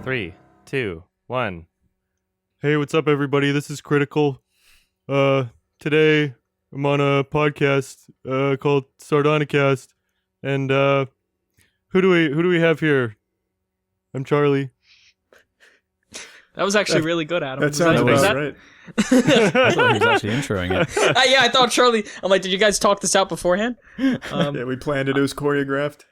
3, 2, 1. Hey, what's up, everybody? This is Critical. Today I'm on a podcast called Sardonicast, and who do we have here? I'm Charlie. That was actually really good, Adam. That sounds about right. I thought he was actually introing it. Yeah, I thought Charlie. I'm like, did you guys talk this out beforehand? Yeah, we planned it. It was choreographed.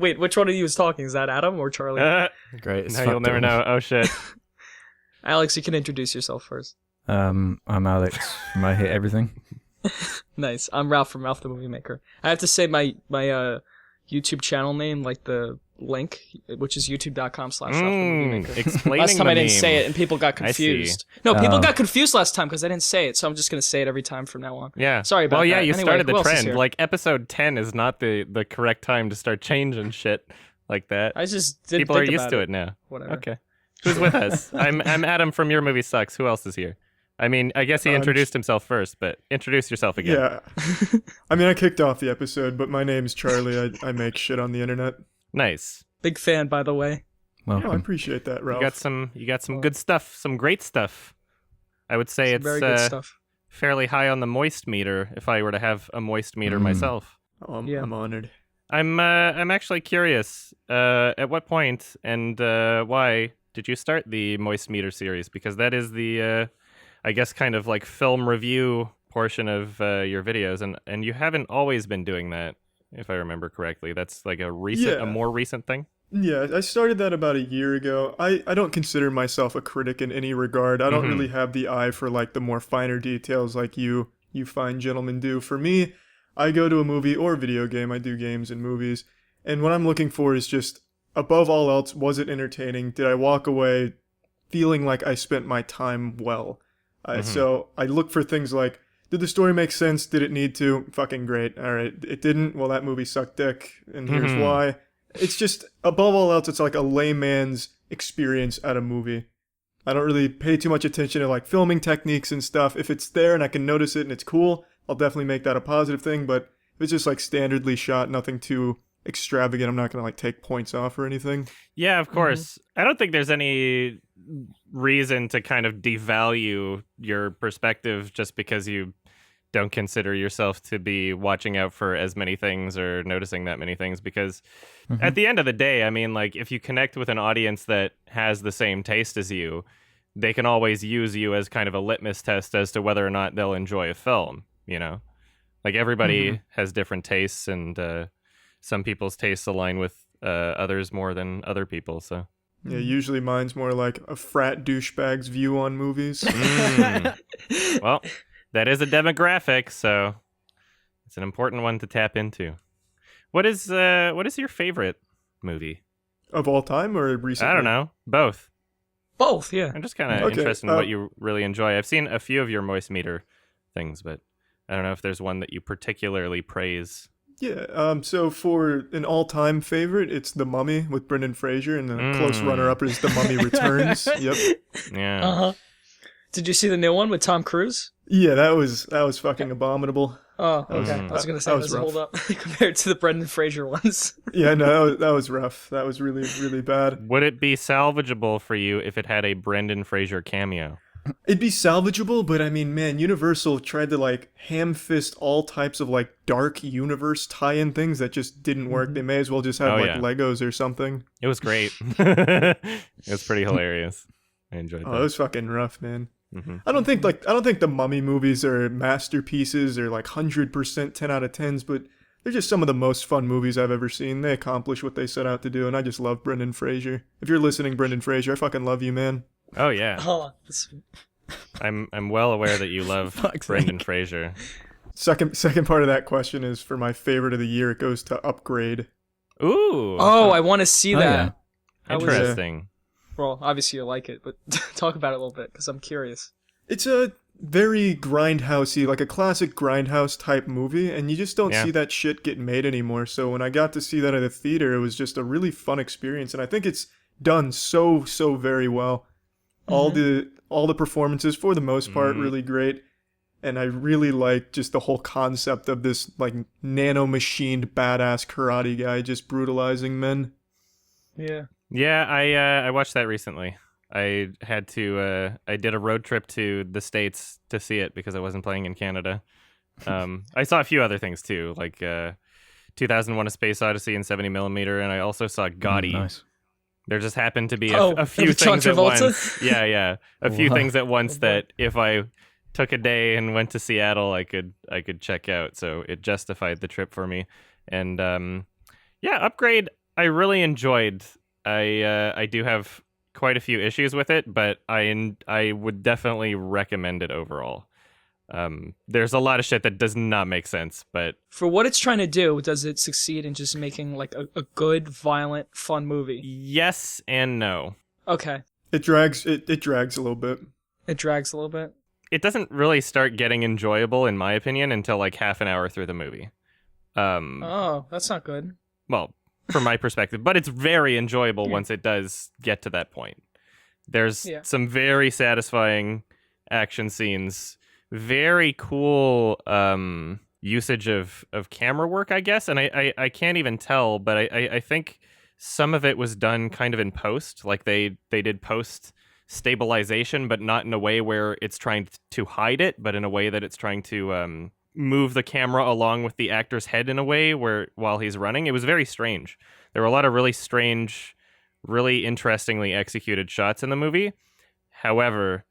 Wait, which one of you was talking? Is that Adam or Charlie? Great. It's Now you'll never know. Oh, shit. Alex, you can introduce yourself first. I'm Alex from I Hate Everything. Nice. I'm Ralph from Ralph the Movie Maker. I have to say my YouTube channel name, like the link, which is youtube.com/RalphTheMovieMaker. Explaining Last time the I didn't meme. say it and people got I see. confused. No, people got confused last time because I didn't say it, so I'm just going to say it every time from now on. Yeah. Sorry about well, yeah, that. you Anyway, started who the else is trend. here? Like, episode 10 is not the correct time to start changing shit like that. I just didn't People are think used about to it now. Whatever. Okay. Who's with us? I'm Adam from Your Movie Sucks. Who else is here? I mean, I guess he introduced himself first, but introduce yourself again. Yeah. I mean, I kicked off the episode, but my name's Charlie. I make shit on the internet. Nice. Big fan, by the way. Oh, I Welcome. appreciate that, Ralph. You got some good stuff, some great stuff. I would say it's Very good stuff. fairly high on the moist meter if I were to have a moist meter myself. Oh, Yeah. I'm honored. I'm actually curious. At what point and why did you start the moist meter series? Because that is the, I guess, kind of like film review portion of your videos, and you haven't always been doing that, if I remember correctly. That's like a more recent thing. Yeah, I started that about a year ago. I don't consider myself a critic in any regard. I don't really have the eye for like the more finer details like you fine gentlemen do. For me, I go to a movie or video game. I do games and movies. And what I'm looking for is just, above all else, was it entertaining? Did I walk away feeling like I spent my time well? So I look for things like, did the story make sense? Did it need to? Fucking great. All right. It didn't? Well, that movie sucked dick. And here's why. It's just, above all else, it's like a layman's experience at a movie. I don't really pay too much attention to like filming techniques and stuff. If it's there and I can notice it and it's cool, I'll definitely make that a positive thing. But if it's just like standardly shot, nothing too extravagant, I'm not going to like take points off or anything. Yeah, of course. I don't think there's any reason to kind of devalue your perspective just because you don't consider yourself to be watching out for as many things or noticing that many things, because at the end of the day, I mean, like, if you connect with an audience that has the same taste as you, they can always use you as kind of a litmus test as to whether or not they'll enjoy a film, you know? Like, everybody has different tastes, and some people's tastes align with others more than other people, so... Yeah, usually mine's more like a frat douchebag's view on movies. Well, that is a demographic, so it's an important one to tap into. What is your favorite movie? Of all time or recently? I don't know. Both. Both, yeah. I'm just kind of interested in what you really enjoy. I've seen a few of your moist meter things, but I don't know if there's one that you particularly praise. Yeah, so for an all-time favorite, it's The Mummy with Brendan Fraser, and the close runner-up is The Mummy Returns. Yep. Yeah. Uh-huh. Did you see the new one with Tom Cruise? Yeah, that was fucking abominable. Oh, okay. I was going to say, that was does it hold up compared to the Brendan Fraser ones? Yeah, no, that was rough. That was really, really bad. Would it be salvageable for you if it had a Brendan Fraser cameo? It'd be salvageable, but I mean, man, Universal tried to like ham-fist all types of like dark universe tie-in things that just didn't work. They may as well just have Legos or something. It was great. It was pretty hilarious. I enjoyed that. Oh, it was fucking rough, man. I don't think the Mummy movies are masterpieces or like 100% 10 out of 10s, but they're just some of the most fun movies I've ever seen. They accomplish what they set out to do, and I just love Brendan Fraser. If you're listening, Brendan Fraser, I fucking love you, man. Oh yeah. Oh, that's... I'm well aware that you love Brendan Fraser. Second part of that question is for my favorite of the year. It goes to Upgrade. Ooh. Oh, I want to see that. Yeah. Interesting. Well, obviously you like it, but talk about it a little bit, because I'm curious. It's a very grindhousey, like a classic grindhouse type movie, and you just don't see that shit get made anymore. So when I got to see that at the theater, it was just a really fun experience, and I think it's done so very well. All the performances, for the most part, really great. And I really like just the whole concept of this like nano-machined badass karate guy just brutalizing men. Yeah. Yeah, I watched that recently. I had to I did a road trip to the States to see it because I wasn't playing in Canada. I saw a few other things too, like 2001: A Space Odyssey in 70mm, and I also saw Gotti. Nice. There just happened to be Oh, a few with John things at Travolta? once. Yeah, a few Wow. things at once Oh, boy. that if I took a day and went to Seattle, I could check out. So it justified the trip for me. And yeah, Upgrade I really enjoyed. I do have quite a few issues with it, but I would definitely recommend it overall. There's a lot of shit that does not make sense, but For what it's trying to do, does it succeed in just making like a good, violent, fun movie? yes and no. Okay. It drags a little bit. It drags a little bit. It doesn't really start getting enjoyable, in my opinion, until like half an hour through the movie. Oh, that's not good. Well, from my perspective, but it's very enjoyable once it does get to that point. There's some very satisfying action scenes, very cool usage of camera work, I guess, and I can't even tell, but I think some of it was done kind of in post, like they did post stabilization, but not in a way where it's trying to hide it, but in a way that it's trying to move the camera along with the actor's head in a way where while he's running. It was very strange. There were a lot of really strange, really interestingly executed shots in the movie. However,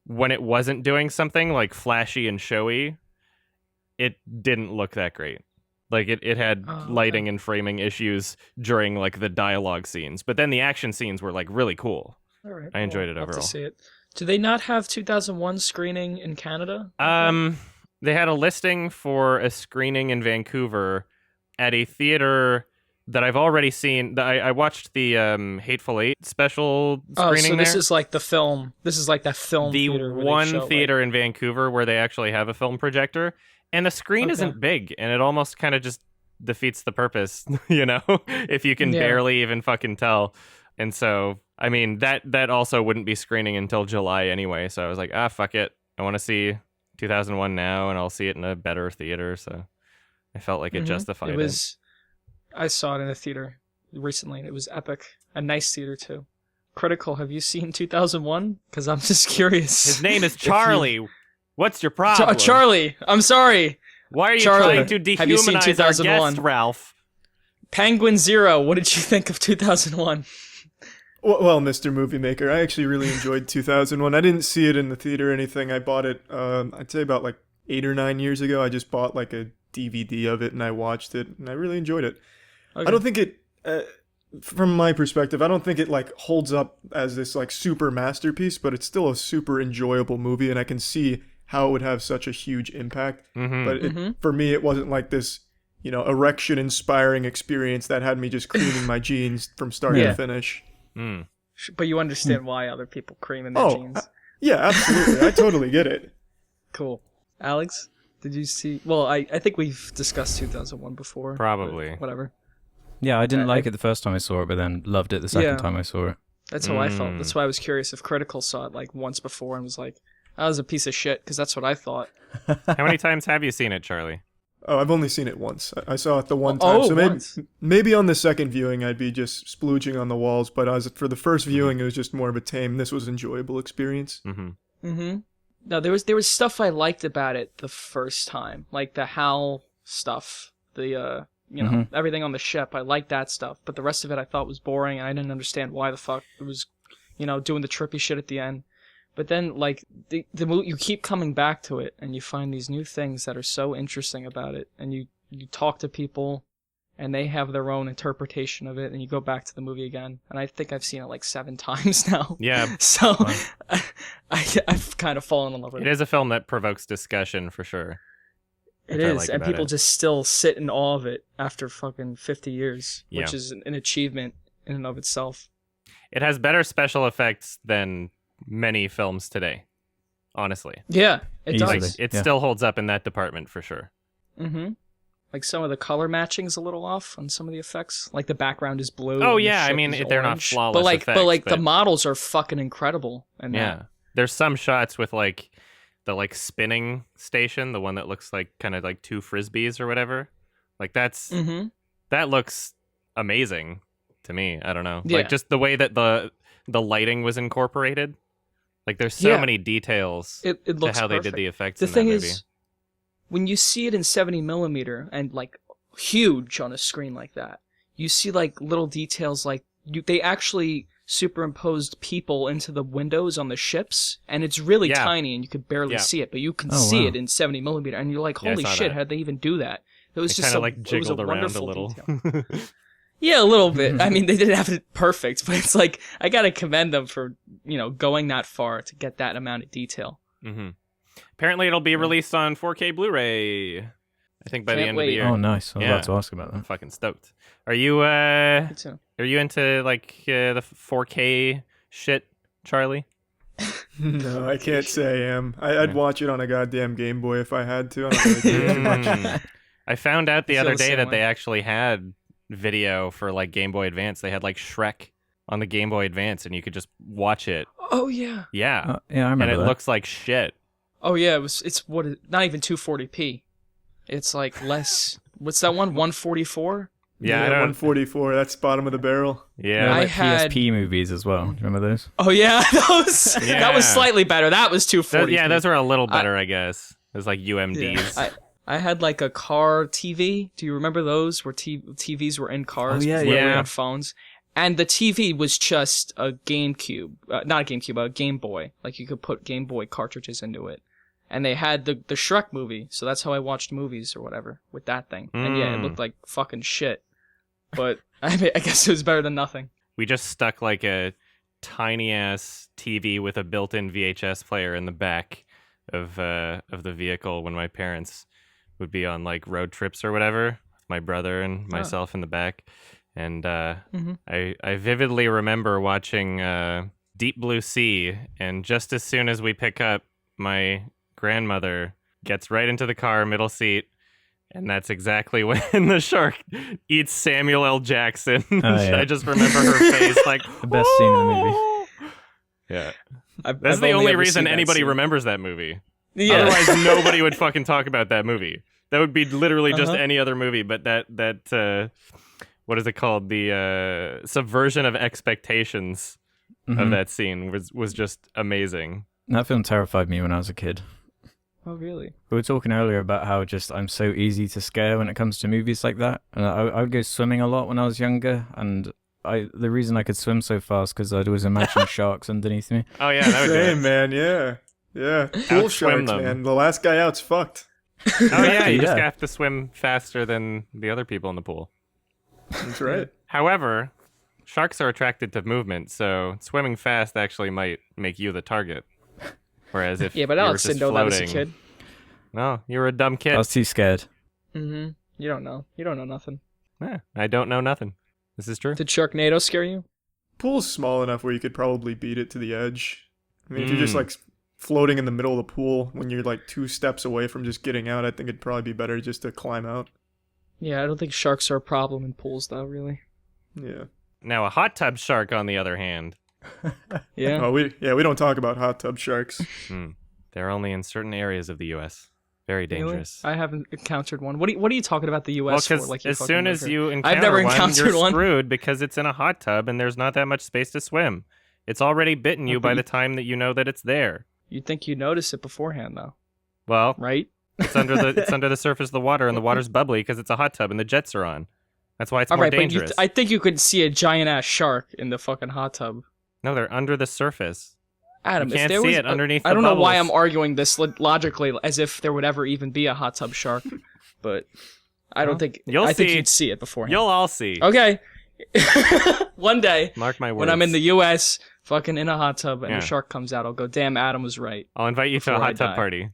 when it wasn't doing something like flashy and showy, it didn't look that great. Like it had lighting and framing issues during like the dialogue scenes, but then the action scenes were like really cool. All right. I enjoyed it I'll have overall. to see it. Do they not have 2001 screening in Canada? They had a listing for a screening in Vancouver at a theater that I've already seen. I watched the Hateful Eight special screening so this there. is like the film. This is like that film The theater. where they one show, theater in Vancouver where they actually have a film projector, and the screen isn't big, and it almost kind of just defeats the purpose, you know, if you can barely even fucking tell. And so, I mean, that also wouldn't be screening until July anyway, so I was like, fuck it. I want to see 2001 now, and I'll see it in a better theater, so I felt like it justified it. I saw it in a theater recently, and it was epic. A nice theater, too. Cr1TiKaL, have you seen 2001? Because I'm just curious. His name is Charlie. What's your problem? Charlie, I'm sorry. Why are you Charlie, trying to have you seen dehumanize our 2001? guest, Ralph? Penguin Zero, what did you think of 2001? Well, Mr. Movie Maker, I actually really enjoyed 2001. I didn't see it in the theater or anything. I bought it, I'd say about like 8 or 9 years ago. I just bought like a DVD of it and I watched it and I really enjoyed it. Okay. I don't think it, from my perspective, I don't think it like holds up as this like super masterpiece, but it's still a super enjoyable movie and I can see how it would have such a huge impact. But for me, it wasn't like this, you know, erection-inspiring experience that had me just creaming my jeans from start to finish. But you understand why other people cream in their jeans. Yeah, absolutely. I totally get it. Cool. Alex, did you see... Well, I think we've discussed 2001 before. Probably. Whatever. Yeah, I didn't like it the first time I saw it, but then loved it the second time I saw it. That's how I felt. That's why I was curious if Cr1TiKaL saw it like once before and was like, that was a piece of shit, because that's what I thought. How many times have you seen it, Charlie? Oh, I've only seen it once. I saw it the one time. So maybe on the second viewing, I'd be just splooging on the walls. But for the first viewing, it was just more of a tame. This was an enjoyable experience. No, there was stuff I liked about it the first time, like the Hal stuff, the you know everything on the ship. I liked that stuff, but the rest of it I thought was boring, and I didn't understand why the fuck it was, you know, doing the trippy shit at the end. But then, like, you keep coming back to it, and you find these new things that are so interesting about it, and you talk to people, and they have their own interpretation of it, and you go back to the movie again. And I think I've seen it like 7 times now. Yeah. So I've kind of fallen in love with it. It is a film that provokes discussion for sure. It is, and people just still sit in awe of it after fucking 50 years, which is an achievement in and of itself. It has better special effects than many films today, honestly. Yeah, it does. Like, it still holds up in that department for sure. Like some of the color matching's a little off on some of the effects. Like the background is blue. Oh and yeah, the I mean ship is they're not orange. flawless but effects, the models are fucking incredible. And there's some shots with like the like spinning station, the one that looks like kind of like 2 frisbees or whatever. Like that looks amazing to me. I don't know. Yeah. Like just the way that the lighting was incorporated. Like there's so many details it to looks how perfect. they did the effects The in thing that movie. is, when you see it in 70mm and like huge on a screen like that, you see like little details like they actually superimposed people into the windows on the ships, and it's really tiny and you could barely see it, but you can see it in 70mm, and you're like, holy shit, how'd they even do that? It was just kind of like jiggled around a little. Yeah, a little bit. I mean, they didn't have it perfect, but it's like, I gotta commend them for, going that far to get that amount of detail. Mm-hmm. Apparently it'll be released on 4K Blu-ray, I think by the end of the year. Oh, nice. I was about to ask about that. I'm fucking stoked. Are you into like the 4K shit, Charlie? No, I can't say I am. I'd watch it on a goddamn Game Boy if I had to. I don't really care too much. I found out the other day that way. they actually had video for like Game Boy Advance. They had like Shrek on the Game Boy Advance, and you could just watch it. Oh yeah. Yeah. Yeah, I remember and it that. looks like shit. Oh yeah, it's not even 240p. It's like less. What's that one? 144. Yeah, I don't. 144. That's bottom of the barrel. Yeah. There were, I like had- PSP movies as well. Do you remember those? Oh yeah, that Yeah. was slightly better. That was 240. Yeah, those were a little better, I guess. It was like UMDs. I had like a car TV. Do you remember those where TVs were in cars? Oh, yeah, before we yeah. had phones. And the TV was just a GameCube, not a GameCube, a Game Boy. Like you could put Game Boy cartridges into it. And they had the Shrek movie, so that's how I watched movies or whatever with that thing. And yeah, it looked like fucking shit. But I guess it was better than nothing. We just stuck like a tiny ass TV with a built-in VHS player in the back of the vehicle when my parents would be on like road trips or whatever, with my brother and myself in the back. And I vividly remember watching Deep Blue Sea, and just as soon as we pick up, my grandmother gets right into the car, middle seat, and that's exactly when the shark eats Samuel L. Jackson. Yeah. I just remember her face like, The best scene in the movie. yeah. I've That's the only only ever reason seen that anybody scene. remembers that movie. Yeah. Otherwise, nobody would fucking talk about that movie. That would be literally just any other movie, but that what is it called? The subversion of expectations of that scene was just amazing. That film terrified me when I was a kid. Oh really? We were talking earlier about how just I'm so easy to scare when it comes to movies like that. And I would go swimming a lot when I was younger, and the reason I could swim so fast because I'd always imagine sharks underneath me. Oh yeah, that would do Same, it. man. Yeah. Pool Outswim sharks, them. man. The last guy out's fucked. Oh yeah, you just Yeah. have to swim faster than the other people in the pool. That's right. However, sharks are attracted to movement, so swimming fast actually might make you the target. Whereas if Yeah, but you were Alex just didn't know that as a floating- kid. No, you were a dumb kid. I was too scared. Mm-hmm. You don't know. You don't know nothing. Yeah, I don't know nothing. This is true. Did Sharknado scare you? Pool's small enough where you could probably beat it to the edge. I mean, if you're just like floating in the middle of the pool when you're like 2 steps away from just getting out, I think it'd probably be better just to climb out. Yeah, I don't think sharks are a problem in pools, though. Really. Yeah. Now a hot tub shark, on the other hand, Yeah. Oh, we don't talk about hot tub sharks. they're only in certain areas of the U.S. Very Really? dangerous. I haven't encountered one. What are you talking about the Well, U.S. for? because Like you as fucking soon as live you here? encounter I've never one, encountered you're one. screwed because it's in a hot tub and there's not that much space to swim. It's already bitten you by the time that you know that it's there. You'd think you'd notice it beforehand, though, Well, right? it's under the surface of the water, and the water's bubbly because it's a hot tub and the jets are on. That's why it's All more right, dangerous. but I think you could see a giant ass shark in the fucking hot tub. No, they're under the surface. Adam, You if can't there see was it underneath I the don't know why bubbles. I'm arguing this logically, as if there would ever even be a hot tub shark, but I don't Well, think. you'll I think see. you'd see it beforehand. You'll all see. Okay. One day, Mark my words. when I'm in the U.S., fucking in a hot tub, and Yeah. a shark comes out, I'll go, "Damn, Adam was right." I'll invite you to a before I hot tub die. party.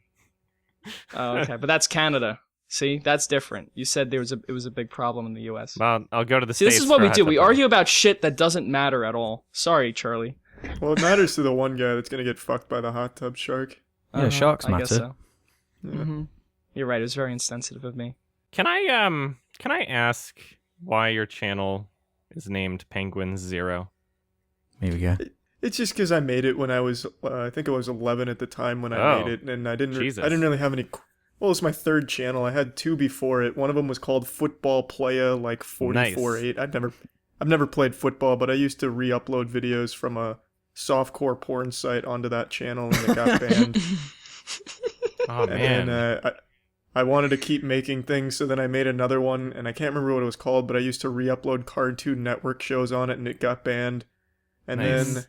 Oh, okay, but that's Canada. See, that's different. You said it was a big problem in the U.S. Well, I'll go to the See, States. this is what for a we hot do. tub We party. argue about shit that doesn't matter at all. Sorry, Charlie. Well, it matters to the one guy that's gonna get fucked by the hot tub shark. Yeah, sharks I guess matter. so. Mm-hmm. You're right. It was very insensitive of me. Can I ask why your channel is named Penguins Zero? Here we go. It's just because I made it when I was, I think I was 11 at the time when I Oh, made it, and I didn't Jesus. really have any. Well, it's my third channel. I had 2 before it. One of them was called Football Playa, like 44.8. I'd I've never played football, but I used to re-upload videos from a softcore porn site onto that channel, and it got banned. Oh And man. then I wanted to keep making things, so then I made another one, and I can't remember what it was called, but I used to re-upload Cartoon Network shows on it, and it got banned. And Nice. then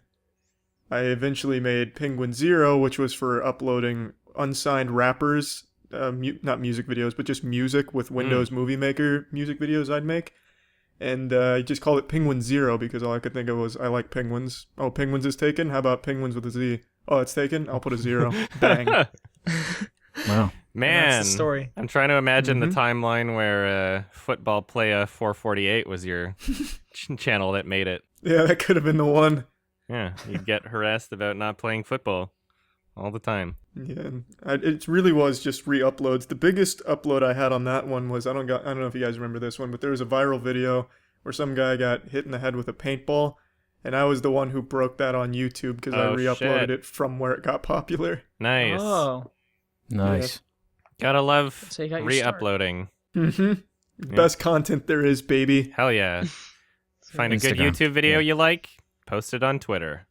I eventually made Penguin Zero, which was for uploading unsigned rappers, not music videos, but just music with Windows Movie Maker music videos I'd make. And I just called it Penguin Zero because all I could think of was I like penguins. Oh, penguins is taken? How about penguins with a Z? Oh, it's taken? I'll put a zero. Bang. Wow. Man, That's the story. I'm trying to imagine the Mhm. timeline where Football Playa 448 was your channel that made it. Yeah, that could have been the one. Yeah, you'd get harassed about not playing football all the time. Yeah, and it really was just re-uploads. The biggest upload I had on that one was I don't know if you guys remember this one, but there was a viral video where some guy got hit in the head with a paintball, and I was the one who broke that on YouTube because I Oh, re-uploaded shit. it from where it got popular. Nice. Oh, Nice. Gotta love That's how you got your start. re-uploading. Mm-hmm. Best content there is, baby. Hell yeah. Find a good Instagram. YouTube video Yeah. you like, post it on Twitter.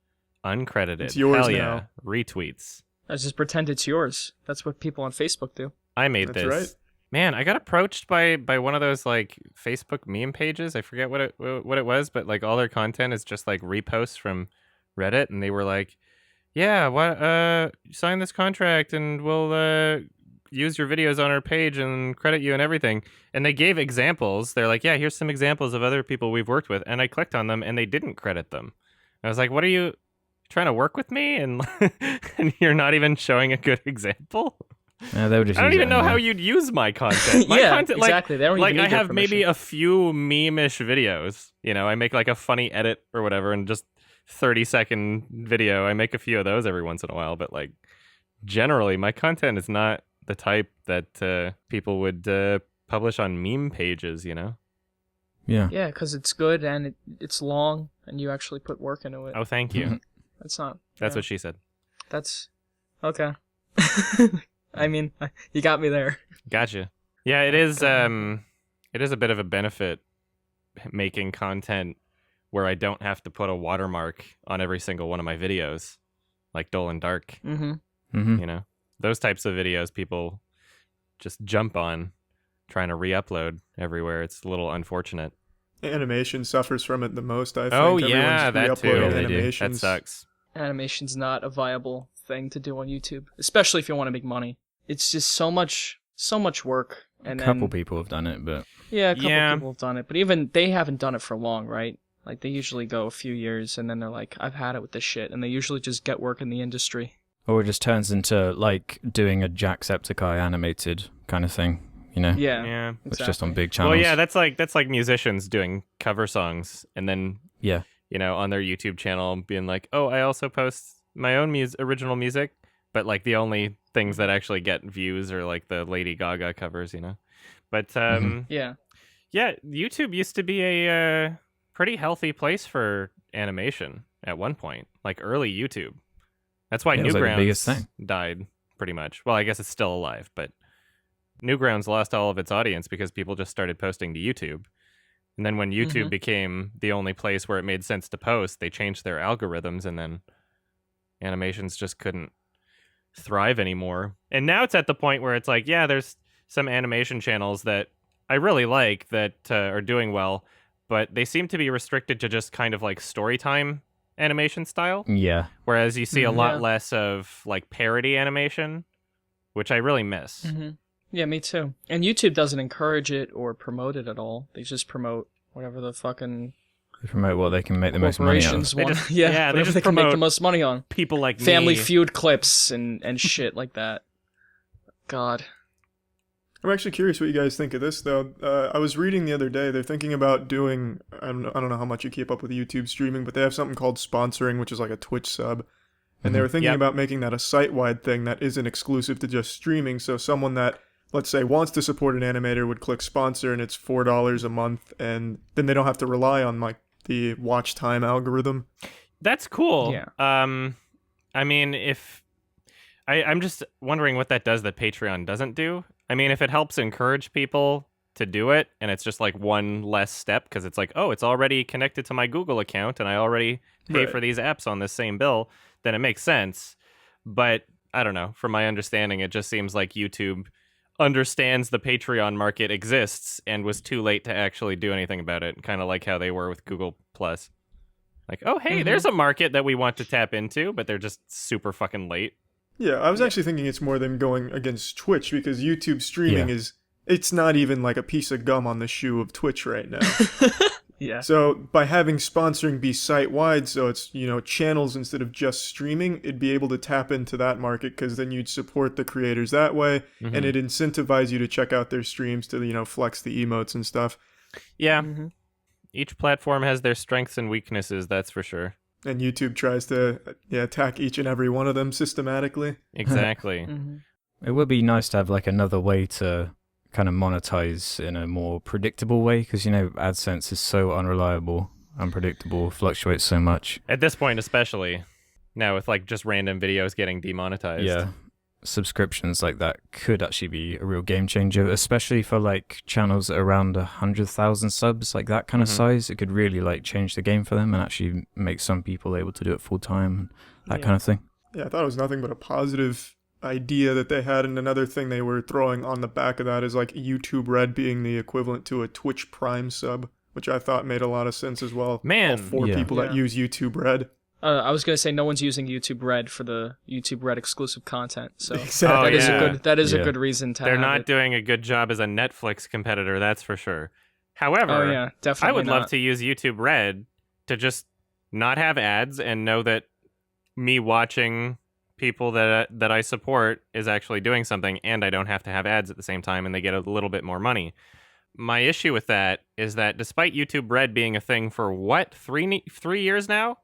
Uncredited. It's yours Hell now. yeah. Retweets. I just pretend it's yours. That's what people on Facebook do. I made That's this. right. Man, I got approached by one of those like Facebook meme pages. I forget what it was, but like all their content is just like reposts from Reddit, and they were like, "Yeah, sign this contract, and we'll use your videos on our page and credit you and everything." And they gave examples. They're like, "Yeah, here's some examples of other people we've worked with," and I clicked on them, and they didn't credit them. I was like, "What are you trying to work with me?" And and you're not even showing a good example. Yeah, they would just I don't use it even know how anyway. you'd use my content. My Yeah, content, exactly. They don't like even I need your have maybe permission. a few meme-ish videos. You know, I make like a funny edit or whatever, and just 30-second video. I make a few of those every once in a while, but like generally, my content is not the type that people would publish on meme pages. You know? Yeah. Yeah, because it's good and it's long, and you actually put work into it. Oh, thank you. That's not. That's yeah, what she said. That's okay. I mean, you got me there. Gotcha. Yeah, it is. It is a bit of a benefit making content where I don't have to put a watermark on every single one of my videos, like Dull and Dark. Mm-hmm. Mm-hmm. You know, those types of videos people just jump on, trying to re-upload everywhere. It's a little unfortunate. Animation suffers from it the most, I think. Oh, Everyone's yeah, that too. re-uploading Yeah, they do. That animations. sucks. Animation's not a viable thing to do on YouTube, especially if you want to make money. It's just so much work. And A couple then, people have done it, but Yeah, a couple Yeah. people have done it, but even they haven't done it for long, right? Like they usually go a few years, and then they're like, "I've had it with this shit," and they usually just get work in the industry. or it just turns into like doing a Jacksepticeye animated kind of thing, you know? Yeah, Yeah. It's just on exactly. big channels. Well, yeah, that's like musicians doing cover songs, and then Yeah. you know, on their YouTube channel being like, "Oh, I also post my own original music," but like the only things that actually get views are like the Lady Gaga covers, you know. But Yeah, yeah, YouTube used to be a pretty healthy place for animation at one point, like early YouTube. That's why Yeah, it was like the Newgrounds biggest thing. died pretty much. Well, I guess it's still alive, but Newgrounds lost all of its audience because people just started posting to YouTube. And then when YouTube Mhm. became the only place where it made sense to post, they changed their algorithms, and then animations just couldn't thrive anymore. And now it's at the point where it's like, yeah, there's some animation channels that I really like that are doing well, but they seem to be restricted to just kind of like story time animation style, Yeah. whereas you see a Mhm. lot Yeah. less of like parody animation, which I really miss. hmm yeah, me too. And YouTube doesn't encourage it or promote it at all. They just promote whatever the fucking They promote what they can make the most money out of. corporations They want. just- yeah, yeah, they whatever just they can make the promote most money on. People like Family me. Feud clips and shit like that. God. I'm actually curious what you guys think of this, though. I was reading the other day, they're thinking about doing, I don't know how much you keep up with YouTube streaming, but they have something called sponsoring, which is like a Twitch sub. And they were thinking Yep. about making that a site-wide thing that isn't exclusive to just streaming. So someone that, let's say, wants to support an animator would click sponsor, and it's $4 a month, and then they don't have to rely on like the watch time algorithm. That's cool. Yeah. I mean, if I'm just wondering what that does that Patreon doesn't do. I mean, if it helps encourage people to do it, and it's just like one less step because it's like, oh, it's already connected to my Google account and I already pay for these apps on this same bill, then it makes sense. But I don't know. From my understanding, it just seems like YouTube understands the Patreon market exists and was too late to actually do anything about it, kind of like how they were with Google Plus. Like, oh, hey, there's a market that we want to tap into, but they're just super fucking late. Yeah, I was actually thinking it's more them going against Twitch, because YouTube streaming it's not even like a piece of gum on the shoe of Twitch right now. Yeah. So by having sponsoring be site-wide, so it's, channels instead of just streaming, it'd be able to tap into that market, because then you'd support the creators that way, and it'd incentivize you to check out their streams to, flex the emotes and stuff. Yeah. Each platform has their strengths and weaknesses, that's for sure. And YouTube tries to attack each and every one of them systematically. Exactly. It would be nice to have like another way to kind of monetize in a more predictable way, because AdSense is so unreliable, unpredictable, fluctuates so much. At this point especially, now with like just random videos getting demonetized. Yeah, subscriptions like that could actually be a real game changer, especially for like channels around 100,000 subs, like that kind of size. It could really like change the game for them and actually make some people able to do it full time, that kind of thing. Yeah, I thought it was nothing but a positive idea that they had, and another thing they were throwing on the back of that is like YouTube Red being the equivalent to a Twitch Prime sub, which I thought made a lot of sense as well. Man, all four people that use YouTube Red. I was gonna say no one's using YouTube Red for the YouTube Red exclusive content, so Exactly. that is a good reason to. They're have not it. doing a good job as a Netflix competitor, that's for sure. However, definitely I would not. love to use YouTube Red to just not have ads and know that me watching people that I support is actually doing something, and I don't have to have ads at the same time, and they get a little bit more money. My issue with that is that despite YouTube Red being a thing for what, 3 years now,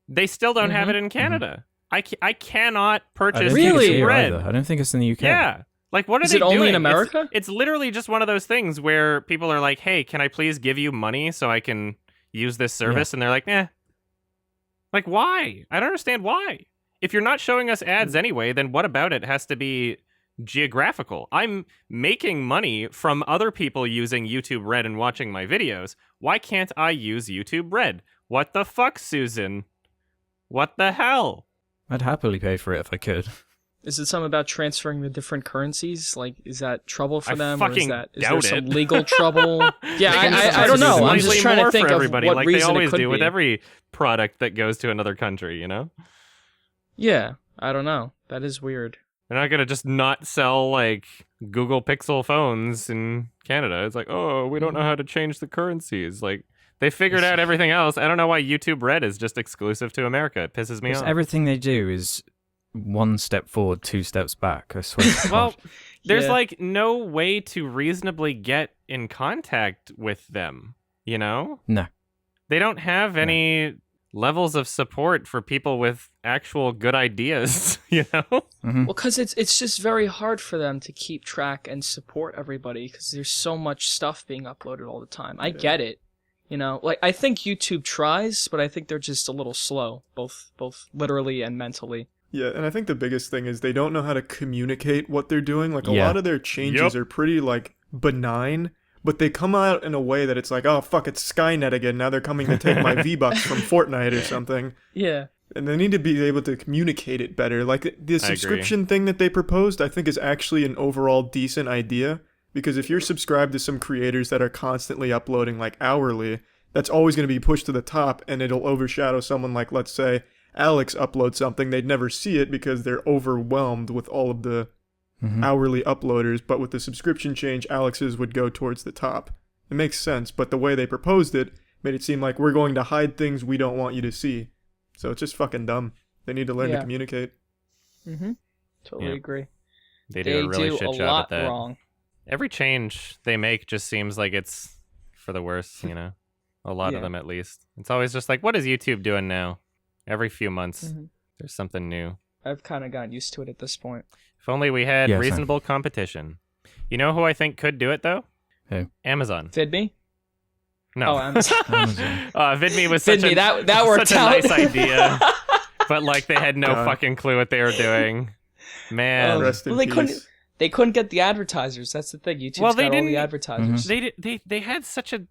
they still don't have it in Canada. I cannot purchase YouTube Red. I don't think it's in the UK. Yeah. Like, what are Is they it only doing? in America? It's literally just one of those things where people are like, hey, can I please give you money so I can use this service? And they're like, eh. Like, why? I don't understand why. If you're not showing us ads anyway, then what about it has to be geographical? I'm making money from other people using YouTube Red and watching my videos. Why can't I use YouTube Red? What the fuck, Susan? What the hell? I'd happily pay for it if I could. Is it something about transferring the different currencies? Like, is that trouble for I them? Or fucking is there doubt some it. legal trouble? Yeah, They can just I don't know. I'm slightly just trying more to think for of everybody, what like they reason always it could do with be. every product that goes to another country, Yeah, I don't know. That is weird. They're not gonna just not sell like Google Pixel phones in Canada. It's like, oh, we don't know how to change the currencies. Like, they figured out everything else. I don't know why YouTube Red is just exclusive to America. It pisses me Because off. everything they do is 1 step forward, 2 steps back. I swear. to Well, God. there's Yeah. like no way to reasonably get in contact with them, No. They don't have any levels of support for people with actual good ideas, Mhm. Well, because it's just very hard for them to keep track and support everybody because there's so much stuff being uploaded all the time. I get it. Like, I think YouTube tries, but I think they're just a little slow, both literally and mentally. Yeah, and I think the biggest thing is they don't know how to communicate what they're doing. Like, a Yeah. lot of their changes are pretty, like, benign, but they come out in a way that it's like, oh, fuck, it's Skynet again. Now they're coming to take my V-Bucks from Fortnite or something. Yeah. And they need to be able to communicate it better. Like, the subscription thing that they proposed, I think, is actually an overall decent idea. Because if you're subscribed to some creators that are constantly uploading, like, hourly, that's always going to be pushed to the top, and it'll overshadow someone like, let's say, Alex uploads something. They'd never see it because they're overwhelmed with all of the hourly uploaders. But with the subscription change, Alex's would go towards the top. It makes sense, but the way they proposed it made it seem like we're going to hide things we don't want you to see. So it's just fucking dumb. They need to learn to communicate. Totally agree. They do a really do shit a job lot at that. wrong. Every change they make just seems like it's for the worse, A lot of them, at least. It's always just like, what is YouTube doing now? Every few months, there's something new. I've kind of gotten used to it at this point. If only we had Yeah, same. reasonable competition. You know who I think could do it, though? Who? Amazon. VidMe? No. Oh, Amazon. Amazon. VidMe was such VidMe, a, that worked such a out. nice idea. But, like, they had no God. fucking clue what they were doing. Man. Oh, Rest in well, they peace. couldn't. They couldn't get the advertisers. That's the thing. YouTube's got all the advertisers. They had such a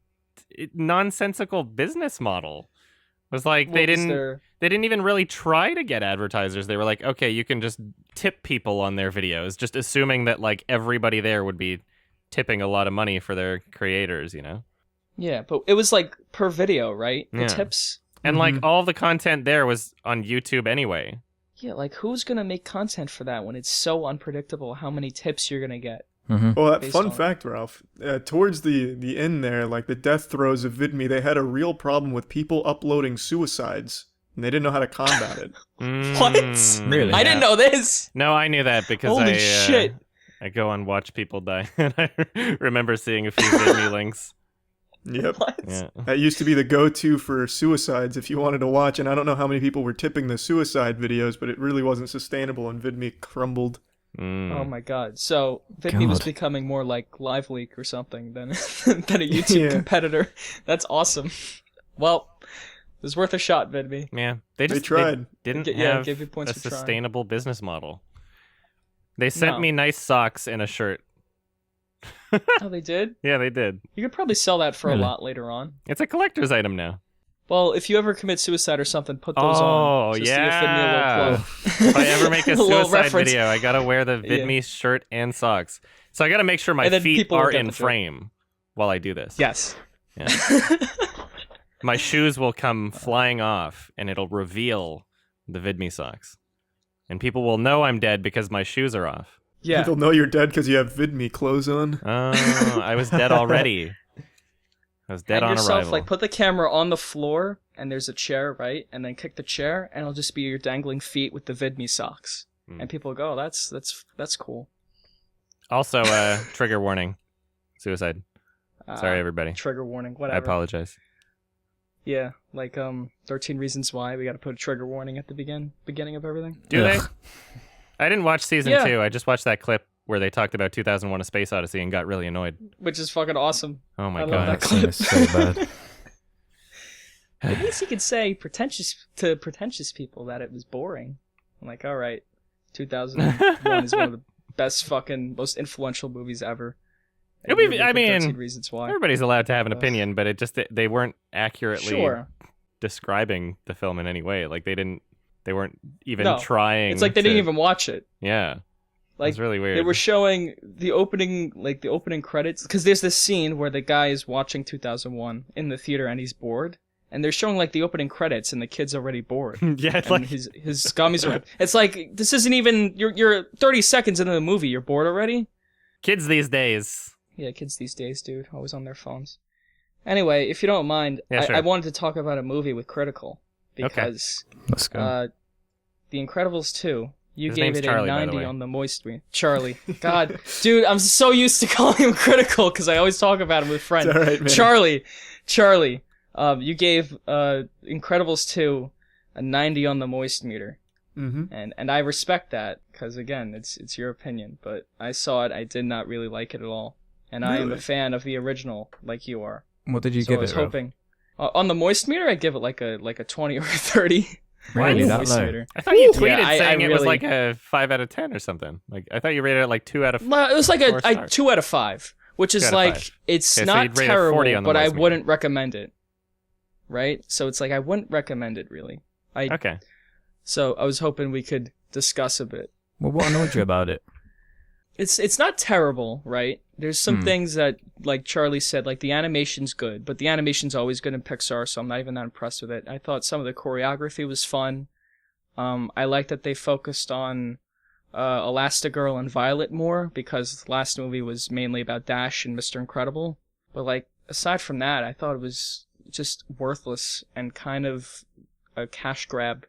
nonsensical business model. It was like they didn't even really try to get advertisers. They were like, okay, you can just tip people on their videos, just assuming that like everybody there would be tipping a lot of money for their creators, you know? Yeah, but it was like per video, right? The Yeah. tips. And like all the content there was on YouTube anyway. Yeah, like who's gonna make content for that when it's so unpredictable how many tips you're gonna get? Well, that Based fun on- fact, Ralph. Towards the end there, like the death throes of VidMe, they had a real problem with people uploading suicides, and they didn't know how to combat it. What? Really? I didn't know this. No, I knew that because Holy shit. I go on Watch People Die, and I remember seeing a few VidMe links. Yep. What? Yeah. That used to be the go-to for suicides if you wanted to watch, and I don't know how many people were tipping the suicide videos, but it really wasn't sustainable, and VidMe crumbled. Oh my god. So VidMe was God. becoming more like LiveLeak or something than a YouTube Yeah. competitor. That's awesome. Well, it was worth a shot, VidMe. Yeah, They tried. didn't Yeah, have give you points a for trying. sustainable business model. They sent No. me nice socks and a shirt. Oh, they did? Yeah, they did. You could probably sell that for Really? a lot later on. It's a collector's item now. Well, if you ever commit suicide or something, put those Oh, on. Just to give VidMe a yeah. little plug. If I ever make a little suicide reference. video, I gotta wear the Yeah. VidMe shirt and socks. So I gotta make sure my And then feet people will are get in the joke. frame while I do this. Yes. Yeah. My shoes will come flying off, and it'll reveal the VidMe socks. And people will know I'm dead because my shoes are off. Yeah. They'll know you're dead because you have VidMe clothes on. Oh, I was dead already. I was dead And on yourself, arrival. like, put the camera on the floor, and there's a chair, right? And then kick the chair, and it'll just be your dangling feet with the VidMe socks. And people will go, oh, that's cool. Also, trigger warning. Suicide. Sorry, everybody. Trigger warning, I whatever. apologize. Yeah, like 13 Reasons Why. We got to put a trigger warning at the beginning of everything. Do Ugh. they? I didn't watch season Yeah. 2. I just watched that clip where they talked about 2001: A Space Odyssey and got really annoyed. Which is fucking awesome. Oh my I love god. that That scene is so bad. At least you could say pretentious people that it was boring. I'm like, all right, 2001 is one of the best fucking most influential movies ever. It'd be- And you're I gonna pick mean, 13 Reasons Why. Everybody's allowed to have an Ugh. opinion, but it just they weren't accurately Sure. describing the film in any way. Like they weren't even No, trying. It's like they didn't even watch it. Yeah. Like It's really weird. they were showing the opening credits because there's this scene where the guy is watching 2001 in the theater and he's bored, and they're showing like the opening credits and the kid's already bored. yeah, it's And like his gummies are. It's like this isn't even. You're 30 seconds into the movie. You're bored already. kids these days. Yeah, kids these days, dude, always on their phones. Anyway, if you don't mind, Yeah, sure. I wanted to talk about a movie with Critical because Let's go. The Incredibles 2. You His gave name's it Charlie, a by the 90 way. on the moist meter. Charlie. God, dude, I'm so used to calling him Critical because I always talk about him with friends. It's all right, man. Charlie. You gave Incredibles 2 a 90 on the moist meter. Mm-hmm. And I respect that because again, it's your opinion. But I saw it, I did not really like it at all, and I am a Really? fan of the original, like you are. What did you So give I was it, Ralph? hoping on the moist meter, I give it like a 20 or a 30. Really, On the that moist low? meter. I thought you Yeah, tweeted I saying it was really- like a 5 out of 10 or something. Like I thought you rated it like 2 out of. Well, it was like 4 a stars. 2 out of 5, which 2 is out of like 5. it's Okay, so not you'd rate it 40 terrible, on the but I moist meter. wouldn't recommend it. Right? So it's like I wouldn't recommend it really. Okay. So I was hoping we could discuss a bit. Well, what annoyed you about it? It's not terrible, right? There's some things that, like Charlie said, like the animation's good, but the animation's always good in Pixar, so I'm not even that impressed with it. I thought some of the choreography was fun. I like that they focused on Elastigirl and Violet more, because the last movie was mainly about Dash and Mr. Incredible. But like, aside from that, I thought it was just worthless and kind of a cash grab.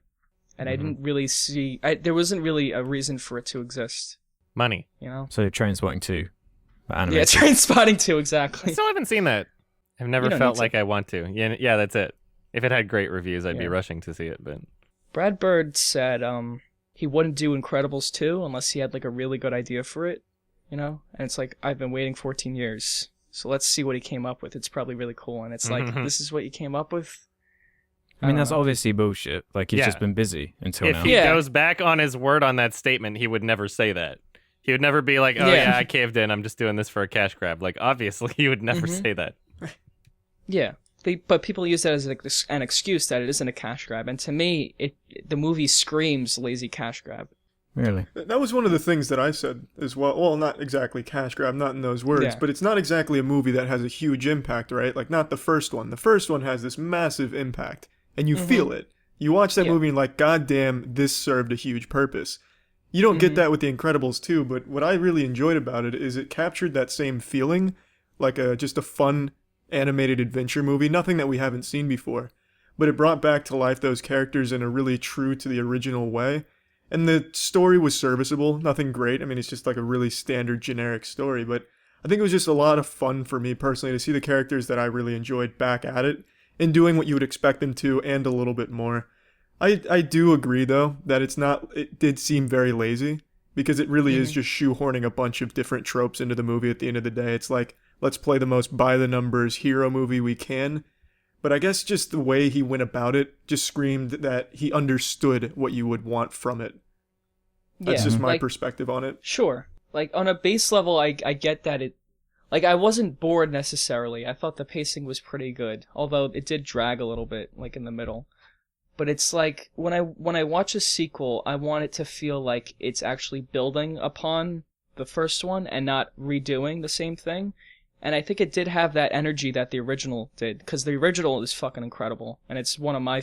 And I didn't really see... there wasn't really a reason for it to exist, Money. you know? So Train Spotting 2. But Yeah, animated. Train Spotting 2, I exactly. still haven't seen that. I've never You don't felt need to. like I want to. Yeah, that's it. If it had great reviews, I'd be Yeah. rushing to see it. But Brad Bird said he wouldn't do Incredibles 2 unless he had like a really good idea for it, you know? And it's like, I've been waiting 14 years, so let's see what he came up with. It's probably really cool. And it's like, this is what you came up with? I mean, don't that's know. obviously bullshit. Like, he's Yeah. just been busy until if now. he Yeah. goes back on his word on that statement, he would never say that. He would never be like, oh Yeah. yeah, I caved in. I'm just doing this for a cash grab. Like, obviously, he would never say that. Yeah. But people use that as an excuse that it isn't a cash grab. And to me, the movie screams lazy cash grab. Really? That was one of the things that I said as well. Well, not exactly cash grab, not in those words, Yeah. but it's not exactly a movie that has a huge impact, right? Like, not the first one. The first one has this massive impact, and you feel it. You watch that movie and like, God damn, this served a huge purpose. You don't get that with The Incredibles too, but what I really enjoyed about it is it captured that same feeling, like just a fun animated adventure movie, nothing that we haven't seen before. But it brought back to life those characters in a really true to the original way. And the story was serviceable, nothing great. I mean, it's just like a really standard generic story, but I think it was just a lot of fun for me personally to see the characters that I really enjoyed back at it and doing what you would expect them to and a little bit more. I do agree though that it did seem very lazy because it really is just shoehorning a bunch of different tropes into the movie at the end of the day. It's like, let's play the most by the numbers hero movie we can. But I guess just the way he went about it just screamed that he understood what you would want from it. That's just my perspective on it. Sure. Like, on a base level, I get that it... Like, I wasn't bored necessarily. I thought the pacing was pretty good. Although, it did drag a little bit, like, in the middle. But it's like, when I watch a sequel, I want it to feel like it's actually building upon the first one and not redoing the same thing. And I think it did have that energy that the original did, because the original is fucking incredible. And it's one of my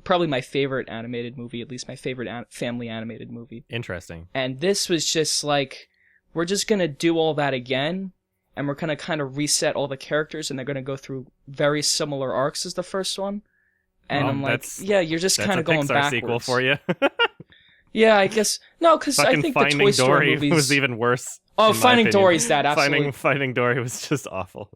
probably my favorite animated movie, at least my favorite family animated movie. Interesting. And this was just like, we're just going to do all that again, and we're going to kind of reset all the characters, and they're going to go through very similar arcs as the first one. And I'm like, yeah, you're just kind of going Pixar backwards. sequel for you. Yeah, I guess. No, because I think the Toy Story Dory movies... was even worse. Oh, in my Finding opinion. Dory's that, absolutely. Finding Dory was just awful.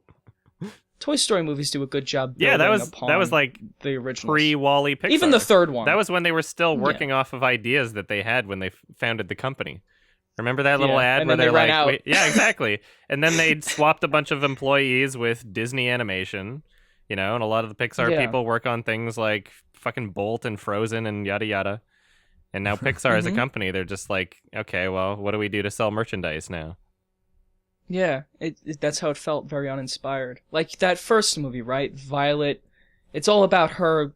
Toy Story movies do a good job Yeah, that was upon like the originals. pre-Wall-E Pixar. Even the third one. That was when they were still working off of ideas that they had when they founded the company. Remember that little ad and where then they're they ran like, out. wait, yeah, exactly. And then they swapped a bunch of employees with Disney Animation, and a lot of the Pixar people work on things like fucking Bolt and Frozen and yada yada. And now Pixar as a company, they're just like, okay, well, what do we do to sell merchandise now? Yeah, that's how it felt, very uninspired. Like that first movie, right? Violet, it's all about her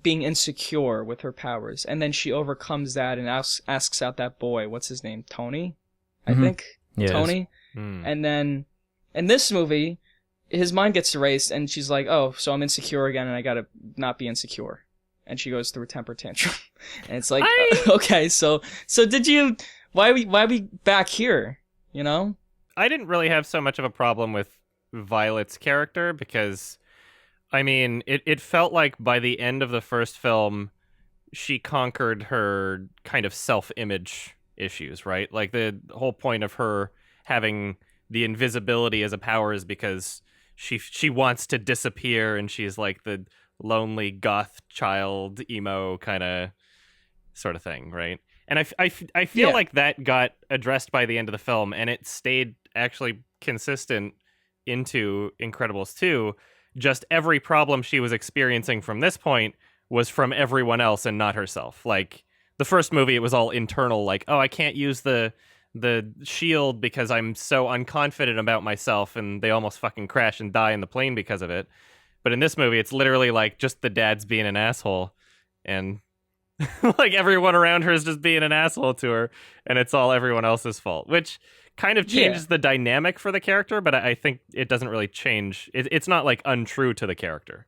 being insecure with her powers. And then she overcomes that and asks out that boy, what's his name? Tony? I think? Yeah, Tony? And then in this movie, his mind gets erased and she's like, oh, so I'm insecure again and I gotta not be insecure. And she goes through a temper tantrum. And it's like, okay, so did you... Why are we back here, I didn't really have so much of a problem with Violet's character because, I mean, it felt like by the end of the first film, she conquered her kind of self-image issues, right? Like the whole point of her having the invisibility as a power is because she wants to disappear and she's like the lonely goth child, emo kind of sort of thing, right? And I feel like that got addressed by the end of the film, and it stayed actually consistent into Incredibles 2. Just every problem she was experiencing from this point was from everyone else and not herself. Like, the first movie, it was all internal, like, oh, I can't use the shield because I'm so unconfident about myself, and they almost fucking crash and die in the plane because of it. But in this movie, it's literally like just the dad's being an asshole, and like everyone around her is just being an asshole to her, and it's all everyone else's fault, which kind of changes the dynamic for the character, but I think it doesn't really change. It's not like untrue to the character.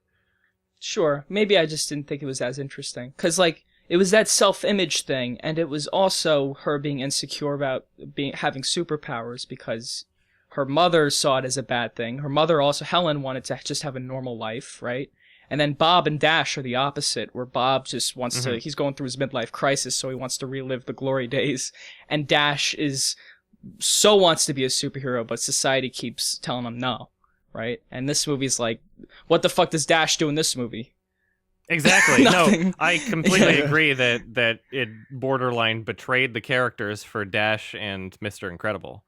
Sure, maybe I just didn't think it was as interesting, because like it was that self-image thing, and it was also her being insecure about having superpowers because her mother saw it as a bad thing. Her mother also, Helen, wanted to just have a normal life, right? And then Bob and Dash are the opposite, where Bob just wants to, he's going through his midlife crisis, so he wants to relive the glory days. And Dash wants to be a superhero, but society keeps telling him no, right? And this movie's like, what the fuck does Dash do in this movie? Exactly. Nothing. No, I completely agree that it borderline betrayed the characters for Dash and Mr. Incredible.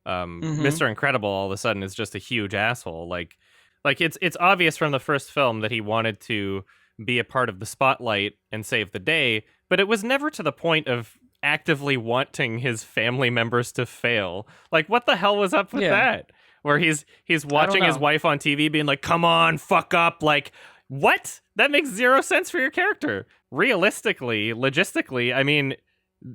Mr. Incredible all of a sudden is just a huge asshole. Like it's obvious from the first film that he wanted to be a part of the spotlight and save the day, but it was never to the point of actively wanting his family members to fail. Like, what the hell was up with Yeah. that? Where he's watching his know. wife on TV being like, come on, fuck up. Like, what? That makes zero sense for your character. Realistically, logistically, I mean,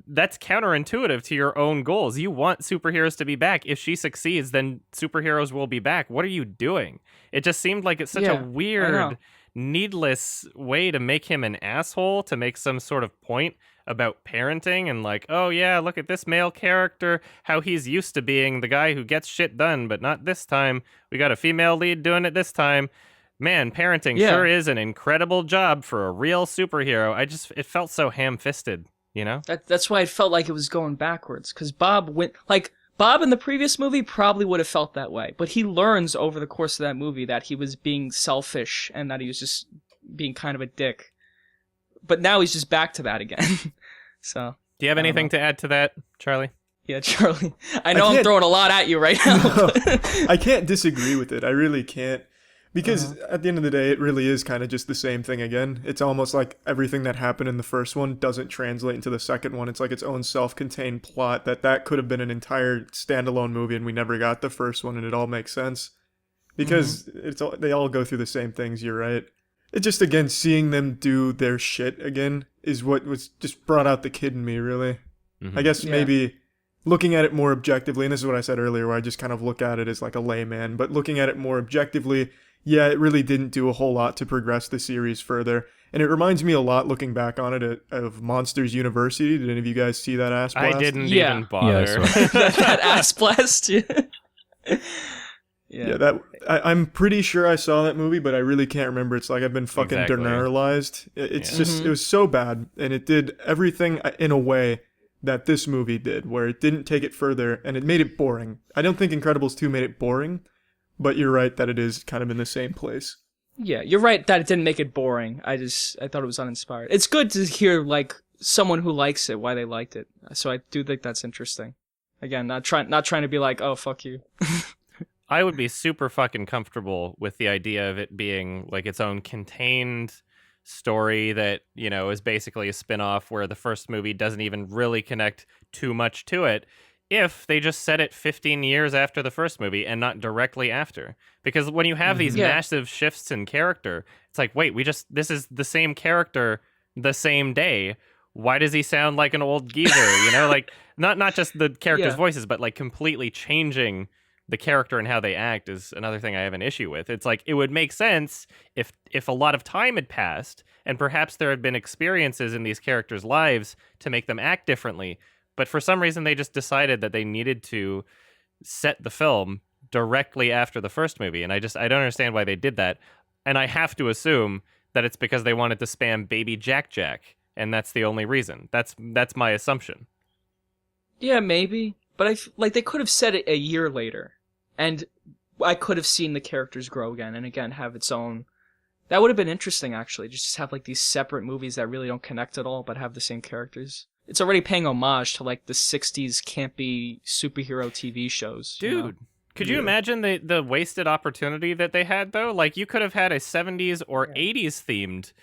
that's counterintuitive to your own goals. You want superheroes to be back. If she succeeds, then superheroes will be back. What are you doing? It just seemed like it's such Yeah, a I know. weird, needless way to make him an asshole, to make some sort of point about parenting and like, oh yeah, look at this male character, how he's used to being the guy who gets shit done, but not this time. We got a female lead doing it this time. Man, parenting Yeah. sure is an incredible job for a real superhero. It felt so ham-fisted, you know? That's why it felt like it was going backwards. Because Bob in the previous movie probably would have felt that way, but he learns over the course of that movie that he was being selfish and that he was just being kind of a dick. But now he's just back to that again. So. Do you have anything to add to that, Charlie? Yeah, Charlie. I know I'm can't- throwing a lot at you right now. No, I can't disagree with it. I really can't. Because at the end of the day, it really is kind of just the same thing again. It's almost like everything that happened in the first one doesn't translate into the second one. It's like its own self-contained plot that could have been an entire standalone movie and we never got the first one, and it all makes sense. Because they all go through the same things, you're right. It just, again, seeing them do their shit again is what was just brought out the kid in me, really. I guess maybe looking at it more objectively, and this is what I said earlier, where I just kind of look at it as like a layman, but looking at it more objectively, yeah, it really didn't do a whole lot to progress the series further. And it reminds me a lot, looking back on it, of Monsters University. Did any of you guys see that ass blast? I didn't Yeah. even bother. Yeah, that ass blast. Yeah, I'm pretty sure I saw that movie, but I really can't remember. It's like I've been fucking Exactly. demoralized. It's Yeah. just, it was so bad, and it did everything in a way that this movie did, where it didn't take it further, and it made it boring. I don't think Incredibles 2 made it boring, but you're right that it is kind of in the same place. Yeah, you're right that it didn't make it boring. I thought it was uninspired. It's good to hear like someone who likes it, why they liked it. So I do think that's interesting. Again, not trying to be like, oh, fuck you. I would be super fucking comfortable with the idea of it being like its own contained story that, you know, is basically a spin-off where the first movie doesn't even really connect too much to it, if they just set it 15 years after the first movie and not directly after. Because when you have these Yeah. massive shifts in character, it's like, wait, this is the same character the same day. Why does he sound like an old geezer? You know, like not just the characters' Yeah. voices, but like completely changing the character and how they act is another thing I have an issue with. It's like, it would make sense if a lot of time had passed and perhaps there had been experiences in these characters' lives to make them act differently. But for some reason, they just decided that they needed to set the film directly after the first movie. And I don't understand why they did that. And I have to assume that it's because they wanted to spam Baby Jack Jack. And that's the only reason. That's my assumption. Yeah, maybe. But like they could have said it a year later, and I could have seen the characters grow again and again have its own. That would have been interesting, actually. Just have like these separate movies that really don't connect at all, but have the same characters. It's already paying homage to like the '60s campy superhero TV shows. Dude, you know? could you imagine the wasted opportunity that they had, though? Like, you could have had a 70s or 80s themed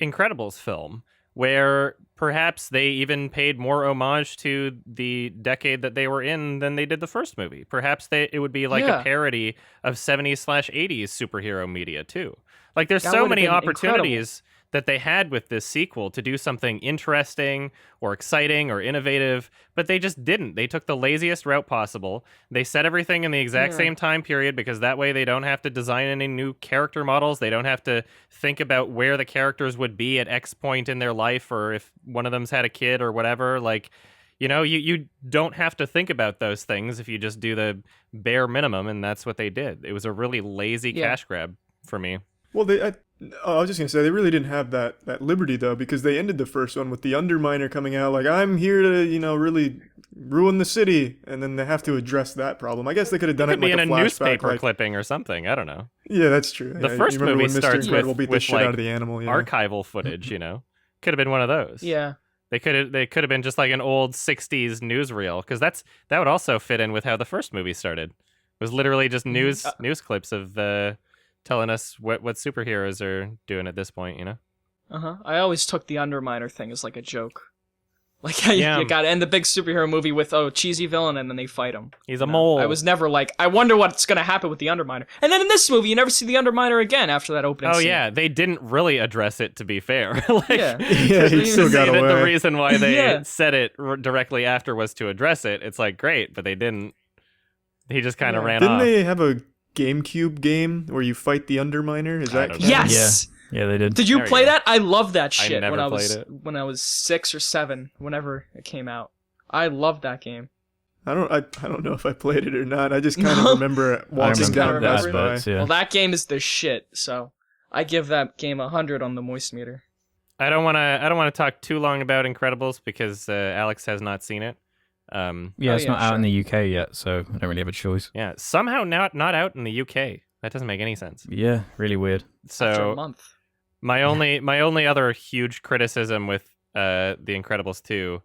Incredibles film where perhaps they even paid more homage to the decade that they were in than they did the first movie. Perhaps it would be like a parody of 70s/80s superhero media, too. Like, there's That so would have many been opportunities that they had with this sequel to do something interesting or exciting or innovative, but they just didn't. They took the laziest route possible. They set everything in the exact same time period because that way they don't have to design any new character models. They don't have to think about where the characters would be at X point in their life or if one of them's had a kid or whatever. Like, you know, you don't have to think about those things if you just do the bare minimum, and that's what they did. It was a really lazy cash grab for me. Well, I was just going to say, they really didn't have that liberty, though, because they ended the first one with the Underminer coming out, like, I'm here to, you know, really ruin the city, and then they have to address that problem. I guess they could have done it Could be like in a a flashback, newspaper like, clipping or something. I don't know. Yeah, that's true. The Yeah, first you remember movie when Mr. starts Incredible beat the with shit like out of the animal, yeah. archival footage, you know. Could have been one of those. Yeah. They could have been just like an old 60s newsreel, because that would also fit in with how the first movie started. It was literally just news clips of telling us what superheroes are doing at this point, you know? I always took the Underminer thing as like a joke. Like, Yeah. you gotta end the big superhero movie with a cheesy villain, and then they fight him. He's a No, mole. I was never like, I wonder what's gonna happen with the Underminer. And then in this movie, you never see the Underminer again after that opening Oh scene. yeah, they didn't really address it. To be fair, like, Yeah. Yeah, he still got that the away. reason why they Yeah. said it directly after was to address it. It's like great, but they didn't. He just kind of Yeah. ran Didn't off. they have a GameCube game where you fight the Underminer? Is I that don't know. Yes! Yeah, they did. Did you There you play go. that? I love that I shit never when I was played it. when I was 6 or 7, whenever it came out. I loved that game. I don't know if I played it or not. I just kind No. of remember walking remember down the Best adverts, Buy. yeah. Well, that game is the shit, so I give that game 100 on the moist meter. I don't want to talk too long about Incredibles because Alex has not seen it. Yeah, Oh, it's yeah, not out in sure. the UK yet, so I don't really have a choice. Yeah, somehow not out in the UK. That doesn't make any sense. Yeah, really weird. After a So month. my only other huge criticism with The Incredibles 2,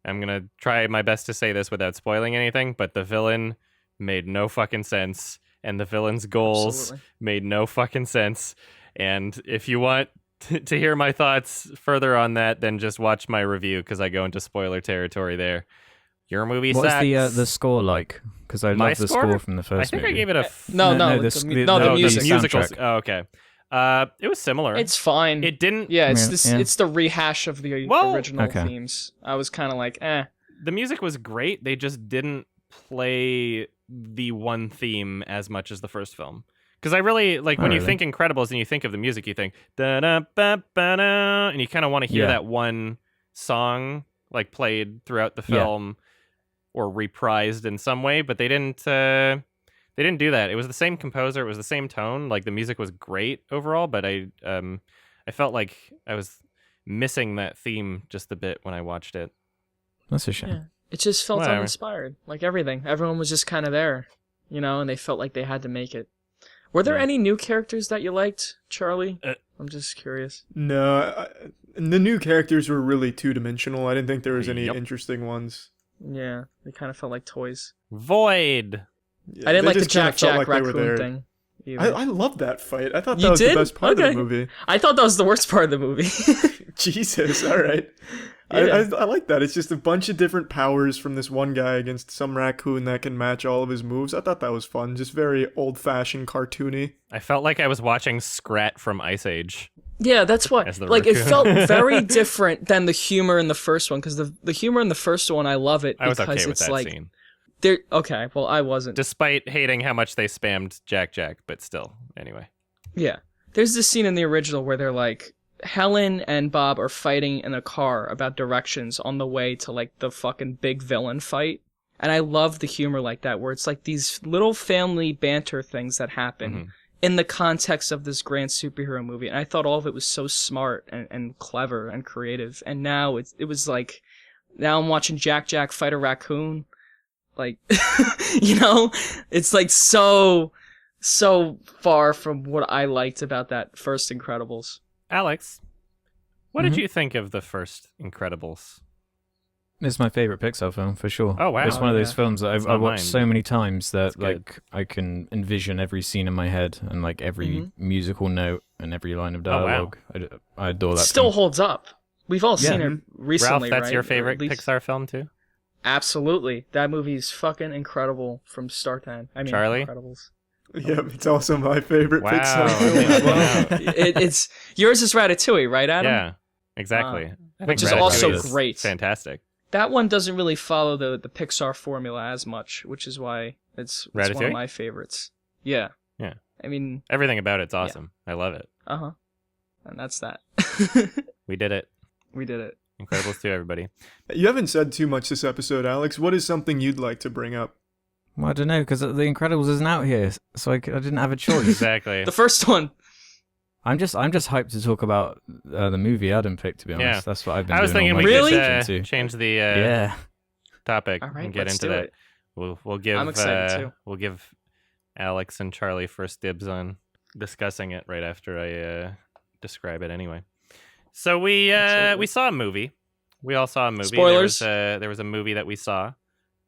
I'm gonna try my best to say this without spoiling anything, but the villain made no fucking sense, and the villain's goals Absolutely. made no fucking sense. And if you want to hear my thoughts further on that, then just watch my review because I go into spoiler territory there. Your movie What's sucks. the score like? Because I My love the score? score from the first I think movie. I gave it a No, no, the the music. musicals. soundtrack. Oh, okay. It was similar. It's fine. It didn't. yeah, Yeah, yeah. it's the rehash of the Well, original okay. themes. I was kind of like, eh. The music was great. They just didn't play the one theme as much as the first film. Because I really like when you really? think Incredibles and you think of the music, you think da da ba ba da, and you kind of want to hear Yeah. that one song like played throughout the Yeah. film or reprised in some way. But they didn't. They didn't do that. It was the same composer. It was the same tone. Like the music was great overall, but I felt like I was missing that theme just a bit when I watched it. That's a shame. Yeah. It just felt Whatever. uninspired. Like everything. Everyone was just kind of there, and they felt like they had to make it. Were there Yeah. any new characters that you liked, Charlie? Uh, I'm just curious. No, the new characters were really two-dimensional. I didn't think there was any Yep. interesting ones. Yeah, they kind of felt like toys. Void. Yeah, I didn't they like the just kinda Jack felt Jack like they were raccoon there. thing. I Either. loved that fight. I thought that You was did? the best part of Okay. the movie. I thought that was the worst part of the movie. Jesus, all right. Yeah. I like that. It's just a bunch of different powers from this one guy against some raccoon that can match all of his moves. I thought that was fun. Just very old-fashioned, cartoony. I felt like I was watching Scrat from Ice Age. Yeah, that's why. As the Like, it raccoon. felt very different than the humor in the first one, because the humor in the first one, I love it I was because okay with it's that like scene, they're okay. Well, I wasn't. despite hating how much they spammed Jack Jack, but still, anyway. Yeah, there's this scene in the original where they're like, Helen and Bob are fighting in a car about directions on the way to like the fucking big villain fight, and I love the humor like that, where it's like these little family banter things that happen. Mhm. In the context of this grand superhero movie, and I thought all of it was so smart and clever and creative. And now it was like, now I'm watching Jack Jack fight a raccoon, like, it's like so far from what I liked about that first Incredibles. Alex, what did Mhm. you think of the first Incredibles? It's my favorite Pixar film for sure. Oh, wow. It's one of those Yeah. films that It's I not watched mine. so many times that It's good. like I can envision every scene in my head and like every Mhm. musical note and every line of Oh, wow. dialogue. I adore that. Still film. holds up. We've all Yeah. seen it recently, Ralph, that's right? your Or at favorite least- Pixar film too? Absolutely. That movie's fucking incredible from start to end. I mean, Charlie? Incredibles. Yep, it's also my favorite Wow. Pixar film as well. Wow. It's yours is Ratatouille, right, Adam? Yeah, exactly. I think which is Ratatouille also is great. Fantastic. That one doesn't really follow the Pixar formula as much, which is why it's one Ratatouille? of my favorites. Yeah. Yeah. I mean, Everything about it's awesome. I love it. uh-huh. And that's that. We did it. We did it. Incredibles 2, everybody. You haven't said too much this episode, Alex. What is something you'd like to bring up? Well, I don't know because The Incredibles isn't out here, so I didn't have a choice. Exactly. The first one. I'm just hyped to talk about the movie Adam picked. To be honest, Yeah. that's what I've been. I was doing thinking all we my Really? could research into. change the Yeah. topic All right, and get let's into do that. it. We'll give I'm excited, too. we'll give Alex and Charlie first dibs on discussing it right after I describe it anyway. So we Absolutely. saw a movie. We all saw a movie. Spoilers. There was a movie that we saw.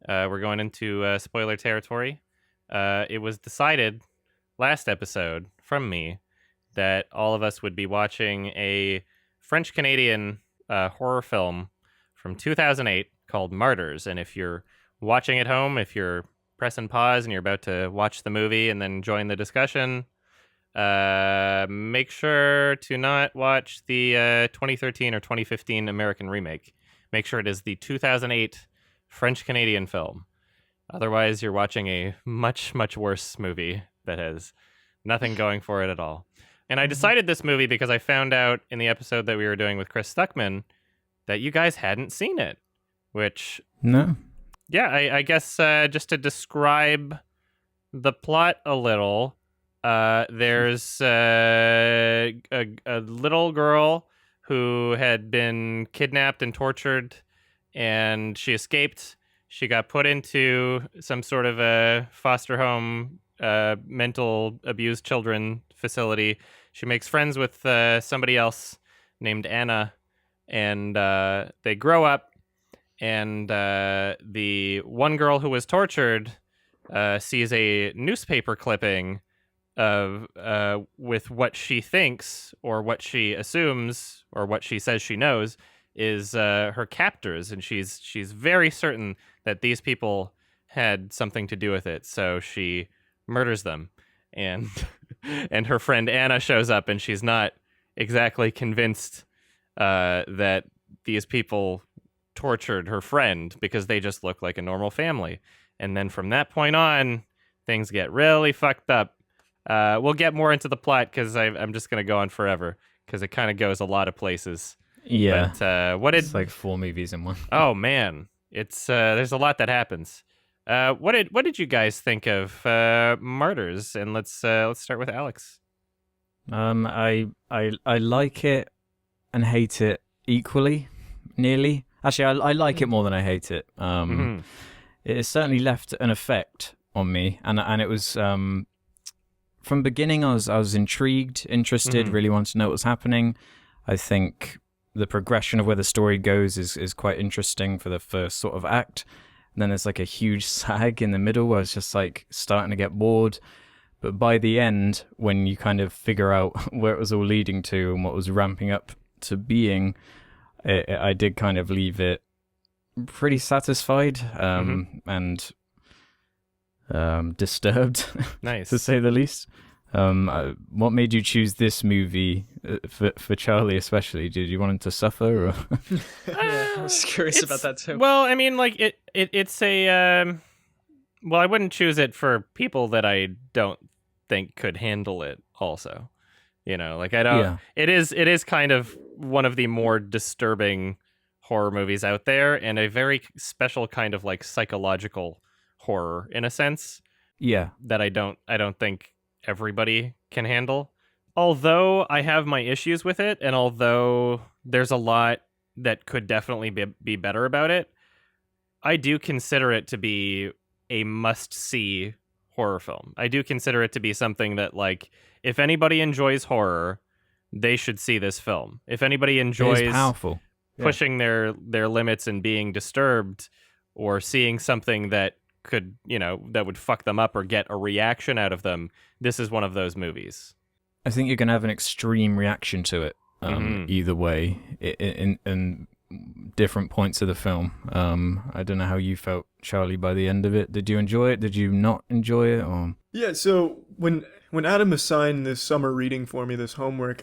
We're going into spoiler territory. It was decided last episode from me that all of us would be watching a French-Canadian horror film from 2008 called Martyrs. And if you're watching at home, if you're pressing pause and you're about to watch the movie and then join the discussion, make sure to not watch the 2013 or 2015 American remake. Make sure it is the 2008 French-Canadian film. Otherwise, you're watching a much, much worse movie that has nothing going for it at all. And I decided this movie because I found out in the episode that we were doing with Chris Stuckman that you guys hadn't seen it, which... No. Yeah, I guess just to describe the plot a little, there's a little girl who had been kidnapped and tortured, and she escaped. She got put into some sort of a foster home, mental abused children facility. She makes friends with somebody else named Anna, and they grow up. And the one girl who was tortured sees a newspaper clipping of with what she thinks or what she assumes or what she says she knows is her captors, and she's very certain that these people had something to do with it. So she murders them, and and her friend Anna shows up, and she's not exactly convinced that these people tortured her friend because they just look like a normal family. And then from that point on, things get really fucked up. We'll get more into the plot because I'm just going to go on forever because it kind of goes a lot of places. Yeah. But it's like 4 movies in one. Oh man, it's there's a lot that happens. What did you guys think of Martyrs? And let's start with Alex. I like it and hate it equally, nearly. Actually, I like it more than I hate it. It has certainly left an effect on me, and it was from beginning. I was intrigued, interested, really wanted to know what was happening. I think the progression of where the story goes is quite interesting for the first sort of act. And then there's like a huge sag in the middle where it's just like starting to get bored. But by the end, when you kind of figure out where it was all leading to and what was ramping up to being, I did kind of leave it pretty satisfied and disturbed, Nice. to say the least. What made you choose this movie for Charlie especially? Did you want him to suffer? Or? Yeah, I was curious about that too. Well, I mean, like it's a well, I wouldn't choose it for people that I don't think could handle it also. You know, like I don't. Yeah. It is kind of one of the more disturbing horror movies out there, and a very special kind of like psychological horror in a sense. Yeah. That I don't think everybody can handle. Although I have my issues with it, and although there's a lot that could definitely be better about it, I do consider it to be a must-see horror film. I do consider it to be something that, like, if anybody enjoys horror, they should see this film. If anybody enjoys powerful. pushing their limits and being disturbed, or seeing something that could, that would fuck them up or get a reaction out of them, this is one of those movies. I think you're going to have an extreme reaction to it, either way, in different points of the film. I don't know how you felt, Charlie, by the end of it. Did you enjoy it? Did you not enjoy it? Or... Yeah, so when Adam assigned this summer reading for me, this homework,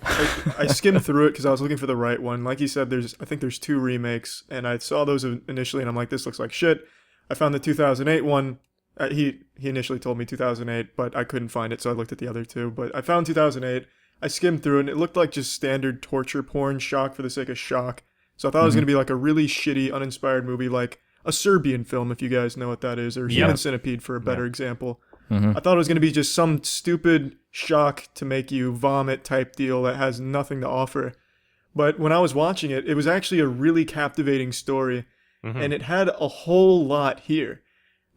I skimmed through it because I was looking for the right one. Like he said, I think there's 2 remakes, and I saw those initially, and I'm like, this looks like shit. I found the 2008 one. He initially told me 2008, but I couldn't find it, so I looked at the other 2. But I found 2008. I skimmed through it, and it looked like just standard torture porn, shock for the sake of shock. So I thought it was going to be like a really shitty, uninspired movie, like a Serbian film, if you guys know what that is, or Human Centipede for a better example. I thought it was going to be just some stupid shock to make you vomit type deal that has nothing to offer. But when I was watching it, it was actually a really captivating story, and it had a whole lot here.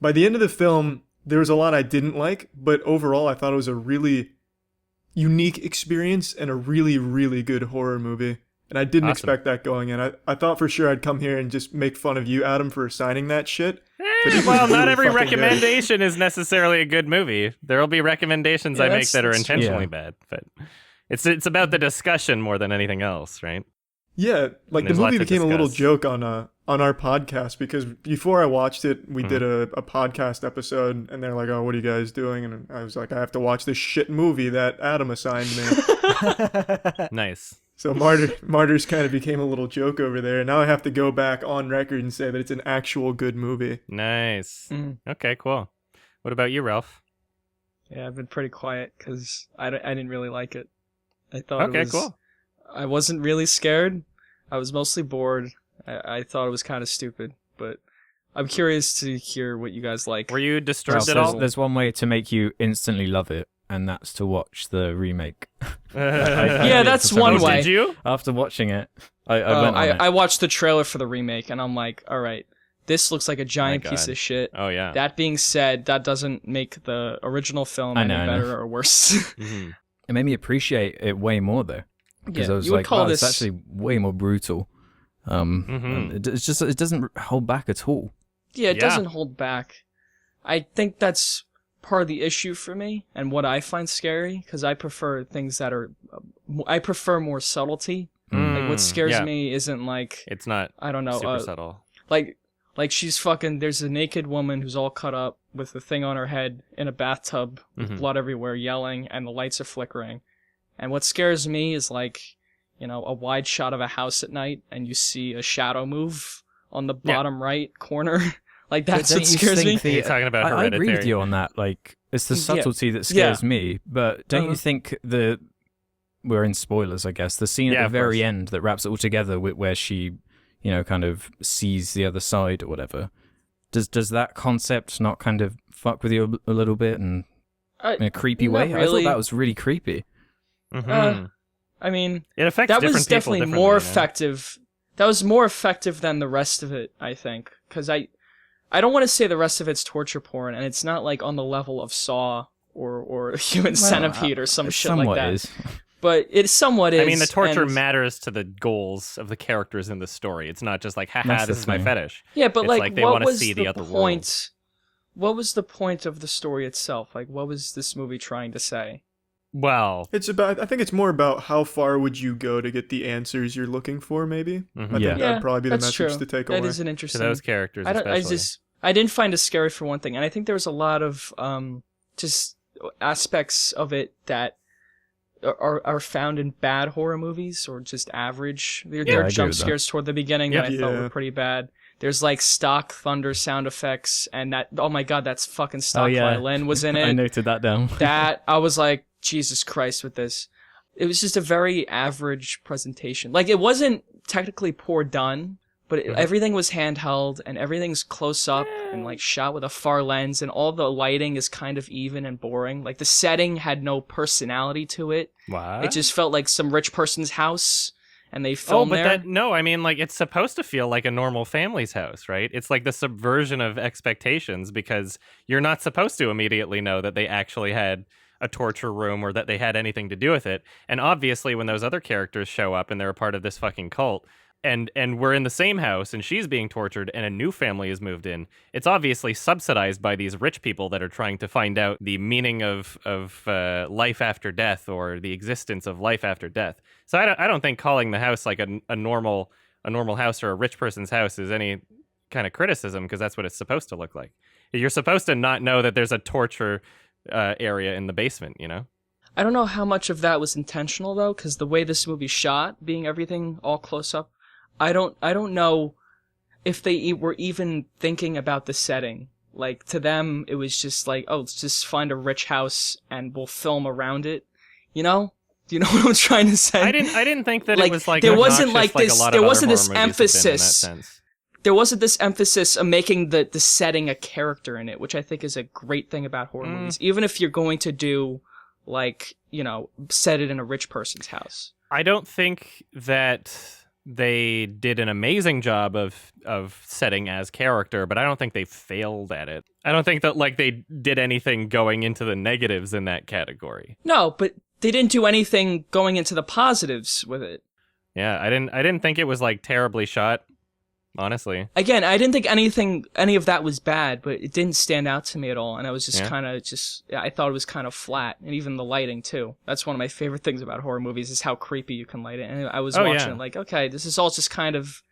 By the end of the film, there was a lot I didn't like, but overall I thought it was a really unique experience and a really, really good horror movie. And I didn't expect that going in. I thought for sure I'd come here and just make fun of you, Adam, for assigning that shit. Well, not every recommendation is necessarily a good movie. There will be recommendations I make that are intentionally bad, but it's about the discussion more than anything else, right? Yeah, like the movie became a little joke on on our podcast, because before I watched it, we did a podcast episode, and they're like, "Oh, what are you guys doing?" And I was like, "I have to watch this shit movie that Adam assigned me." Nice. So Martyrs kind of became a little joke over there. Now I have to go back on record and say that it's an actual good movie. Nice. Okay, cool. What about you, Ralph? Yeah, I've been pretty quiet because I didn't really like it. I thought Okay, cool. I wasn't really scared. I was mostly bored. I thought it was kind of stupid, but I'm curious to hear what you guys like. Were you disturbed Well, at all? there's one way to make you instantly love it, and that's to watch the remake. Yeah, that's one way. Did you? After watching it, I went on it. I watched the trailer for the remake, and I'm like, all right, this looks like a giant My piece God. of shit. Oh, yeah. That being said, that doesn't make the original film I any know. better or worse. Mhm. It made me appreciate it way more though, because Yeah, I was you would like, call wow, it's this- actually way more brutal. And it's just, it doesn't hold back at all. Yeah, it Yeah. doesn't hold back. I think that's part of the issue for me, and what I find scary, because I prefer things that are... I prefer more subtlety. Like, what scares yeah. me isn't like... It's not I don't know, super subtle. like she's fucking... There's a naked woman who's all cut up with the thing on her head in a bathtub with blood everywhere, yelling, and the lights are flickering. And what scares me is like, you know, a wide shot of a house at night, and you see a shadow move on the bottom right corner. Like, that's what scares me. You're talking about I Hereditary. agree with you on that. Like, it's the Yeah. subtlety that scares me. But don't you think we're in spoilers, I guess, the scene Yeah, at the of very course. end that wraps it all together where she, you know, kind of sees the other side or whatever. Does that concept not kind of fuck with you a little bit and in a creepy not way? I really. thought that was really creepy. I mean, It affects that different was definitely people more differently, you know? effective. That was more effective than the rest of it, I think. Because I don't want to say the rest of it's torture porn, and it's not like on the level of Saw or Human Centipede or some It shit like somewhat that. is. But it somewhat is. I mean, the torture and- matters to the goals of the characters in the story. It's not just like, haha, That's the this is my thing. fetish. Yeah, but It's like, like they what wanna was see the the other point? What was the point of the story itself? Like, what was this movie trying to say? Well, It's about. I think it's more about how far would you go to get the answers you're looking for. Maybe. I think Yeah. that'd probably be the that's message true. to take That away. is an to interesting. those characters especially. I didn't find it scary for one thing, and I think there was a lot of just aspects of it that are found in bad horror movies or just average. There I are agree jump with that. scares toward the beginning that I thought Yeah. were pretty bad. There's like stock thunder sound effects, and that, oh my god, that's fucking stock violin was in I it. noted that down. That I was like, Jesus Christ with this. It was just a very average presentation. Like, it wasn't technically poor done, but everything was handheld and everything's close up and like shot with a far lens, and all the lighting is kind of even and boring. Like, the setting had no personality to it. What? It just felt like some rich person's house, and they filmed there. No, I mean, like, it's supposed to feel like a normal family's house, right? It's like the subversion of expectations, because you're not supposed to immediately know that they actually had a torture room or that they had anything to do with it. And obviously, when those other characters show up and they're a part of this fucking cult, and we're in the same house and she's being tortured and a new family has moved in, it's obviously subsidized by these rich people that are trying to find out the meaning of life after death, or the existence of life after death. So I don't think calling the house like a normal house or a rich person's house is any kind of criticism, because that's what it's supposed to look like. You're supposed to not know that there's a torture area in the basement, you know? I don't know how much of that was intentional though, because the way this movie shot, being everything all close up, I don't know if they were even thinking about the setting. Like, to them, it was just like, oh, let's just find a rich house and we'll film around it. You know? Do you know what I'm trying to say? I didn't think that Like, it was like there wasn't obnoxious like this. a lot There of other wasn't this horror movies have been in that emphasis. sense. There wasn't this emphasis of making the setting a character in it, which I think is a great thing about horror movies. Even if you're going to do, like, you know, set it in a rich person's house. I don't think that they did an amazing job of setting as character, but I don't think they failed at it. I don't think that like they did anything going into the negatives in that category. No, but they didn't do anything going into the positives with it. Yeah, I didn't think it was like terribly shot, honestly. Again, I didn't think any of that was bad, but it didn't stand out to me at all, and I was just I thought it was kind of flat, and even the lighting too. That's one of my favorite things about horror movies, is how creepy you can light it. And I was watching it like, okay, this is all just kind of,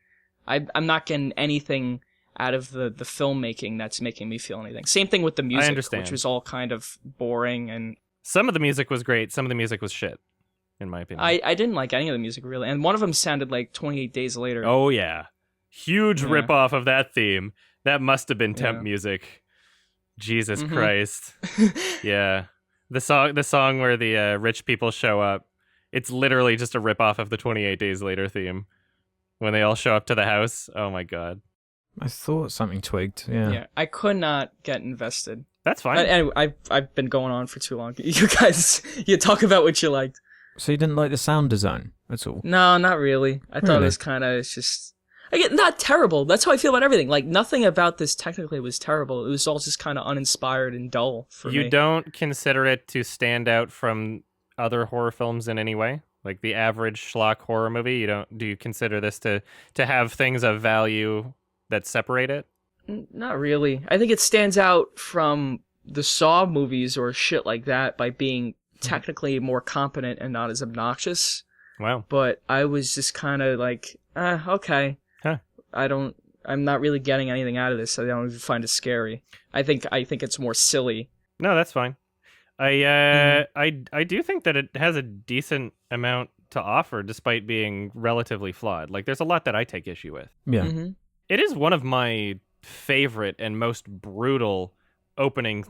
I'm not getting anything out of the filmmaking that's making me feel anything. Same thing with the music, which was all kind of boring, and some of the music was great, some of the music was shit, in my opinion. I didn't like any of the music really, and one of them sounded like 28 Days Later. Oh yeah, huge ripoff of that theme. That must have been temp music. Jesus Christ. Yeah, the song where the rich people show up. It's literally just a ripoff of the 28 Days Later theme when they all show up to the house. Oh my god. I thought something twigged. Yeah. I could not get invested. That's fine. But anyway, I've been going on for too long. You guys, you talk about what you liked. So you didn't like the sound design at all? No, not really. I thought it was kind of just. Again, not terrible. That's how I feel about everything. Like, nothing about this technically was terrible. It was all just kind of uninspired and dull for me. You don't consider it to stand out from other horror films in any way? Like the average schlock horror movie? Do you consider this to have things of value that separate it? Not really. I think it stands out from the Saw movies or shit like that by being technically more competent and not as obnoxious. Wow. But I was just kind of like, okay. Huh. I'm not really getting anything out of this. I don't even find it scary. I think it's more silly. No, that's fine. I do think that it has a decent amount to offer despite being relatively flawed. Like there's a lot that I take issue with. Yeah. Mm-hmm. It is one of my favorite and most brutal opening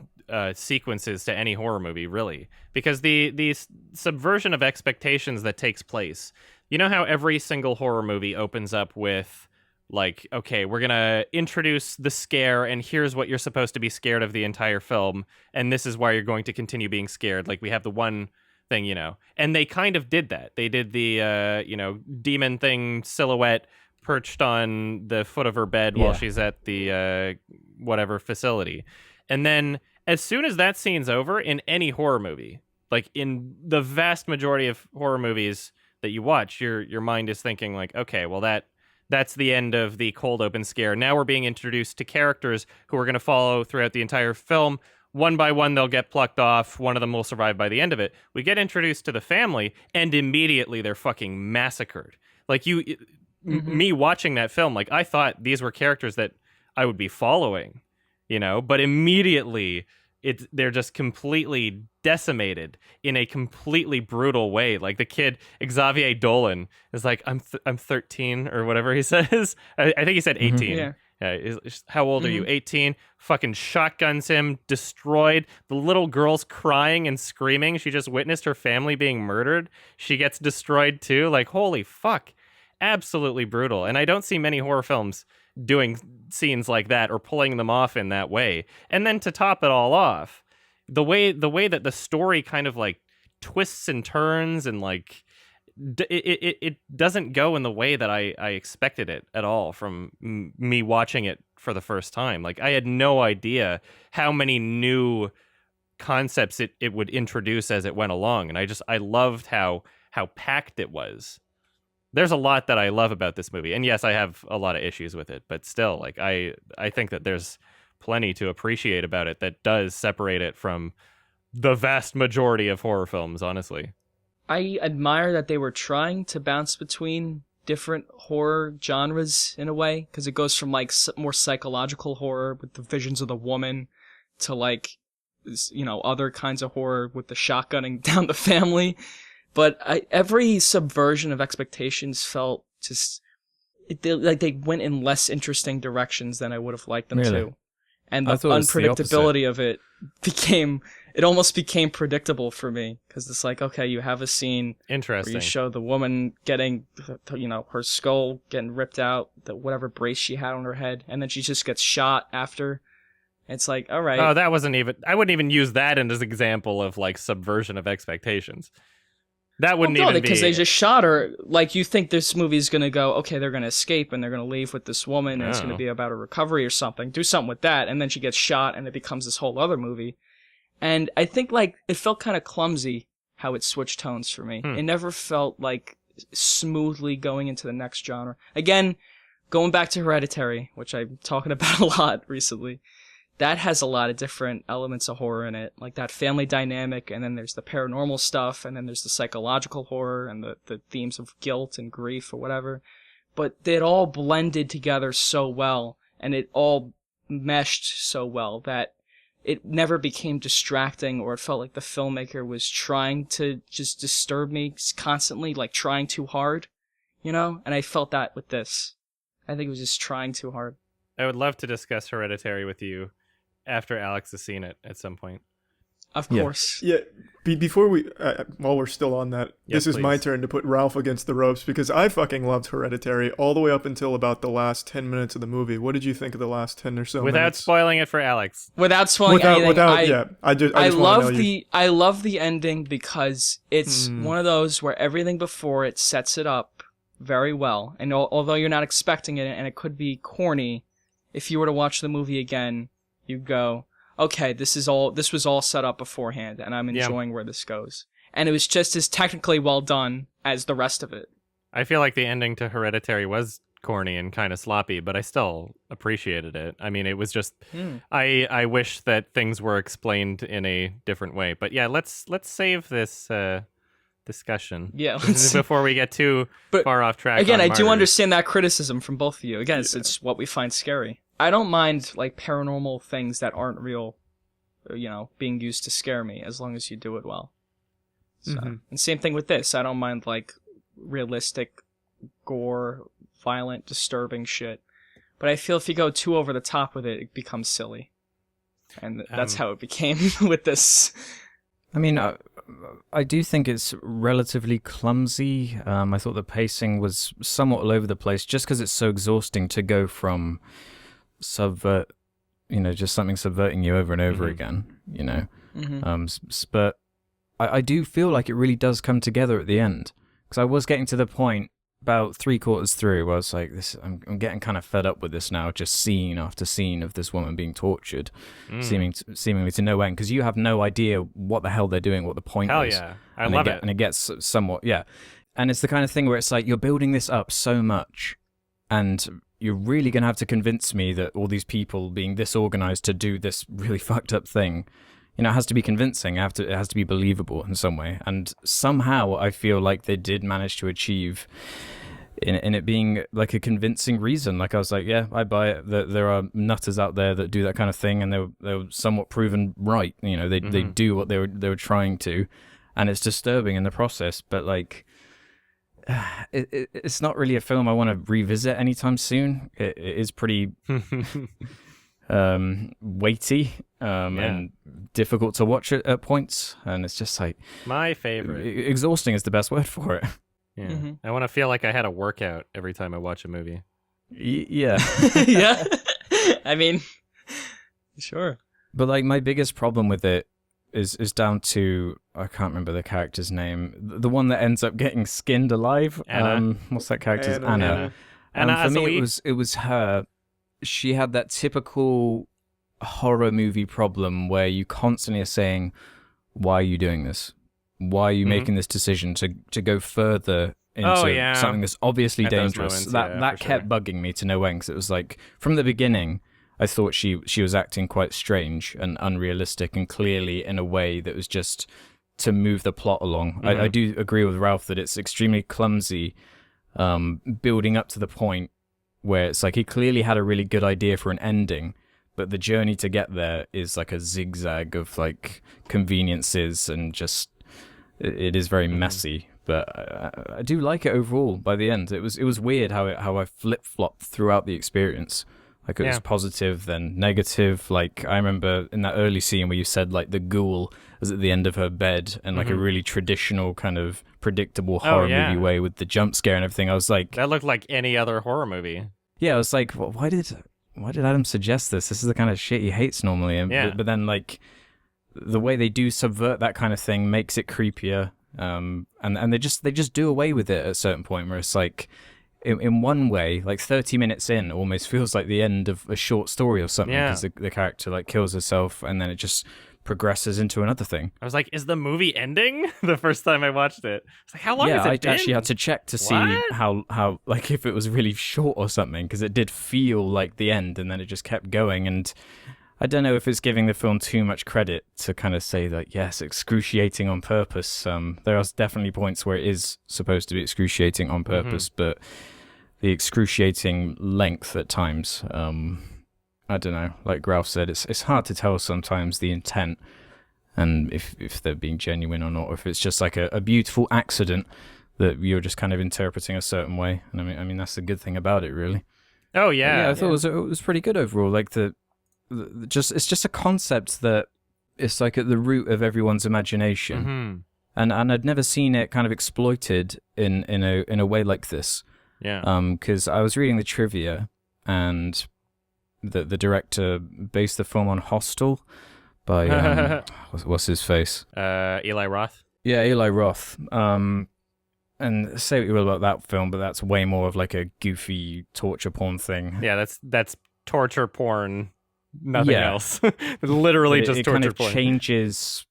sequences to any horror movie, really, because the subversion of expectations that takes place. You know how every single horror movie opens up with, like, okay, we're going to introduce the scare, and here's what you're supposed to be scared of the entire film, and this is why you're going to continue being scared. Like, we have the one thing, and they kind of did that. They did the, demon thing silhouette perched on the foot of her bed while she's at the whatever facility. And then as soon as that scene's over in any horror movie, like in the vast majority of horror movies that you watch, your mind is thinking like, okay, well that's the end of the cold open scare. Now we're being introduced to characters who are going to follow throughout the entire film. One by one, they'll get plucked off. One of them will survive by the end of it. We get introduced to the family, and immediately they're fucking massacred. Like me watching that film, like I thought these were characters that I would be following, but immediately they're just completely decimated in a completely brutal way. Like the kid, Xavier Dolan, is like, I'm 13 or whatever he says. I think he said 18. Yeah. How old are you? 18. Fucking shotguns him, destroyed. The little girl's crying and screaming. She just witnessed her family being murdered. She gets destroyed too. Like, holy fuck. Absolutely brutal. And I don't see many horror films doing scenes like that or pulling them off in that way. And then to top it all off, the way that the story kind of like twists and turns and like it doesn't go in the way that I expected it at all from me watching it for the first time. Like I had no idea how many new concepts it would introduce as it went along. And I loved how packed it was. There's a lot that I love about this movie. And yes, I have a lot of issues with it, but still, like I think that there's plenty to appreciate about it that does separate it from the vast majority of horror films, honestly. I admire that they were trying to bounce between different horror genres in a way, because it goes from like more psychological horror with the visions of the woman to like, other kinds of horror with the shotgunning down the family. But every subversion of expectations felt just like they went in less interesting directions than I would have liked them to. And the unpredictability of it almost became predictable for me, because it's like, okay, you have a scene where you show the woman getting, her skull getting ripped out, whatever brace she had on her head, and then she just gets shot after. It's like, all right. Oh, that wasn't even, I wouldn't even use that as an example of like subversion of expectations. That wouldn't even be... because they just shot her. Like, you think this movie's going to go, okay, they're going to escape and they're going to leave with this woman and it's going to be about a recovery or something. Do something with that. And then she gets shot and it becomes this whole other movie. And I think, like, it felt kind of clumsy how it switched tones for me. It never felt, like, smoothly going into the next genre. Again, going back to Hereditary, which I'm talking about a lot recently, that has a lot of different elements of horror in it, like that family dynamic, and then there's the paranormal stuff, and then there's the psychological horror and the themes of guilt and grief or whatever. but it all blended together so well, and it all meshed so well that it never became distracting, or it felt like the filmmaker was trying to just disturb me constantly, like trying too hard, you know? And I felt that with this. I think it was just trying too hard. I would love to discuss Hereditary with you after Alex has seen it at some point. Of course. Yeah. Before we, while we're still on that, Yes, this is my please. turn to put Ralph against the ropes because I fucking loved Hereditary all the way up until about the last 10 minutes of the movie. What did you think of the last 10 or so Without minutes? spoiling it for Alex. Without spoiling anything, I just wanna know I love the ending because it's one of those where everything before it sets it up very well. And although you're not expecting it, and it could be corny, if you were to watch the movie again, you'd go, okay, this was all set up beforehand, and I'm enjoying where this goes. And it was just as technically well done as the rest of it. I feel like the ending to Hereditary was corny and kind of sloppy, but I still appreciated it. I mean, it was just I wish that things were explained in a different way. But yeah, let's save this discussion. Yeah, before we get too far off track. Again, on I do Martyrs. understand that criticism from both of you. Again, it's what we find scary. I don't mind like paranormal things that aren't real, you know, being used to scare me as long as you do it well. So, and same thing with this. I don't mind like realistic, gore, violent, disturbing shit. But I feel if you go too over the top with it, it becomes silly. And that's how it became with this. I mean, I do think it's relatively clumsy. I thought the pacing was somewhat all over the place just because it's so exhausting to go from subvert, you know, just something subverting you over and over again, you know. But I do feel like it really does come together at the end, because I was getting to the point about 3/4 through where I was like, I'm getting kind of fed up with this now, just scene after scene of this woman being tortured, seemingly to no end, because you have no idea what the hell they're doing, what the point Hell is. yeah, I love it. And it gets somewhat, and it's the kind of thing where it's like you're building this up so much, and you're really going to have to convince me that all these people being this organized to do this really fucked up thing, you know, it has to be convincing. It has to be believable in some way. And somehow I feel like they did manage to achieve in it being like a convincing reason. Like I was like, yeah, I buy it that there are nutters out there that do that kind of thing, and they were somewhat proven right. You know, they do what they were trying to, and it's disturbing in the process. But like, it's not really a film I want to revisit anytime soon. It is pretty weighty and difficult to watch at points, and it's just like my favorite. Exhausting is the best word for it. Yeah, I want to feel like I had a workout every time I watch a movie. Yeah. Yeah. I mean, sure. But like my biggest problem with it is down to, I can't remember the character's name, the one that ends up getting skinned alive. Anna. What's that character's? Anna. For me, it was her. She had that typical horror movie problem where you constantly are saying, "Why are you doing this? Why are you making this decision to go further into something that's obviously dangerous?" That kept bugging me to no end, because it was like from the beginning, I thought she was acting quite strange and unrealistic, and clearly in a way that was just to move the plot along. I do agree with Ralph that it's extremely clumsy, building up to the point where it's like he clearly had a really good idea for an ending, but the journey to get there is like a zigzag of like conveniences, and just it is very messy. But I do like it overall. By the end, it was weird how I flip flopped throughout the experience. Like it was positive, then negative. Like I remember in that early scene where you said like the ghoul was at the end of her bed, and like a really traditional kind of predictable horror movie way with the jump scare and everything. I was like, that looked like any other horror movie. Yeah, I was like, well, why did Adam suggest this? This is the kind of shit he hates normally. And, but then like the way they do subvert that kind of thing makes it creepier. And they just do away with it at a certain point where it's like, in one way, like 30 minutes in almost feels like the end of a short story or something, because the character like kills herself and then it just progresses into another thing. I was like, is the movie ending? The first time I watched it, it's like, how long has it been? I actually had to check to see how like if it was really short or something, because it did feel like the end and then it just kept going. And I don't know if it's giving the film too much credit to kind of say that, yes, excruciating on purpose. There are definitely points where it is supposed to be excruciating on purpose, but the excruciating length at times. I don't know. Like Ralph said, it's hard to tell sometimes the intent and if they're being genuine or not, or if it's just like a beautiful accident that you're just kind of interpreting a certain way. And I mean that's the good thing about it, really. Oh But yeah, I thought it was pretty good overall. Like it's just a concept that it's like at the root of everyone's imagination. Mm-hmm. And I'd never seen it kind of exploited in a way like this. Yeah. Because I was reading the trivia, and the director based the film on Hostel by what's his face? Eli Roth. Yeah, Eli Roth. And say what you will about that film, but that's way more of like a goofy torture porn thing. Yeah, that's torture porn. Nothing Yeah. else. Literally But just it torture kind of porn. changes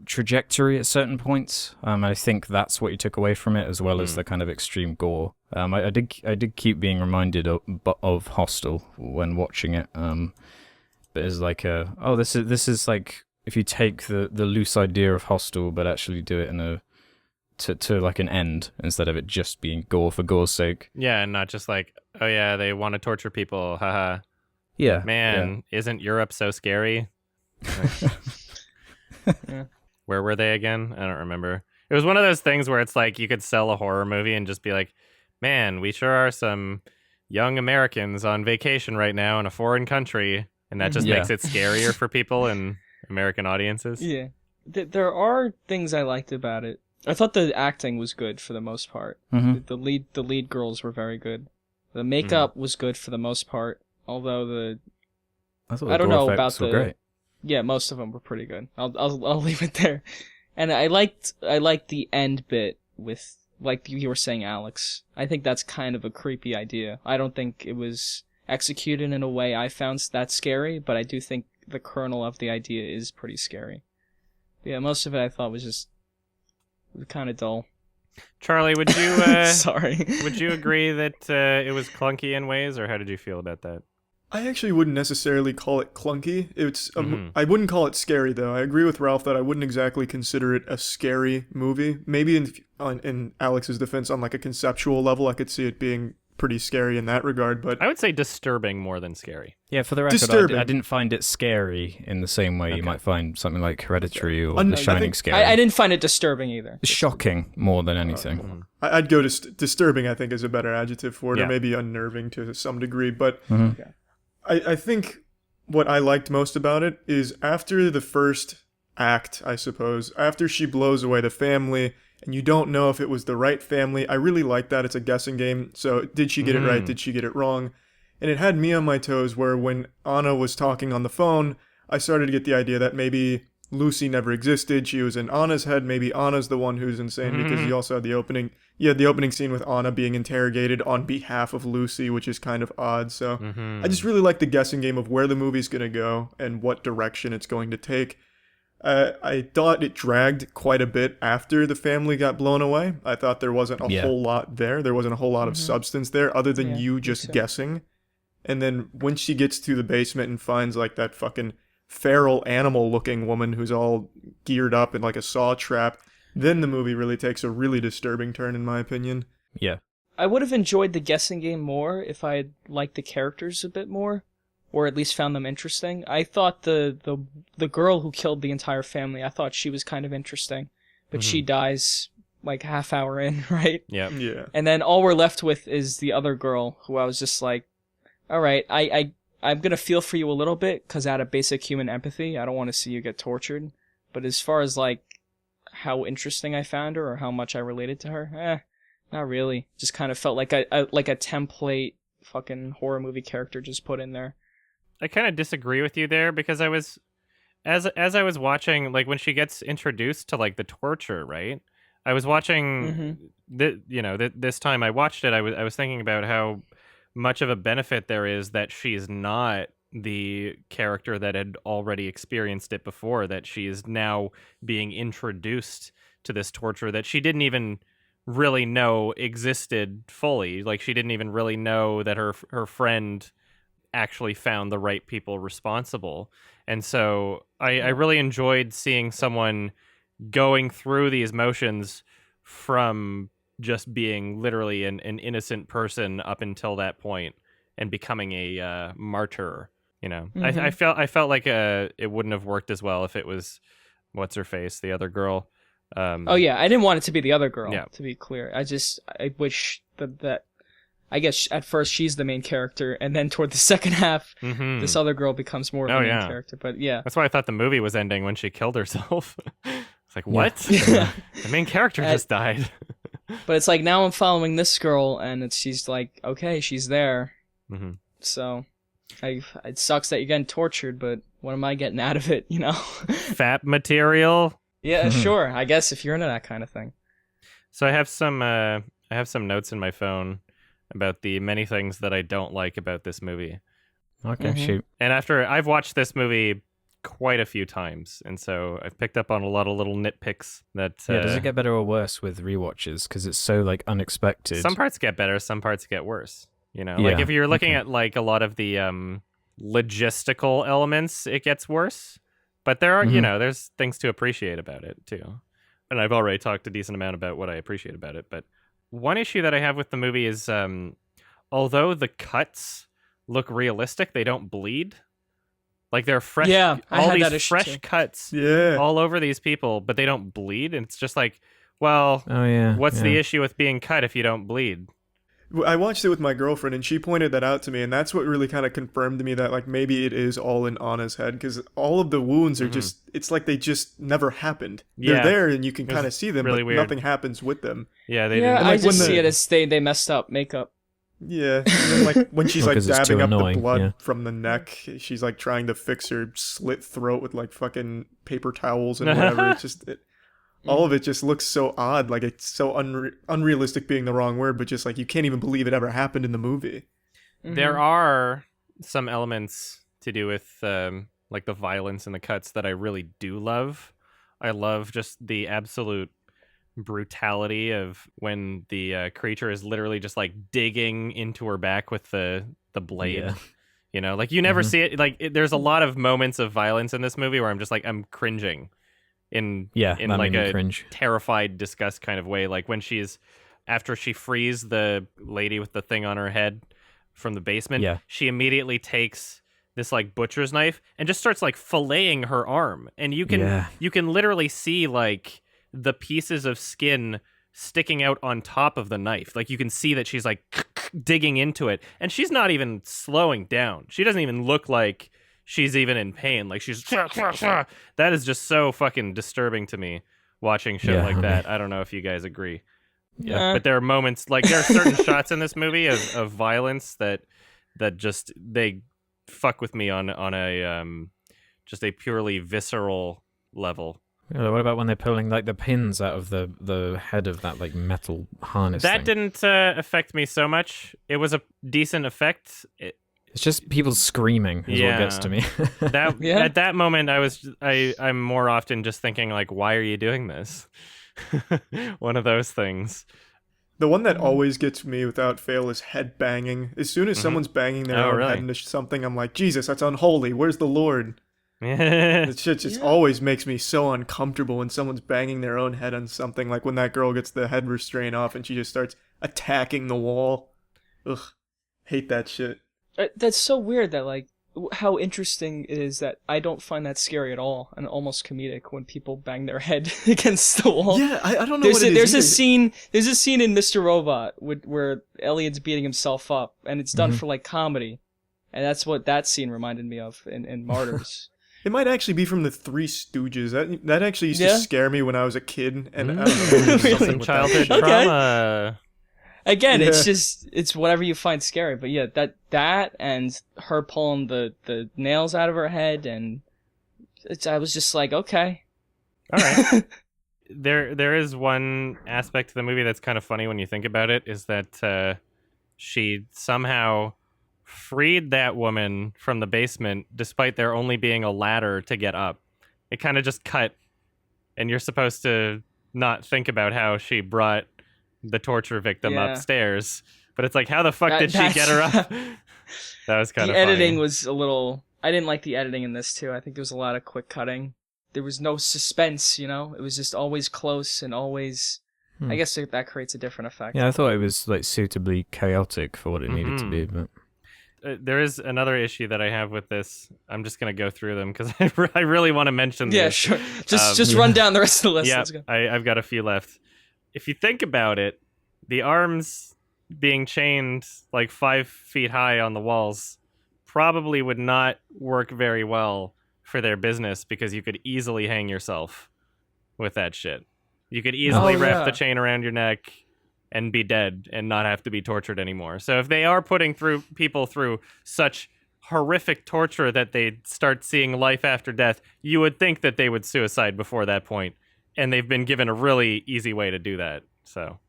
trajectory at certain points. I think that's what you took away from it, as well as the kind of extreme gore. I did keep being reminded of Hostel when watching it. But it's like this is like if you take the loose idea of Hostel, but actually do it in to like an end instead of it just being gore for gore's sake. Yeah, and not just like, oh yeah, they want to torture people. Haha. Yeah, Man, isn't Europe so scary? Yeah. Where were they again? I don't remember. It was one of those things where it's like you could sell a horror movie and just be like, man, we sure are some young Americans on vacation right now in a foreign country. And that just Yeah. makes it scarier for people and American audiences. Yeah. There are things I liked about it. I thought the acting was good for the most part. Mhm. The lead girls were very good. The makeup was good for the most part. Although I thought I don't the gore know effects about were the- great. yeah, most of them were pretty good. I'll leave it there. And I liked the end bit with, like you were saying, Alex. I think that's kind of a creepy idea. I don't think it was executed in a way I found that scary, but I do think the kernel of the idea is pretty scary. Yeah, most of it I thought was just kind of dull. Charlie, would you Sorry. would you agree that it was clunky in ways, or how did you feel about that? I actually wouldn't necessarily call it clunky. I wouldn't call it scary though. I agree with Ralph that I wouldn't exactly consider it a scary movie. Maybe in Alex's defense, on like a conceptual level, I could see it being pretty scary in that regard. But I would say disturbing more than scary. Yeah, for the record, Disturbing. I didn't find it scary in the same way you might find something like Hereditary or I The Shining think- scary. I didn't find it disturbing either. Shocking more than anything. I'd go to disturbing. I think is a better adjective for it, Yeah. or maybe unnerving to some degree. But Mhm. I think what I liked most about it is after the first act, I suppose, after she blows away the family, and you don't know if it was the right family. I really like that. It's a guessing game. So did she get it right? Did she get it wrong? And it had me on my toes where when Anna was talking on the phone, I started to get the idea that maybe Lucy never existed. She was in Anna's head. Maybe Anna's the one who's insane because you also had the opening. You had the opening scene with Anna being interrogated on behalf of Lucy, which is kind of odd. So I just really like the guessing game of where the movie's going to go and what direction it's going to take. I thought it dragged quite a bit after the family got blown away. I thought there wasn't a whole lot there. There wasn't a whole lot of substance there other than Yeah, you me just too. guessing. And then when she gets to the basement and finds like that fucking feral animal looking woman who's all geared up in like a saw trap, then the movie really takes a really disturbing turn in my opinion. Yeah. I would have enjoyed the guessing game more if I had liked the characters a bit more, or at least found them interesting. I thought the girl who killed the entire family, I thought she was kind of interesting, but she dies like half hour in, right? Yep. Yeah. And then all we're left with is the other girl, who I was just like, all right, I'm gonna feel for you a little bit, because out of basic human empathy, I don't want to see you get tortured. But as far as like how interesting I found her or how much I related to her, not really. Just kind of felt like a template fucking horror movie character just put in there. I kind of disagree with you there because I was, as I was watching, like when she gets introduced to like the torture, right? I was watching, this time I watched it. I was thinking about how much of a benefit there is that she's not the character that had already experienced it before. That she is now being introduced to this torture that she didn't even really know existed fully. Like she didn't even really know that her friend actually found the right people responsible. And so I really enjoyed seeing someone going through these motions from just being literally an innocent person up until that point and becoming a martyr. You know, I felt like it wouldn't have worked as well if it was what's her face, the other girl. Oh yeah, I didn't want it to be the other girl. Yeah. To be clear, I wish that I guess at first she's the main character, and then toward the second half, this other girl becomes more of the main character. But yeah, that's why I thought the movie was ending when she killed herself. It's like, what? The main character just died. But it's like now I'm following this girl, and she's like, okay, she's there. So, it sucks that you're getting tortured, but what am I getting out of it? You know, fat material. Yeah, sure. I guess if you're into that kind of thing. So I have some notes in my phone about the many things that I don't like about this movie. Okay, shoot. And after I've watched this movie quite a few times, and so I've picked up on a lot of little nitpicks that... does it get better or worse with rewatches? Because it's so, like, unexpected. Some parts get better, some parts get worse. You know, like if you're looking at, like, a lot of the logistical elements, it gets worse. But there are, you know, there's things to appreciate about it, too. And I've already talked a decent amount about what I appreciate about it. But one issue that I have with the movie is, although the cuts look realistic, they don't bleed. Like they're fresh, all these fresh cuts all over these people, but they don't bleed. And it's just like, well, what's the issue with being cut if you don't bleed? I watched it with my girlfriend, and she pointed that out to me, and that's what really kind of confirmed to me that, like, maybe it is all in Anna's head, because all of the wounds are just, it's like they just never happened. They're there, and you can kind of see them, really but weird. Nothing happens with them. Yeah, they didn't. And, like, I just see it as they messed up makeup. Yeah, and then, like, when she's, like, dabbing up the blood from the neck, she's, like, trying to fix her slit throat with, like, fucking paper towels and whatever. It's just... all of it just looks so odd, like it's so unrealistic being the wrong word, but just like you can't even believe it ever happened in the movie. There are some elements to do with like the violence and the cuts that I really do love. I love just the absolute brutality of when the creature is literally just like digging into her back with the blade. Yeah. You know, like you never see it. Like there's a lot of moments of violence in this movie where I'm just like I'm cringing. In like a cringe. Terrified disgust kind of way, like when after she frees the lady with the thing on her head from the basement, she immediately takes this like butcher's knife and just starts like filleting her arm, and you can literally see like the pieces of skin sticking out on top of the knife. Like you can see that she's like digging into it, and she's not even slowing down. She doesn't even look like she's even in pain. Like she's that is just so fucking disturbing to me watching shit like that. I don't know if you guys agree. But there are moments, like there are certain shots in this movie of violence that just they fuck with me on a just a purely visceral level. Yeah, what about when they're pulling like the pins out of the head of that like metal harness? That didn't affect me so much. It was a decent effect. It's just people screaming is what gets to me. At that moment, I'm more often just thinking like, why are you doing this? One of those things. The one that always gets me without fail is head banging. As soon as someone's banging their own head into something, I'm like, Jesus, that's unholy. Where's the Lord? That shit just always makes me so uncomfortable when someone's banging their own head on something. Like when that girl gets the head restraint off and she just starts attacking the wall. Ugh, hate that shit. That's so weird that, like, how interesting it is that I don't find that scary at all and almost comedic when people bang their head against the wall. Yeah, I don't know what it is. There's a scene in Mr. Robot where Elliot's beating himself up, and it's done for, like, comedy. And that's what that scene reminded me of in Martyrs. It might actually be from the Three Stooges. That actually used to scare me when I was a kid. And I don't know, really? Childhood trauma. Again, it's whatever you find scary, but yeah, that and her pulling the nails out of her head, and I was just like, okay, all right. There is one aspect of the movie that's kind of funny when you think about it, is that she somehow freed that woman from the basement despite there only being a ladder to get up. It kind of just cut, and you're supposed to not think about how she brought the torture victim upstairs, but it's like, how the fuck did she get her up? That was kind of funny. The editing was a little... I didn't like the editing in this too. I think there was a lot of quick cutting. There was no suspense, you know? It was just always close and always I guess that creates a different effect. Yeah, I thought it was like suitably chaotic for what it needed to be, but there is another issue that I have with this. I'm just gonna go through them because I really want to mention. Yeah, these. sure. Just run down the rest of the list. Yeah, Let's go. I've got a few left. If you think about it, the arms being chained like 5 feet high on the walls probably would not work very well for their business, because you could easily hang yourself with that shit. You could easily wrap the chain around your neck and be dead and not have to be tortured anymore. So if they are putting people through such horrific torture that they start seeing life after death, you would think that they would suicide before that point, and they've been given a really easy way to do that. So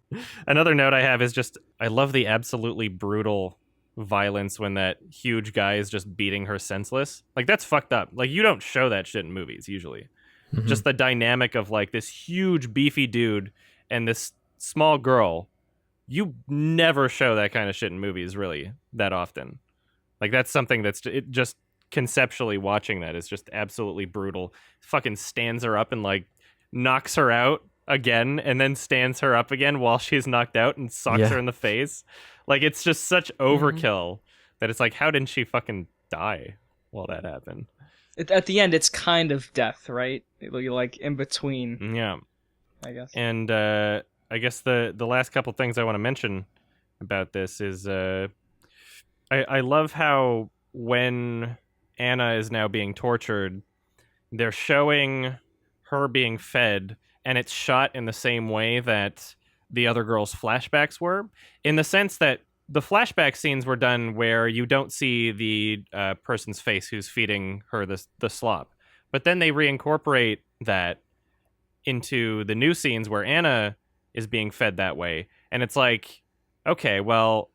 another note I have is just, I love the absolutely brutal violence when that huge guy is just beating her senseless. Like, that's fucked up. Like, you don't show that shit in movies usually. Just the dynamic of like this huge beefy dude and this small girl, you never show that kind of shit in movies really that often. Like, that's something that's just conceptually watching that is just absolutely brutal. Fucking stands her up and like knocks her out again, and then stands her up again while she's knocked out and socks her in the face. Like, it's just such overkill that it's like, how didn't she fucking die while that happened? At the end, it's kind of death, right? You're like in between. Yeah, I guess. And I guess the last couple things I want to mention about this is I love how when Anna is now being tortured, they're showing her being fed, and it's shot in the same way that the other girl's flashbacks were, in the sense that the flashback scenes were done where you don't see the person's face who's feeding her the slop. But then they reincorporate that into the new scenes where Anna is being fed that way. And it's like, okay, well,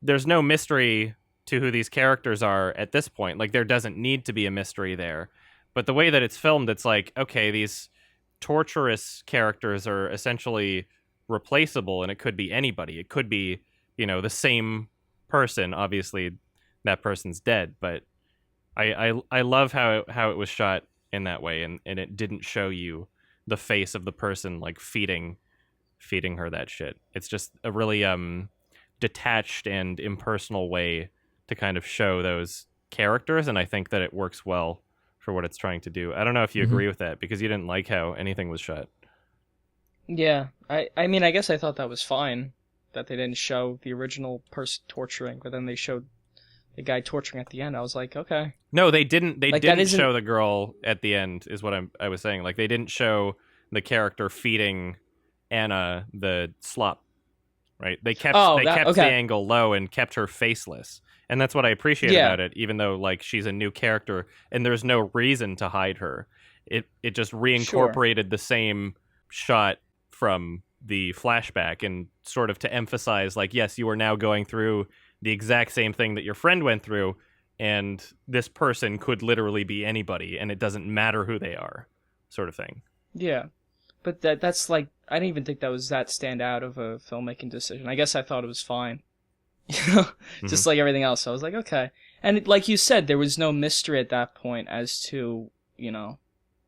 there's no mystery to who these characters are at this point. Like, there doesn't need to be a mystery there. But the way that it's filmed, it's like, okay, these torturous characters are essentially replaceable, and it could be anybody. It could be, you know, the same person. Obviously, that person's dead, but I love how it was shot in that way, and it didn't show you the face of the person like feeding her that shit. It's just a really detached and impersonal way to kind of show those characters, and I think that it works well for what it's trying to do. I don't know if you agree with that, because you didn't like how anything was shot. Yeah, I mean, I guess I thought that was fine, that they didn't show the original person torturing, but then they showed the guy torturing at the end. I was like, okay. No, they didn't. They Like, didn't show the girl at the end, is what I was saying. Like, they didn't show the character feeding Anna the slop, right? They kept the angle low and kept her faceless, and that's what I appreciate about it. Even though like she's a new character and there's no reason to hide her, it just reincorporated the same shot from the flashback, and sort of to emphasize like, yes, you are now going through the exact same thing that your friend went through, and this person could literally be anybody, and it doesn't matter who they are, sort of thing. Yeah. But that's like, I didn't even think that was that stand out of a filmmaking decision. I guess I thought it was fine. You know, just like everything else. I was like, okay. And like you said, there was no mystery at that point as to, you know,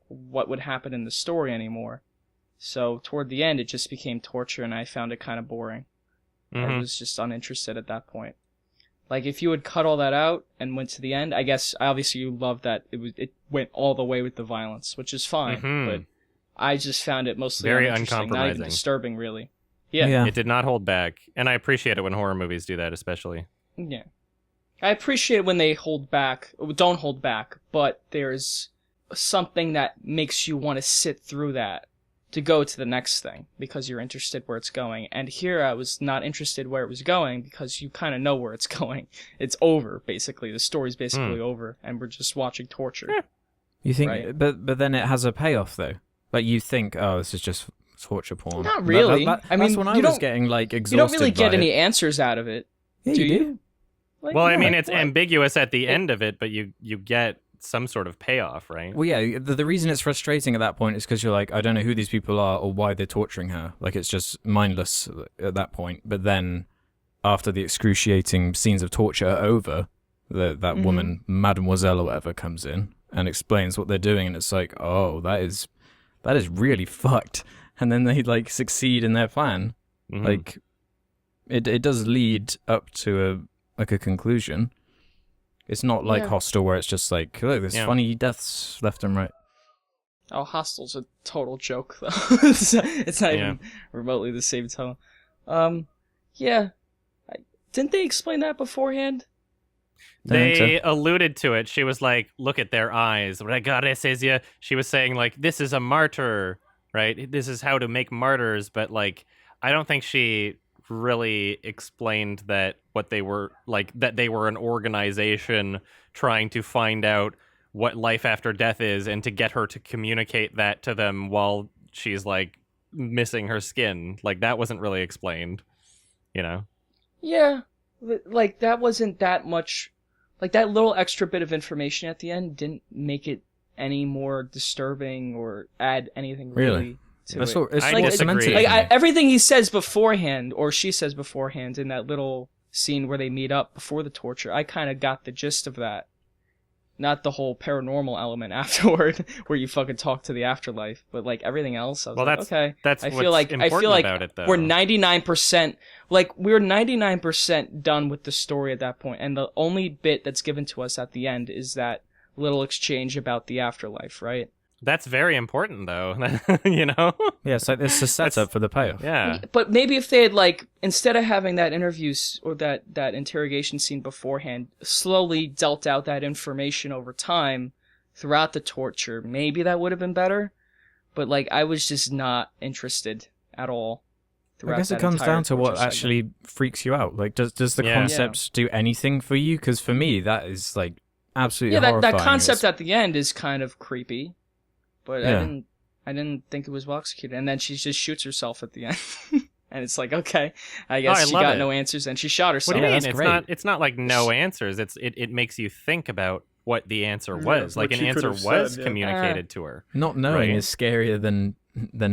what would happen in the story anymore. So toward the end, it just became torture, and I found it kind of boring. I was just uninterested at that point. Like, if you had cut all that out and went to the end, I guess obviously you loved that it went all the way with the violence, which is fine. But I just found it mostly very uninteresting, not even disturbing, really. Yeah. It did not hold back, and I appreciate it when horror movies do that, especially. Yeah. I appreciate it when they don't hold back, but there's something that makes you want to sit through that to go to the next thing, because you're interested where it's going. And here I was not interested where it was going, because you kind of know where it's going. It's over, basically. The story's basically over, and we're just watching torture. Yeah. You think, right? but then it has a payoff, though. Like, you think, oh, this is just torture porn. Not really. I mean, that's when I was getting, like, exhausted. You don't really get by any it. answers out of it. Yeah, do you do. Like, well, I mean, it's ambiguous at the end of it, but you get some sort of payoff, right? Well, yeah, the reason it's frustrating at that point is because you're like, I don't know who these people are or why they're torturing her. Like, it's just mindless at that point. But then, after the excruciating scenes of torture are over, that woman, Mademoiselle or whatever, comes in and explains what they're doing, and it's like, oh, that is really fucked. and then they like succeed in their plan. Mhm. Like it does lead up to a conclusion. It's not like Yeah. Hostel where it's just like, look, there's Yeah. funny deaths left and right. Oh, Hostel's a total joke, though. It's not Yeah. even remotely the same tone. Yeah. Didn't they explain that beforehand? They alluded to it. She was like, look at their eyes. What I gotta say is, yeah, she was saying, like, this is a martyr, right? This is how to make martyrs. But, like, I don't think she really explained that what they were, like, that they were an organization trying to find out what life after death is and to get her to communicate that to them while she's, like, missing her skin. Like, that wasn't really explained, you know? Yeah. Like, that wasn't that much. Like, that little extra bit of information at the end didn't make it any more disturbing or add anything really to That's it. what, it's I what disagree. cemented it Like, for me. everything he says beforehand, or she says beforehand, in that little scene where they meet up before the torture, I kind of got the gist of that. Not the whole paranormal element afterward, where you fucking talk to the afterlife, but like everything else, I was Well, like, that's okay. that's I what's feel like important about it, though. we're 99%, like we're 99% done with the story at that point, and the only bit that's given to us at the end is that little exchange about the afterlife, right? That's very important, though. You know? Yeah, it's like it's a setup for the payoff. Yeah. But maybe if they had, like, instead of having that interviews or that interrogation scene beforehand, slowly dealt out that information over time throughout the torture, maybe that would have been better. But, like, I was just not interested at all. I guess it comes down to what actually freaks you out. Like, does the Yeah. concept do anything for you? Because for me, that is like absolutely Yeah, horrifying. that concept It's- at the end is kind of creepy. But Yeah. I didn't think it was well executed. And then she just shoots herself at the end. And it's like, okay, I guess I she love got it. no answers and she shot herself. What do you Yeah, mean? that's It's great. it's not like no answers. It makes you think about what the answer was. what Like, an she could answer have was said, yeah. communicated to her. Not knowing Right. is scarier than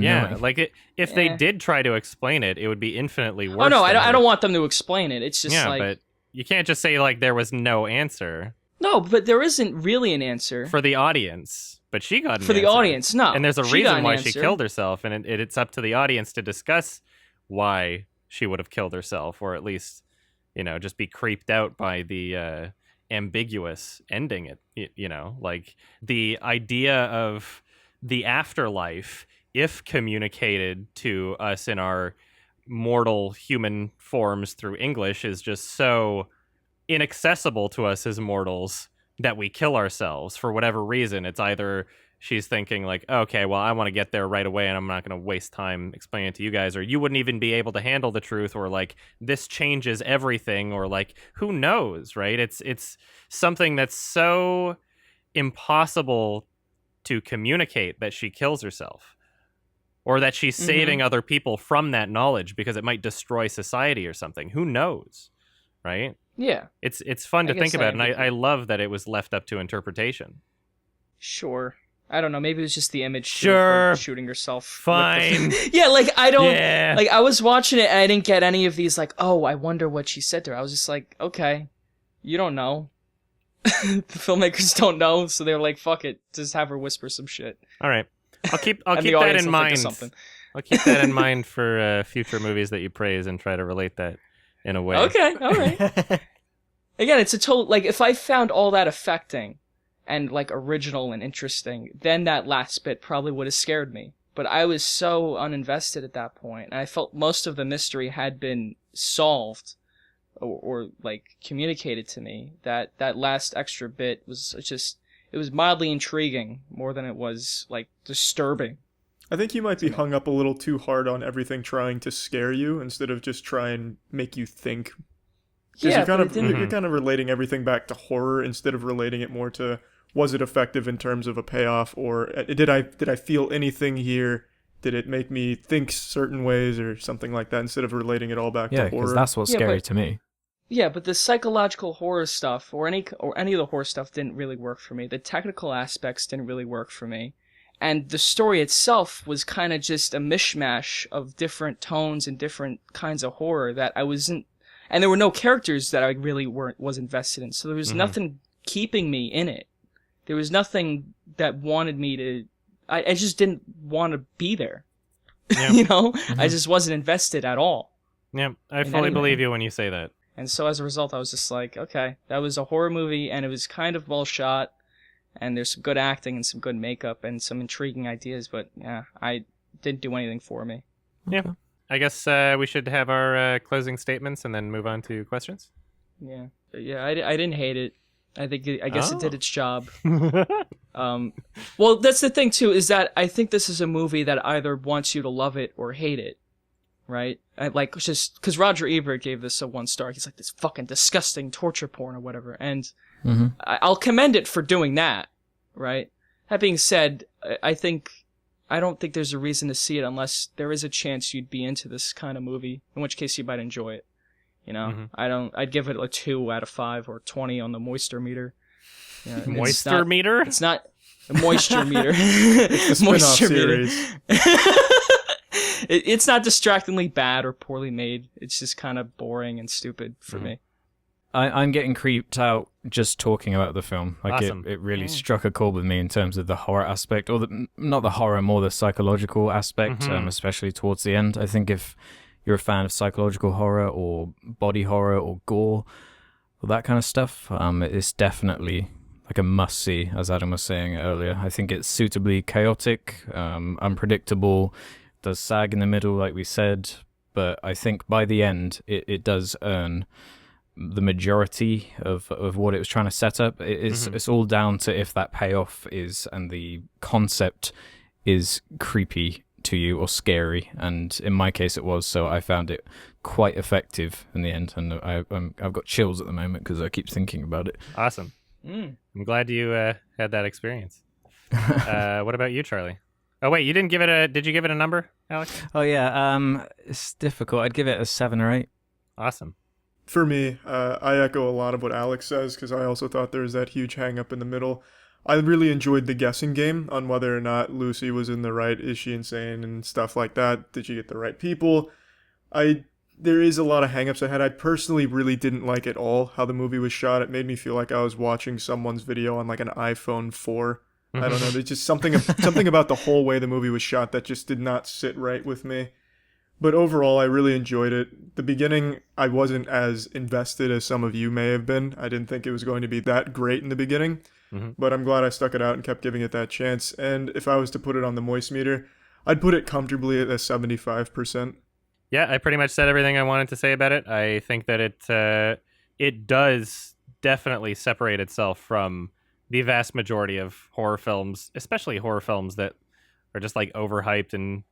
Yeah, knowing. like if they Yeah. did try to explain it, it would be infinitely worse. Oh no, than I don't want them to explain it. It's just Yeah, like but you can't just say like there was no answer no, but there isn't really an answer for the audience. But she got an for the answer. audience. No, And there's a she got reason an why she answer. killed herself, and it's up to the audience to discuss why she would have killed herself, or at least, you know, just be creeped out by the ambiguous ending. You know, like the idea of the afterlife, if communicated to us in our mortal human forms through English, is just so inaccessible to us as mortals that we kill ourselves for whatever reason. It's either she's thinking like, okay, well, I want to get there right away and I'm not going to waste time explaining it to you guys, or you wouldn't even be able to handle the truth, or like this changes everything, or like who knows, right? It's something that's so impossible to communicate that she kills herself, or that she's saving other people from that knowledge because it might destroy society or something. Who knows, right? Yeah, It's fun to I guess think about, and I- I love that it was left up to interpretation. sure. I don't know. Maybe it was just the image. too, Sure. of her shooting herself. with Fine. the- yeah, like I don't. Yeah. Like I was watching it and I didn't get any of these. Like, oh, I wonder what she said to her. I was just like, okay, you don't know. The filmmakers don't know, so they're like, fuck it, just have her whisper some shit. All right. I'll keep And the that audience in will think of mind. something. I'll keep that in mind for future movies that you praise and try to relate that in a way. Okay, all right. Again, it's a total, like, if I found all that affecting and, like, original and interesting, then that last bit probably would have scared me. But I was so uninvested at that point, and I felt most of the mystery had been solved or like, communicated to me, that that last extra bit was just, it was mildly intriguing more than it was, like, disturbing. I think you might be hung up a little too hard on everything trying to scare you instead of just try and make you think. Because Yeah, but it didn't... you're kind of relating everything back to horror instead of relating it more to, was it effective in terms of a payoff, or did I feel anything here? Did it make me think certain ways or something like that, instead of relating it all back Yeah, to because horror? that's what's Yeah, scary but- to me. Yeah, but the psychological horror stuff, or any of the horror stuff, didn't really work for me. The technical aspects didn't really work for me, and the story itself was kind of just a mishmash of different tones and different kinds of horror that I wasn't. And there were no characters that I really was invested in, so there was nothing keeping me in it. There was nothing that wanted me to. I just didn't want to be there. Yeah. You know, I just wasn't invested at all. Yeah, I In fully any believe way. you when you say that. And so as a result, I was just like, okay, that was a horror movie, and it was kind of well shot, and there's some good acting and some good makeup and some intriguing ideas, but yeah, I didn't do anything for me. Yeah. I guess we should have our closing statements and then move on to questions. Yeah, but yeah, I didn't hate it. I guess it did its job. Well, that's the thing too, is that I think this is a movie that either wants you to love it or hate it, right? Like, just because Roger Ebert gave this a 1 star, he's like, this fucking disgusting torture porn or whatever, and I'll commend it for doing that, right? That being said, I don't think there's a reason to see it unless there is a chance you'd be into this kind of movie, in which case you might enjoy it. You know, I'd give it a 2 out of 5 or 20 on the moisture meter. Yeah, and Moisture meter? It's not a moisture meter. It's the spin-off series. It's not distractingly bad or poorly made. It's just kind of boring and stupid for me. I'm getting creeped out just talking about the film. Like, Awesome. it really struck a chord with me in terms of the horror aspect, or not the horror, more the psychological aspect, especially towards the end. I think if you're a fan of psychological horror or body horror or gore or that kind of stuff, it's definitely like a must-see, as Adam was saying earlier. I think it's suitably chaotic, unpredictable, does sag in the middle, like we said, but I think by the end, it does earn the majority of what it was trying to set up. It's all down to if that payoff is, and the concept is creepy to you or scary, and in my case it was, so I found it quite effective in the end, and I've got chills at the moment because I keep thinking about it. Awesome. I'm glad you had that experience. What about you, Charlie? Oh wait, you didn't give it did you give it a number, Alex? Oh yeah, it's difficult. I'd give it a 7 or 8. Awesome. For me, I echo a lot of what Alex says, because I also thought there was that huge hang up in the middle. I really enjoyed the guessing game on whether or not Lucy was in the right, is she insane, and stuff like that. Did she get the right people? There is a lot of hangups I had. I personally really didn't like at all how the movie was shot. It made me feel like I was watching someone's video on like an iPhone 4. I don't know. There's just something about the whole way the movie was shot that just did not sit right with me. But overall, I really enjoyed it. The beginning, I wasn't as invested as some of you may have been. I didn't think it was going to be that great in the beginning. But I'm glad I stuck it out and kept giving it that chance. And if I was to put it on the moist meter, I'd put it comfortably at a 75%. Yeah, I pretty much said everything I wanted to say about it. I think that it does definitely separate itself from the vast majority of horror films, especially horror films that are just like overhyped and,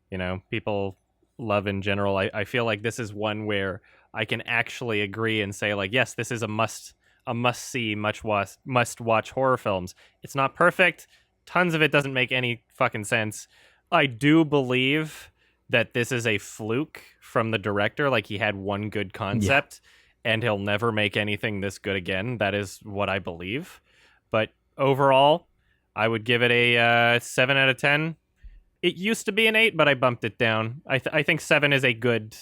you know, people love in general. I feel like this is one where I can actually agree and say, like, yes, this is a must-see, must-watch horror films. It's not perfect. Tons of it doesn't make any fucking sense. I do believe that this is a fluke from the director. Like, he had one good concept, and he'll never make anything this good again. That is what I believe. But overall, I would give it a 7 out of 10. It used to be an 8, but I bumped it down. I think 7 is a good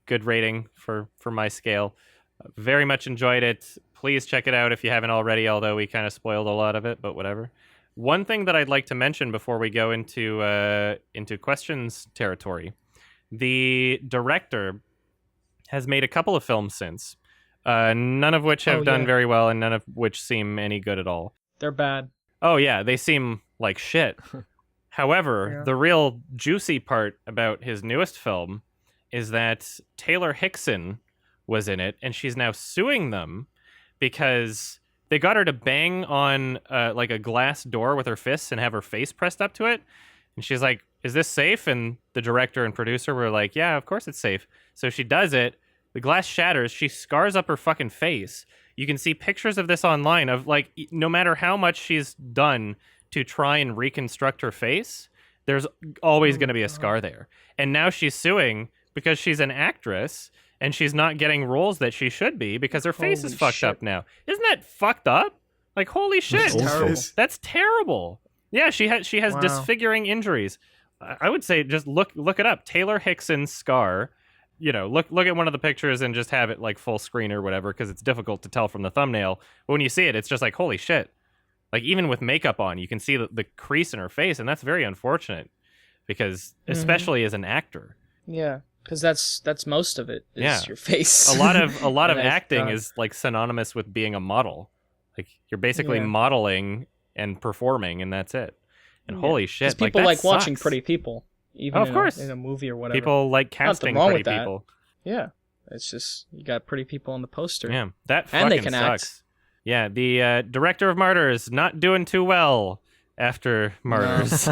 rating for my scale. Very much enjoyed it. Please check it out if you haven't already, although we kind of spoiled a lot of it, but whatever. One thing that I'd like to mention before we go into questions territory, the director has made a couple of films since, none of which have done very well and none of which seem any good at all. They're bad. Oh yeah, they seem like shit. However, the real juicy part about his newest film is that Taylor Hickson was in it, and she's now suing them because they got her to bang on like a glass door with her fists and have her face pressed up to it. And she's like, is this safe? And the director and producer were like, yeah, of course it's safe. So she does it. The glass shatters. She scars up her fucking face. You can see pictures of this online of, like, no matter how much she's done to try and reconstruct her face, there's always going to be a scar there. And now she's suing because she's an actress and she's not getting roles that she should be because her face is fucked up now. Isn't that fucked up? Like, holy shit. That's terrible. That's terrible. Yeah, she has disfiguring injuries. I would say just look it up. Taylor Hickson's scar. You know, look at one of the pictures and just have it like full screen or whatever, because it's difficult to tell from the thumbnail. But when you see it, it's just like, holy shit. Like, even with makeup on, you can see the crease in her face, and that's very unfortunate because especially as an actor. Yeah, because that's most of it is Yeah. your face. A lot of And acting is like synonymous with being a model. Like you're basically Yeah. modeling and performing, and that's it. And holy shit, because people that like watching sucks. pretty people, even Of course. in a movie or whatever. People like Nothing casting wrong pretty with that. people. Yeah, it's just you got pretty people on the poster. Yeah, that And they fucking can act. sucks. Yeah, the director of Martyrs not doing too well after Martyrs.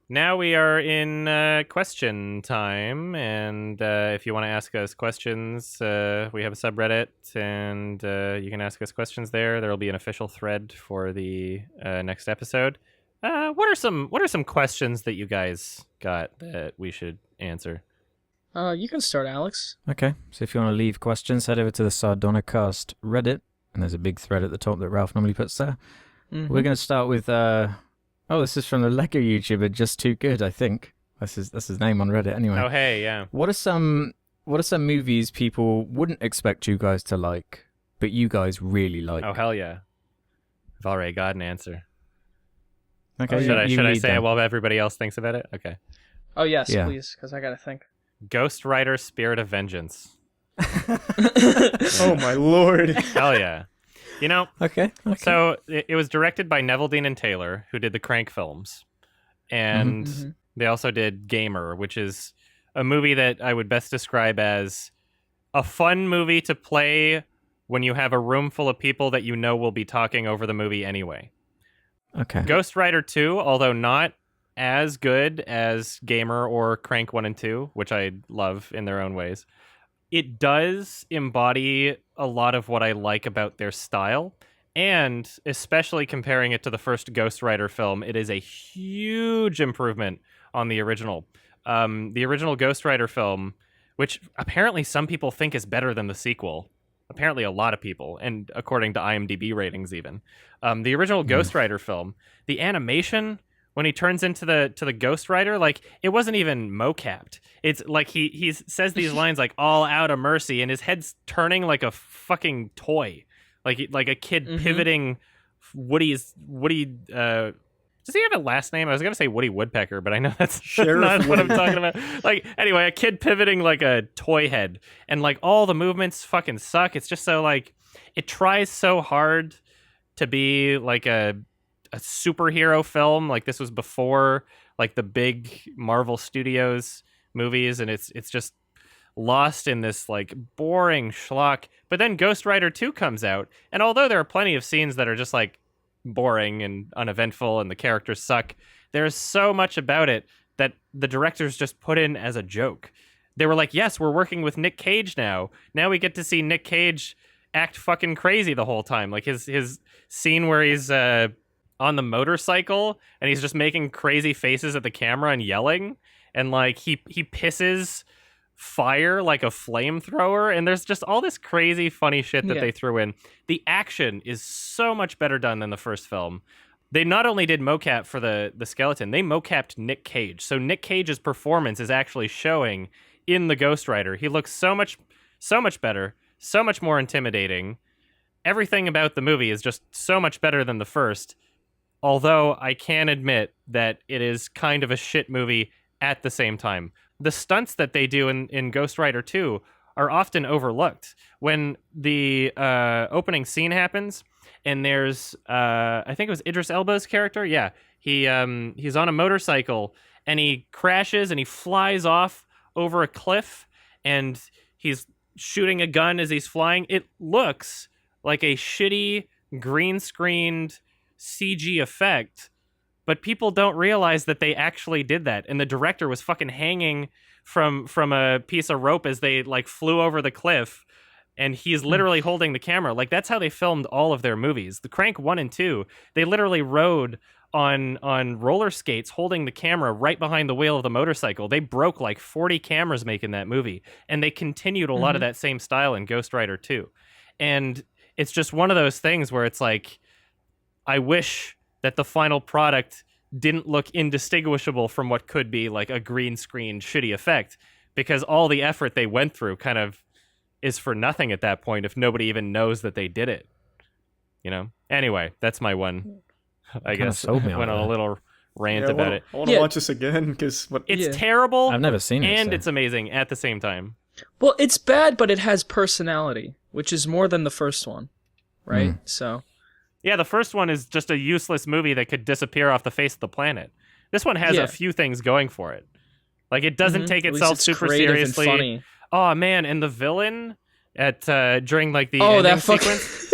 Now we are in question time, and if you want to ask us questions, we have a subreddit, and you can ask us questions there. There will be an official thread for the next episode. What are some questions that you guys got that we should answer? You can start, Alex. Okay, so if you want to leave questions, head over to the Sardonicast Reddit, and there's a big thread at the top that Ralph normally puts there. Mhm. We're going to start with, this is from the Lego YouTuber Just Too Good, I think. That's his name on Reddit anyway. Oh, hey, yeah. What are some movies people wouldn't expect you guys to like, but you guys really like? Oh, hell yeah. I've already got an answer. Okay, Should I lead say it then. while everybody else thinks about it? Okay. Oh yes, Yeah. please, because I gotta think. Ghost Rider Spirit of Vengeance. Oh my lord. Hell yeah. You know, Okay. so it was directed by Neville Dean and Taylor, who did the Crank films. And Mhm. they also did Gamer, which is a movie that I would best describe as a fun movie to play when you have a room full of people that you know will be talking over the movie anyway. Okay. Ghost Rider 2, although not as good as Gamer or Crank 1 and 2, which I love in their own ways, it does embody a lot of what I like about their style. And especially comparing it to the first Ghost Rider film, it is a huge improvement on the original. The original Ghost Rider film, which apparently some people think is better than the sequel. Apparently a lot of people, and according to IMDb ratings even. The original Ghost Rider film, the animation when he turns into the Ghost Rider, like it wasn't even mocapped. It's like he says these lines like all out of mercy, and his head's turning like a fucking toy, like a kid pivoting. Woody. Does he have a last name? I was gonna say Woody Woodpecker, but I know that's Sheriff not what I'm Woody. talking about. Like anyway, a kid pivoting like a toy head, and like all the movements fucking suck. It's just so like it tries so hard to be like a superhero film. Like this was before like the big Marvel Studios movies, and it's just lost in this like boring schlock. But then Ghost Rider 2 comes out, and although there are plenty of scenes that are just like boring and uneventful and the characters suck, there's so much about it that the directors just put in as a joke. They were like, yes, we're working with Nick Cage now we get to see Nick Cage act fucking crazy the whole time. Like his scene where he's on the motorcycle and he's just making crazy faces at the camera and yelling, and like he pisses fire like a flamethrower, and there's just all this crazy funny shit that they threw in. The action is so much better done than the first film. They not only did mocap for the skeleton, they mocapped Nick Cage. So Nick Cage's performance is actually showing in the Ghost Rider. He looks so much better, so much more intimidating. Everything about the movie is just so much better than the first. Although I can admit that it is kind of a shit movie at the same time. The stunts that they do in Ghost Rider 2 are often overlooked. When the opening scene happens, and there's, I think it was Idris Elba's character. Yeah, he's on a motorcycle, and he crashes, and he flies off over a cliff, and he's shooting a gun as he's flying. It looks like a shitty, green-screened CG effect, but people don't realize that they actually did that, and the director was fucking hanging from a piece of rope as they like flew over the cliff, and he's literally holding the camera. Like that's how they filmed all of their movies. The Crank 1 and 2, they literally rode on roller skates holding the camera right behind the wheel of the motorcycle. They broke like 40 cameras making that movie, and they continued a lot of that same style in Ghost Rider 2. And it's just one of those things where it's like, I wish that the final product didn't look indistinguishable from what could be like a green screen shitty effect, because all the effort they went through kind of is for nothing at that point if nobody even knows that they did it. You know? Anyway, that's my one. I guess sold me on went on a that. little rant about it. I want to watch this again because It's terrible. I've never seen it, and so. it's amazing at the same time. Well, it's bad, but it has personality, which is more than the first one, right? So, yeah, the first one is just a useless movie that could disappear off the face of the planet. This one has a few things going for it. Like, it doesn't take At least itself it's super creative seriously. and funny. Oh man, and the villain at during like the Oh, ending that sequence,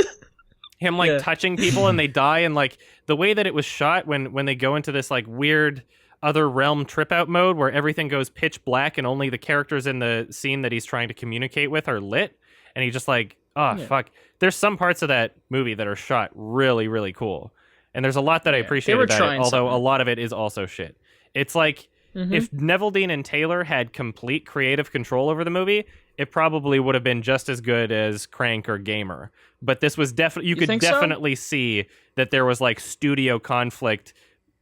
him like touching people and they die, and like the way that it was shot when they go into this like weird other realm trip out mode where everything goes pitch black and only the characters in the scene that he's trying to communicate with are lit, and he just like fuck. There's some parts of that movie that are shot really really cool, and there's a lot that I appreciate about it, although a lot of it is also shit. It's like if Neville Dean and Taylor had complete creative control over the movie, it probably would have been just as good as Crank or Gamer. But this was definitely, you could definitely see that there was like studio conflict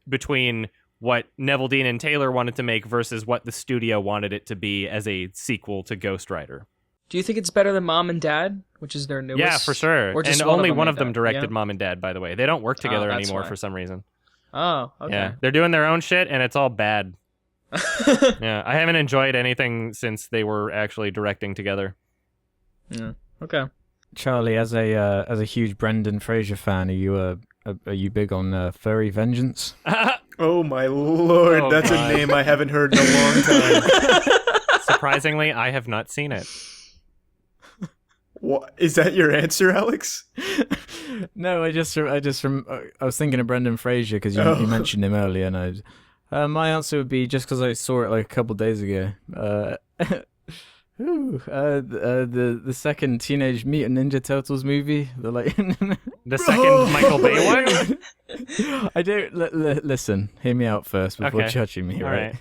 between what Neville Dean and Taylor wanted to make versus what the studio wanted it to be as a sequel to Ghost Rider. Do you think it's better than Mom and Dad, which is their newest? Yeah, for sure. Or just and only one made of them that? directed Mom and Dad, by the way. They don't work together that's anymore why. for some reason. Oh, okay. Yeah, they're doing their own shit, and it's all bad. Yeah, I haven't enjoyed anything since they were actually directing together. Yeah. Okay. Charlie, as a huge Brendan Fraser fan, are you big on Furry Vengeance? Oh my lord, that's a name I haven't heard in a long time. Surprisingly, I have not seen it. What, is that your answer, Alex? No, I was thinking of Brendan Fraser because you mentioned him earlier, and my answer would be just because I saw it like a couple days ago. The second Teenage Mutant Ninja Turtles movie, The second Michael Bay one. I don't listen. Hear me out first before judging me. All right?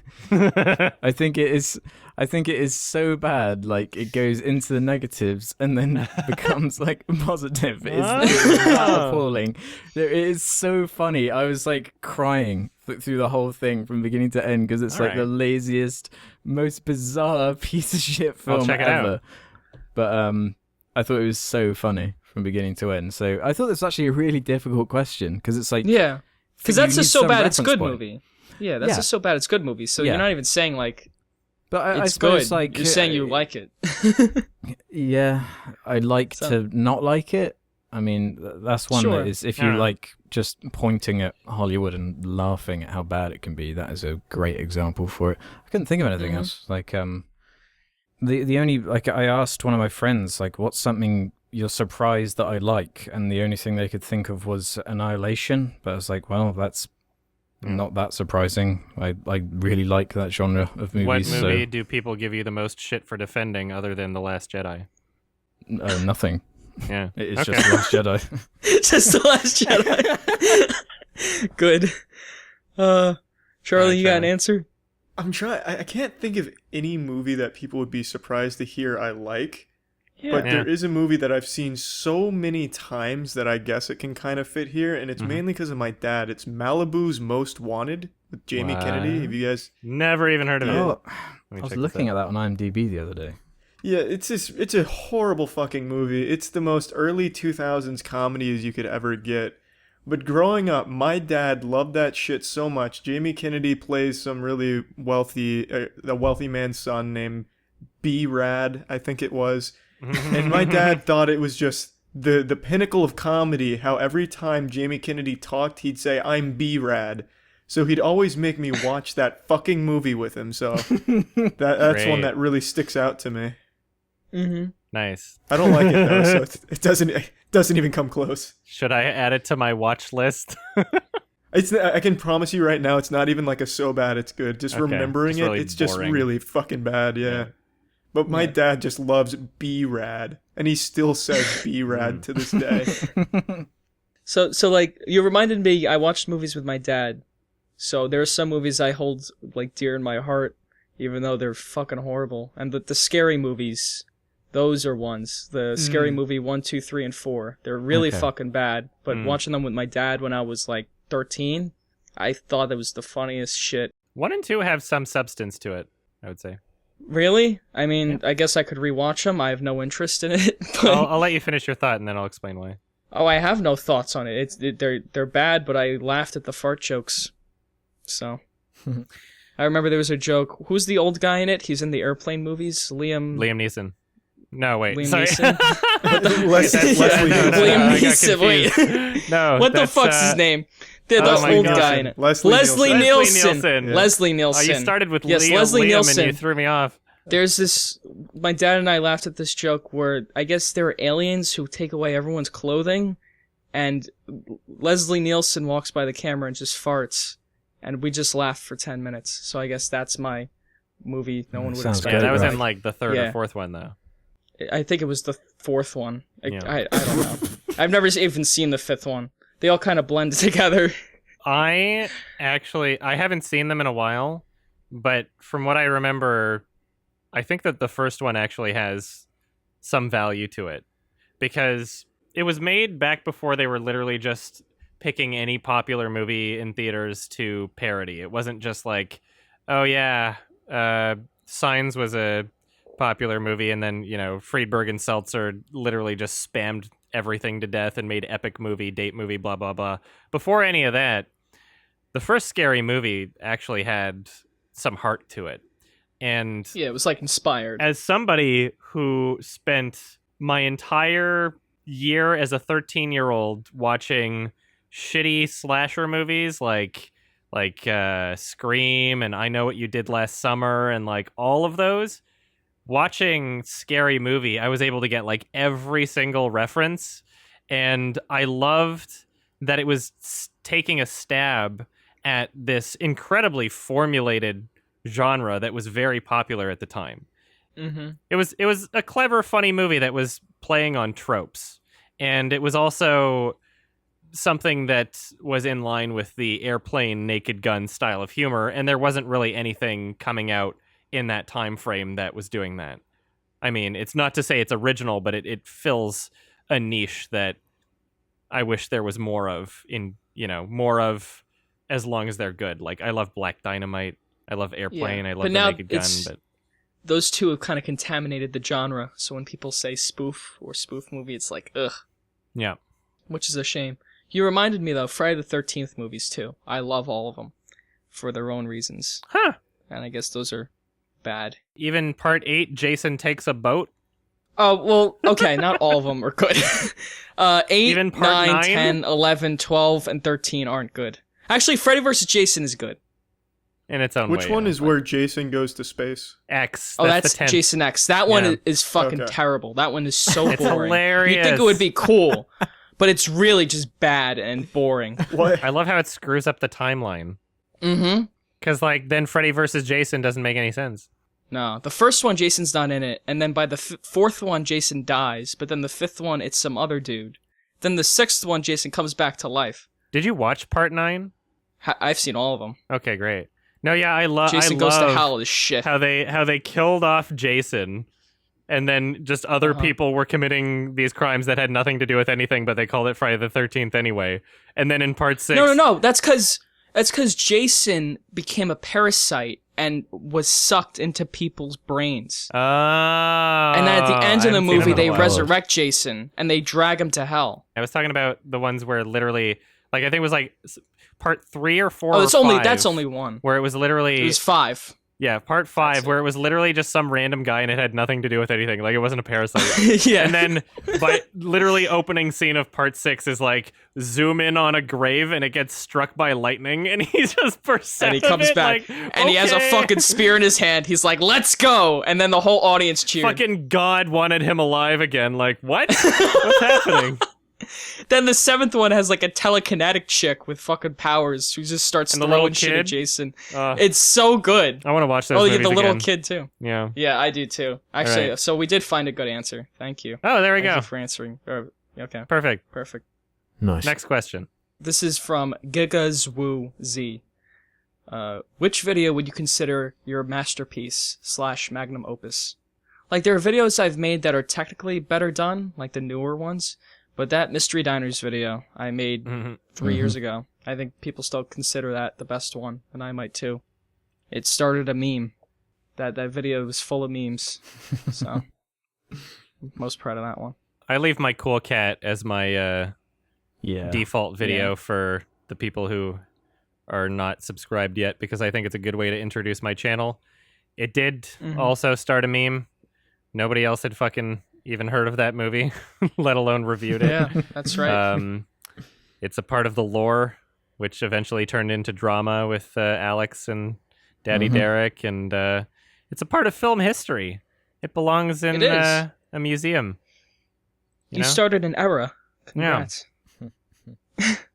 I think it is so bad. Like it goes into the negatives and then becomes like positive. It's appalling. It is so funny. I was like crying through the whole thing from beginning to end because it's the laziest, most bizarre piece of shit film check it ever. out. But I thought it was so funny from beginning to end. So I thought this was actually a really difficult question because it's like because that's you a need so some bad it's reference good point. movie. Yeah, that's a so bad it's good movie. So you're not even saying like but I it's suppose good. like You're saying you like it. Yeah, I like to not like it. I mean, that's one that is, if you like just pointing at Hollywood and laughing at how bad it can be, that is a great example for it. I couldn't think of anything else. Like, the only, like, I asked one of my friends, like, what's something you're surprised that I like? And the only thing they could think of was Annihilation. But I was like, well, that's not that surprising. I really like that genre of movies. What movie do people give you the most shit for defending other than The Last Jedi? Nothing. Yeah. It's just The Last Jedi. Just The Last Jedi. Good. Charlie, you got an answer? I'm trying. I can't think of any movie that people would be surprised to hear I like. Yeah. But there is a movie that I've seen so many times that I guess it can kind of fit here, and it's mainly because of my dad. It's Malibu's Most Wanted with Jamie Kennedy. Have you guys never even heard of it? Oh, I was looking at that on IMDb the other day. Yeah, it's a horrible fucking movie. It's the most early 2000s comedy as you could ever get. But growing up, my dad loved that shit so much. Jamie Kennedy plays some really wealthy, a wealthy man's son named B-Rad, I think it was. And my dad thought it was just the pinnacle of comedy, how every time Jamie Kennedy talked, he'd say, "I'm B-Rad." So he'd always make me watch that fucking movie with him. So that's one that really sticks out to me. Nice. I don't like it though, so it doesn't even come close. Should I add it to my watch list? I can promise you right now, it's not even like a so bad it's good. Just remembering it's really it's just boring. really fucking bad. Yeah. But my dad just loves B-Rad, and he still says B-Rad to this day. So like you reminded me, I watched movies with my dad. So there are some movies I hold like dear in my heart, even though they're fucking horrible. And the scary movies, those are ones. The Scary Movie 1, 2, 3, and 4. They're really fucking bad. But watching them with my dad when I was like 13, I thought it was the funniest shit. 1 and 2 have some substance to it, I would say. Really? I mean, I guess I could rewatch them. I have no interest in it. But... I'll let you finish your thought and then I'll explain why. Oh, I have no thoughts on it. They're bad, but I laughed at the fart jokes. So, I remember there was a joke. Who's the old guy in it? He's in the airplane movies. Liam Neeson. No, wait. Liam Sorry. Neeson? Leslie Liam I got Neeson. Wait. confused. No. What the that's, fuck's his name? The oh my old God. guy in it. Leslie Nielsen. Nielsen. Leslie Oh, Nielsen. you started with Yes, Liam, Leslie Liam Nielsen. and you threw me off. There's this. My dad and I laughed at this joke where I guess there are aliens who take away everyone's clothing, and Leslie Nielsen walks by the camera and just farts, and we just laughed for 10 minutes. So I guess that's my movie. No one would Sounds expect. Yeah, good, that was right. in like the third Yeah. or fourth one, though. I think it was the fourth one. Yeah. I don't know. I've never even seen the fifth one. They all kind of blend together. I haven't seen them in a while, but from what I remember, I think that the first one actually has some value to it because it was made back before they were literally just picking any popular movie in theaters to parody. It wasn't just like, oh yeah, Signs was a popular movie, and then, Friedberg and Seltzer literally just spammed everything to death and made epic movie, date movie, blah, blah, blah. Before any of that, the first Scary Movie actually had some heart to it. And Yeah, it was like inspired. as somebody who spent my entire year as a 13-year-old watching shitty slasher movies like Scream and I Know What You Did Last Summer and like all of those, watching Scary Movie, I was able to get like every single reference, and I loved that it was taking a stab at this incredibly formulated genre that was very popular at the time. Mm-hmm. It was a clever, funny movie that was playing on tropes, and it was also something that was in line with the airplane Naked Gun style of humor, and there wasn't really anything coming out in that time frame that was doing that. I mean, it's not to say it's original, but it fills a niche that I wish there was more of as long as they're good. Like, I love Black Dynamite, I love Airplane, I love But The now Naked Gun, but those two have kind of contaminated the genre, so when people say spoof or spoof movie, it's like, ugh. yeah. Which is a shame. You reminded me, though, Friday the 13th movies, too. I love all of them for their own reasons. Huh. And I guess those are bad. Even part 8, Jason takes a boat. Oh, well, okay, not all of them are good. 8, Even part 9, 9? 10, 11, 12, and 13 aren't good. Actually, Freddy vs. Jason is good. In its own Which way. one yeah. is where Jason goes to space? X? Oh, that's the 10th. Jason X. That one Yeah. is fucking Okay. terrible. That one is so It's boring. hilarious. You'd think it would be cool, but it's really just bad and boring. What? I love how it screws up the timeline. Mm-hmm. Because, then Freddy versus Jason doesn't make any sense. No, the first one, Jason's not in it, and then by the fourth one, Jason dies, but then the fifth one, it's some other dude. Then the sixth one, Jason comes back to life. Did you watch part 9? I've seen all of them. Okay, great. No, yeah, I love Jason goes to hell is shit. how they killed off Jason, and then just other people were committing these crimes that had nothing to do with anything, but they called it Friday the 13th anyway. And then in part 6... No. That's because Jason became a parasite and was sucked into people's brains. Oh, And then at the end of the movie, they resurrect. resurrect Jason, and they drag him to hell. I was talking about the ones where literally, I think it was part 3 or 4 Oh, or 5, that's only one. where it was literally... It was 5. Yeah, part 5, That's it. where it was literally just some random guy and it had nothing to do with anything. Like, it wasn't a parasite. Yeah. And then, by literally opening scene of part 6 is zoom in on a grave and it gets struck by lightning and he just bursts And out he comes of it, back, and he has a okay. fucking spear in his hand. He's like, "Let's go!" And then the whole audience cheered. Fucking God wanted him alive again. Like, what? What's happening? Then the 7th one has like a telekinetic chick with fucking powers who just starts And the little throwing shit at kid? Jason. Uh, It's so good. I want to watch those Oh, yeah, movies the little again. kid too. Yeah. Yeah, I do too. Actually, right. so we did find a good answer. Thank you. Oh, there we Thank go. you for answering. Okay, Perfect. perfect. Nice. Next question. This is from Gigazwoo Z. Which video would you consider your masterpiece / magnum opus? Like, there are videos I've made that are technically better done, like the newer ones, but that Mystery Diners video I made Mhm. 3 years ago, I think people still consider that the best one, and I might too. It started a meme. That video was full of memes, so I'm most proud of that one. I leave my cool cat as my Yeah. default video for the people who are not subscribed yet, because I think it's a good way to introduce my channel. It did also start a meme. Nobody else had fucking even heard of that movie, let alone reviewed it. Yeah, that's right. It's a part of the lore, which eventually turned into drama with Alex and Daddy Derek, and it's a part of film history. It belongs in a museum. You started an era. Congrats.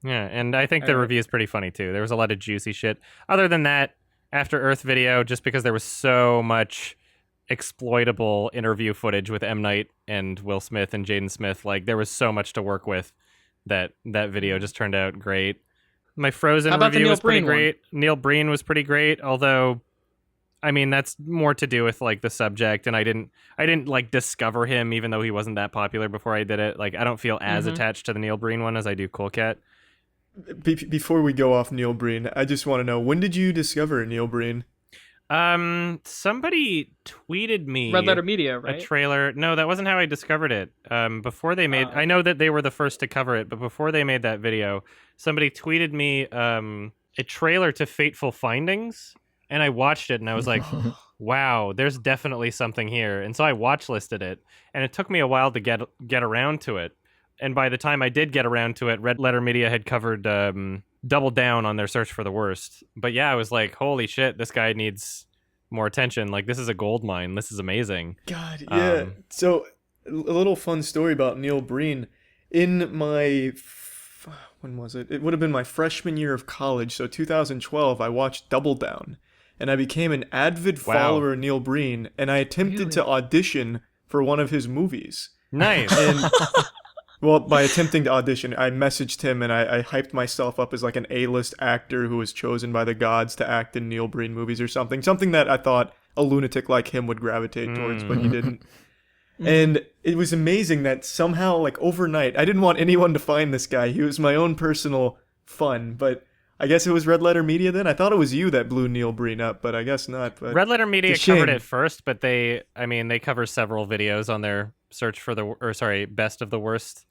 Yeah, and I think the review is pretty funny too. There was a lot of juicy shit. Other than that, After Earth video, just because there was so much exploitable interview footage with M. Night and Will Smith and Jaden Smith, like there was so much to work with that video just turned out great. My Frozen review was pretty great. Neil Breen was pretty great, although I mean that's more to do with like the subject, and I didn't like discover him even though he wasn't that popular before I did it. Like I don't feel as attached to the Neil Breen one as I do Cool Cat. Before we go off Neil Breen, I just want to know, when did you discover Neil Breen? Somebody tweeted me Red Letter Media, right? A trailer. No, that wasn't how I discovered it. Before they made, I know that they were the first to cover it, but before they made that video, somebody tweeted me a trailer to Fateful Findings, and I watched it and I was like, wow, there's definitely something here. And so I watch listed it, and it took me a while to get around to it. And by the time I did get around to it, Red Letter Media had covered Double Down on their Search for the Worst. But yeah, I was like, holy shit, this guy needs more attention. Like, this is a gold mine. This is amazing. God, yeah. So, a little fun story about Neil Breen. In my, when was it? It would have been my freshman year of college, so 2012, I watched Double Down. And I became an avid follower of Neil Breen, and I attempted to audition for one of his movies. Nice. And... Well, by attempting to audition, I messaged him and I hyped myself up as like an A-list actor who was chosen by the gods to act in Neil Breen movies or something. Something that I thought a lunatic like him would gravitate towards, but he didn't. And it was amazing that somehow, like overnight, I didn't want anyone to find this guy. He was my own personal fun, but I guess it was Red Letter Media then? I thought it was you that blew Neil Breen up, but I guess not. But Red Letter Media covered it first, but they cover several videos on their Best of the Worst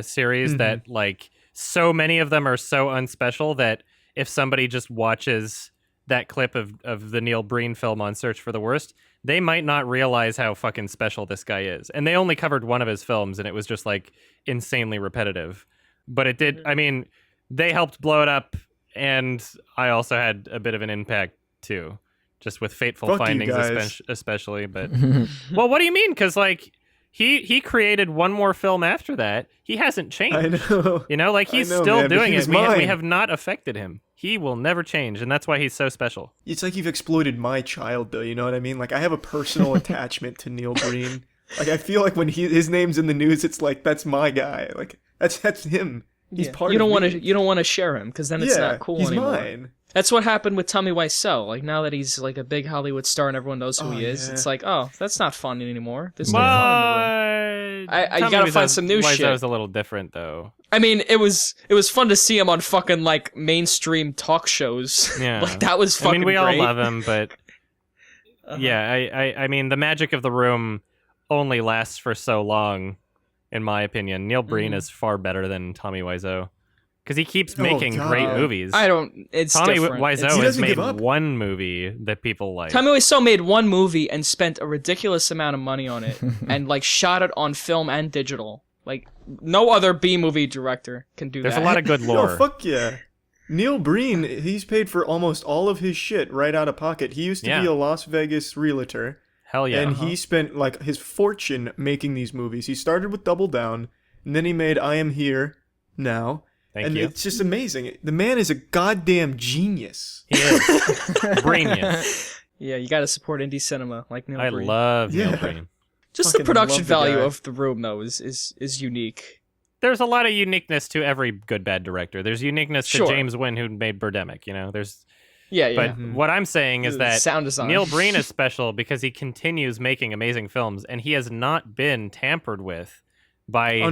series that like so many of them are so unspecial that if somebody just watches that clip of the Neil Breen film on Search for the Worst, they might not realize how fucking special this guy is. And they only covered one of his films, and it was just like insanely repetitive. But it did, I mean, they helped blow it up, and I also had a bit of an impact too, just with Fateful Findings especially. But well, what do you mean? Because like he created one more film after that. He hasn't changed. I know. You know, like he's still doing it. We have not affected him. He will never change, and that's why he's so special. It's like you've exploited my child, though. You know what I mean? Like I have a personal attachment to Neil Breen. Like I feel like when his name's in the news, it's like that's my guy. Like that's him. He's part. You don't want to. You don't want to share him because then it's not cool anymore. He's mine. That's what happened with Tommy Wiseau. Like now that he's like a big Hollywood star and everyone knows who he is, it's like, oh, that's not fun anymore. There's no fun. I gotta find some new shit. Wiseau's a little different though. I mean, it was fun to see him on fucking like mainstream talk shows. Yeah, like that was fucking. I mean, we great. all love him, but yeah, I mean, the magic of the room only lasts for so long, in my opinion. Neil Breen is far better than Tommy Wiseau. Because he keeps making great movies. It's Tommy different. Wiseau has made one movie that people like. Tommy Wiseau made one movie and spent a ridiculous amount of money on it, and like shot it on film and digital. Like no other B-movie director can do that. There's a lot of good lore. No, fuck yeah. Neil Breen, he's paid for almost all of his shit right out of pocket. He used to be a Las Vegas realtor. Hell yeah. And he spent like his fortune making these movies. He started with Double Down, and then he made I Am Here Now. Thank you. It's just amazing. The man is a goddamn genius. He is. Brainius. Yeah, you gotta support indie cinema like Neil Breen. I love Neil Breen. Just the production value of the room, though, is unique. There's a lot of uniqueness to every good bad director. There's uniqueness to James Wynn, who made Birdemic. You know, there's. Yeah. But what I'm saying is that sound design. Neil Breen is special because he continues making amazing films, and he has not been tampered with by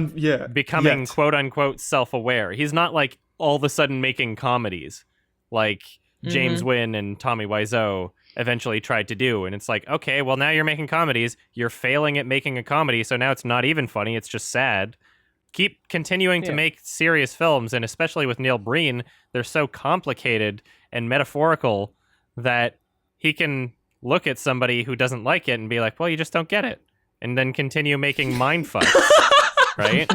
becoming quote-unquote self-aware. He's not like all of a sudden making comedies like James Wynn and Tommy Wiseau eventually tried to do. And it's like, okay, well, now you're making comedies. You're failing at making a comedy, so now it's not even funny. It's just sad. keep continuing to make serious films, and especially with Neil Breen, they're so complicated and metaphorical that he can look at somebody who doesn't like it and be like, well, you just don't get it, and then continue making mindfucks. Right?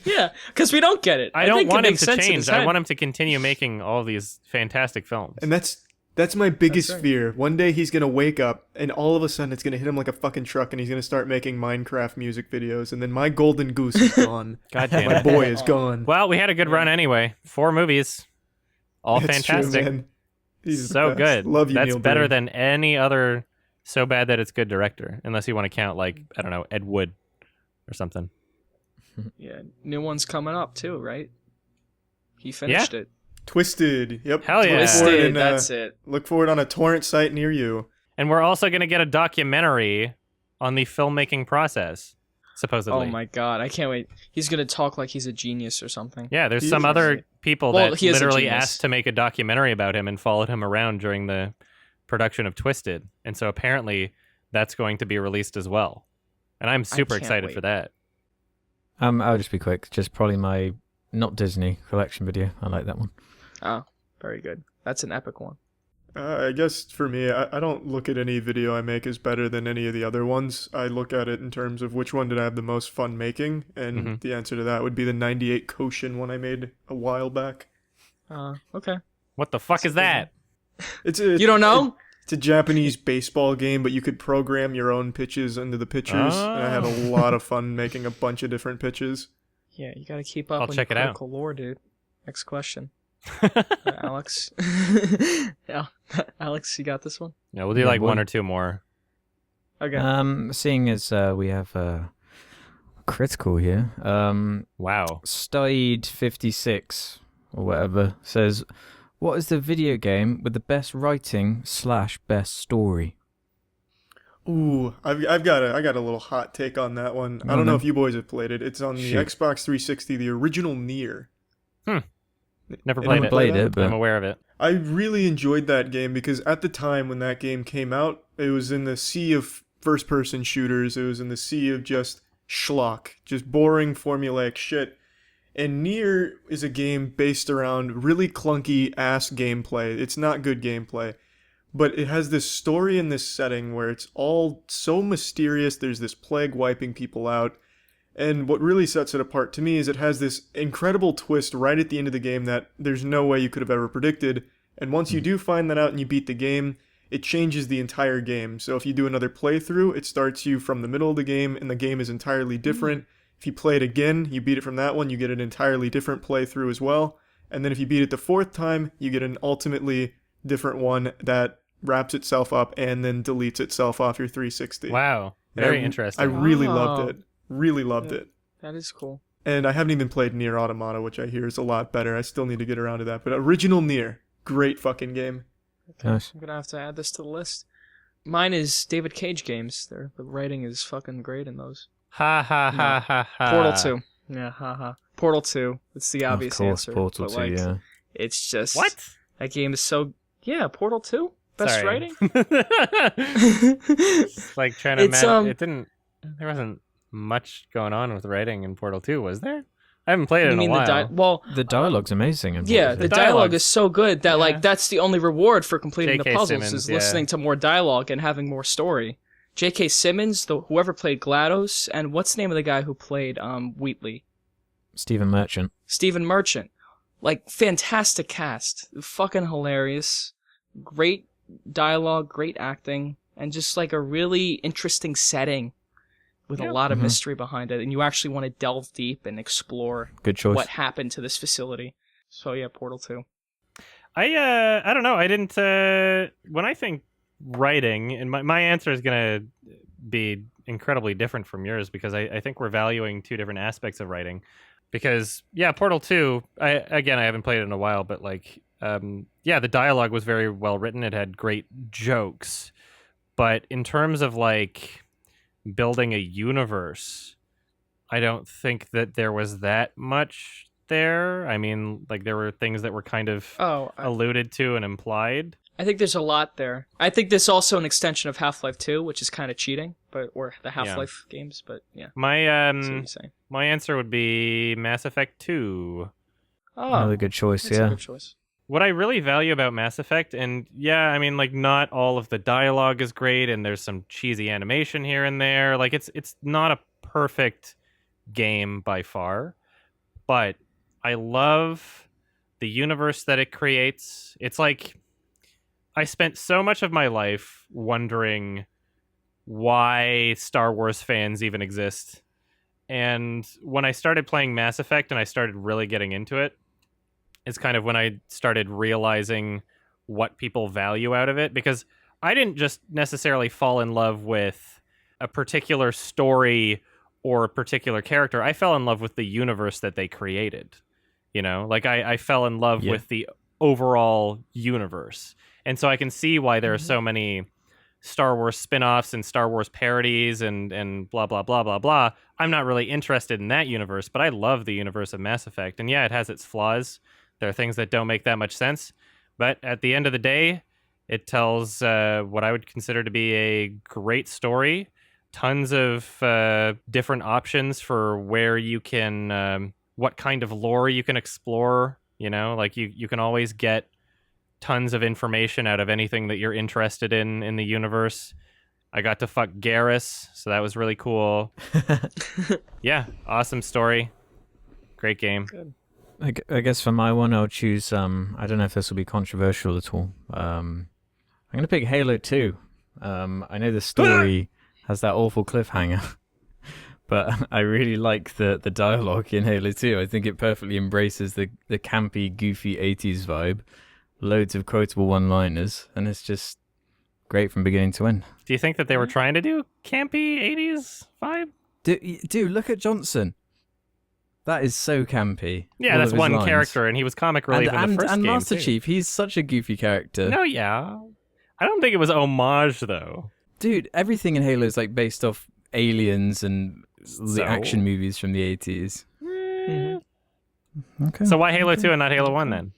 Yeah, because we don't get it. I don't think want it him makes to sense in change. his I head. want him to continue making all these fantastic films. And that's my biggest That's right. fear. One day he's gonna wake up and all of a sudden it's gonna hit him like a fucking truck and he's gonna start making Minecraft music videos and then my golden goose is gone. God damn My it. boy is gone. Well, we had a good run anyway. 4 movies. All That's fantastic. True, man. He's the So best. good. Love you, That's Neil better Breen. than any other so bad that it's good director. Unless you want to count, like, I don't know, Ed Wood or something. Yeah, new one's coming up too, right? He finished it. Twisted. Yep. Hell yeah. Look for it Twisted, in, that's it. Look for it on a torrent site near you. And we're also going to get a documentary on the filmmaking process, supposedly. Oh my god, I can't wait. He's gonna talk like he's a genius or something. Yeah, there's He some is. other people Well, that he is a literally genius. asked to make a documentary about him and followed him around during the production of Twisted. And so apparently that's going to be released as well. And I'm super can't excited wait. for that. I'll just be quick. Just probably my not Disney collection video. I like that one. Oh, very good. That's an epic one. I guess for me, I don't look at any video I make as better than any of the other ones. I look at it in terms of which one did I have the most fun making, and the answer to that would be the 98 Koshin one I made a while back. Okay. What the fuck is that? You don't know? It's a Japanese baseball game, but you could program your own pitches into the pitchers, and I had a lot of fun making a bunch of different pitches. Yeah, you gotta keep up I'll on check your it out. critical lore, dude. Next question. Alex. Yeah. Alex, you got this one? No, we'll do Yeah, like boy. 1 or 2 more. Okay. Seeing as we have Cr1TiKaL here, Wow. Stide56 or whatever says, "What is the video game with the best writing / best story?" Ooh, I got a little hot take on that one. I Oh, don't know no. if you boys have played it. It's on the Shoot. Xbox 360, the original Nier. Never Anyone played it. play Played that? it, but I'm aware of it. I really enjoyed that game because at the time when that game came out, it was in the sea of first-person shooters. It was in the sea of just schlock, just boring formulaic shit. And Nier is a game based around really clunky ass gameplay. It's not good gameplay, but it has this story in this setting where it's all so mysterious. There's this plague wiping people out. And what really sets it apart to me is it has this incredible twist right at the end of the game that there's no way you could have ever predicted. And once you do find that out and you beat the game, it changes the entire game. So if you do another playthrough, it starts you from the middle of the game and the game is entirely different. If you play it again, you beat it from that one, you get an entirely different playthrough as well. And then if you beat it the 4th time, you get an ultimately different one that wraps itself up and then deletes itself off your 360. Wow. And Very I interesting. really Wow. loved it. Really loved it. That is cool. And I haven't even played Nier Automata, which I hear is a lot better. I still need to get around to that. But original Nier, great fucking game. nice. I'm gonna have to add this to the list. Mine is David Cage games. The writing is fucking great in those. Ha ha ha ha ha. Portal 2. Yeah, haha. Portal 2. It's the obvious of course, answer. Portal but, 2, like, yeah. It's just What? that game is so Portal 2? Best Sorry. writing? It's like trying to It's, it didn't. There wasn't much going on with writing in Portal 2, was there? I haven't played it You in a mean while. well, The dialogue's amazing. in yeah, Portal the 2. dialogue dialogue's- is so good that Yeah. like that's the only reward for completing the J.K. puzzles Simmons, is yeah. listening to more dialogue and having more story. J.K. Simmons, whoever played GLaDOS, and what's the name of the guy who played Wheatley? Stephen Merchant. Stephen Merchant. Like, fantastic cast. Fucking hilarious. Great dialogue, great acting, and just like a really interesting setting with a lot of Mhm. mystery behind it. And you actually want to delve deep and explore Good choice. what happened to this facility. So yeah, Portal 2. I don't know. I didn't when I think writing, and my answer is gonna be incredibly different from yours because I think we're valuing 2 different aspects of writing. Because yeah, Portal 2, I haven't played it in a while, but like the dialogue was very well written. It had great jokes. But in terms of like building a universe, I don't think that there was that much there. I mean, like there were things that were kind of alluded to and implied. I think there's a lot there. I think this is also an extension of Half-Life 2, which is kind of cheating, or the Half-Life games, but yeah. My That's what you're saying. my answer would be Mass Effect 2. Oh, Another good choice, that's a good choice. What I really value about Mass Effect, and yeah, I mean, like, not all of the dialogue is great, and there's some cheesy animation here and there. Like, it's not a perfect game by far, but I love the universe that it creates. It's like I spent so much of my life wondering why Star Wars fans even exist. And when I started playing Mass Effect and I started really getting into it, it's kind of when I started realizing what people value out of it, because I didn't just necessarily fall in love with a particular story or a particular character. I fell in love with the universe that they created. You know, like I fell in love with the overall universe. And so I can see why there are so many Star Wars spin-offs and Star Wars parodies and blah, blah, blah, blah, blah. I'm not really interested in that universe, but I love the universe of Mass Effect. And yeah, it has its flaws. There are things that don't make that much sense. But at the end of the day, it tells what I would consider to be a great story. Tons of different options for where you can, what kind of lore you can explore. You know, like you can always get tons of information out of anything that you're interested in the universe. I got to fuck Garrus, so that was really cool. Yeah, awesome story. Great game. Good. I guess for my one, I'll choose. I don't know if this will be controversial at all. I'm going to pick Halo 2. I know the story has that awful cliffhanger, but I really like the dialogue in Halo 2. I think it perfectly embraces the campy, goofy 80s vibe. Loads of quotable one-liners, and it's just great from beginning to end. Do you think that they were trying to do campy 80s vibe? Dude, look at Johnson. That is so campy. Yeah, that's one character, and he was comic relief in the first game, and Master too. Chief, he's such a goofy character. No, yeah. I don't think it was homage, though. Dude, everything in Halo is like based off aliens and the So? action movies from the 80s. Okay. So why Halo 2 and not Halo 1, then?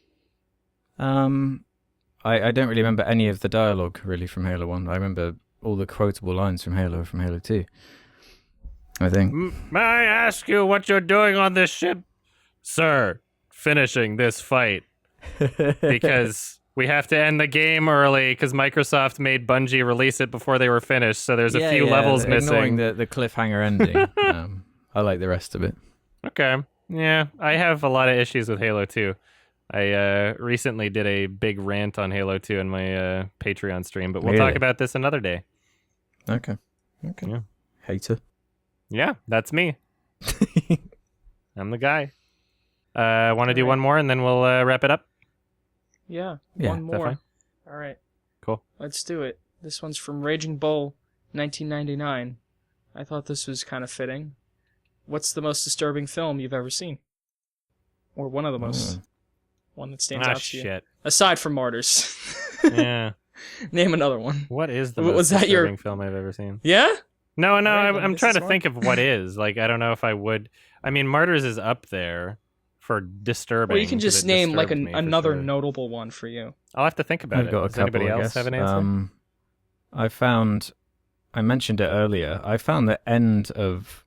I don't really remember any of the dialogue, really, from Halo 1. I remember all the quotable lines from Halo 2, I think. May I ask you what you're doing on this ship? Sir, finishing this fight. Because we have to end the game early because Microsoft made Bungie release it before they were finished, so there's a few levels ignoring missing. the cliffhanger ending. I like the rest of it. Okay. Yeah, I have a lot of issues with Halo 2. I recently did a big rant on Halo 2 in my Patreon stream, but we'll talk about this another day. Okay. Yeah. Hater. Yeah, that's me. I'm the guy. Want to do one more and then we'll wrap it up? Yeah, Yeah, one is that more. fine? All right. Cool. Let's do it. This one's from Raging Bull, 1999. I thought this was kind of fitting. What's the most disturbing film you've ever seen? Or one of the most. One that stands out to you. Shit. Aside from Martyrs. Yeah. Name another one. What is the Was most that your- disturbing film I've ever seen? Yeah? No, Alright, I'm this trying is to one. think of what is. Like, I don't know if I would. I mean, Martyrs is up there for disturbing. Well, you can 'cause just it name like disturbed me for another sure. notable one for you. I'll have to think about I've it. got a Does anybody couple, I else guess. have an answer? I mentioned it earlier. I found the end of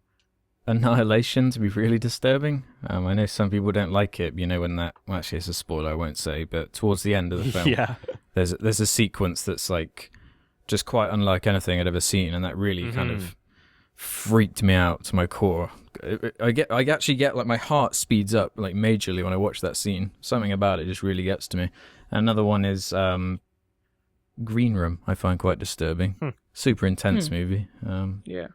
Annihilation to be really disturbing. I know some people don't like it, when that... Well, actually, it's a spoiler, I won't say, but towards the end of the film, Yeah. there's a sequence that's like just quite unlike anything I'd ever seen, and that really kind of freaked me out to my core. I actually get like my heart speeds up like majorly when I watch that scene. Something about it just really gets to me. Another one is Green Room. I find quite disturbing. Super intense movie. Yeah.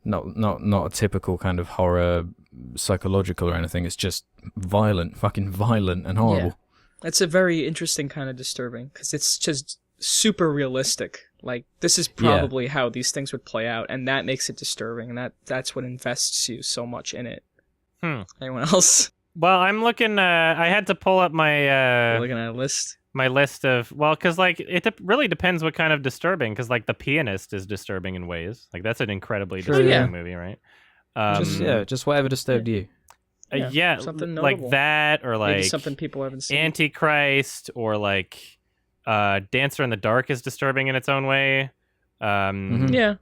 Not a typical kind of horror, psychological or anything. It's just fucking violent and horrible. Yeah. That's a very interesting kind of disturbing, because it's just super realistic. Like, this is probably how these things would play out, and that makes it disturbing, and that's what invests you so much in it. Anyone else? Well, I'm looking. I had to pull up my You're looking at a list? my list of because like it really depends what kind of disturbing. Because like The Pianist is disturbing in ways. Like that's an incredibly disturbing movie, right? Just whatever disturbed you. Yeah, something like notable. that, or like Maybe something people haven't seen. Antichrist, or like Dancer in the Dark is disturbing in its own way. Yeah.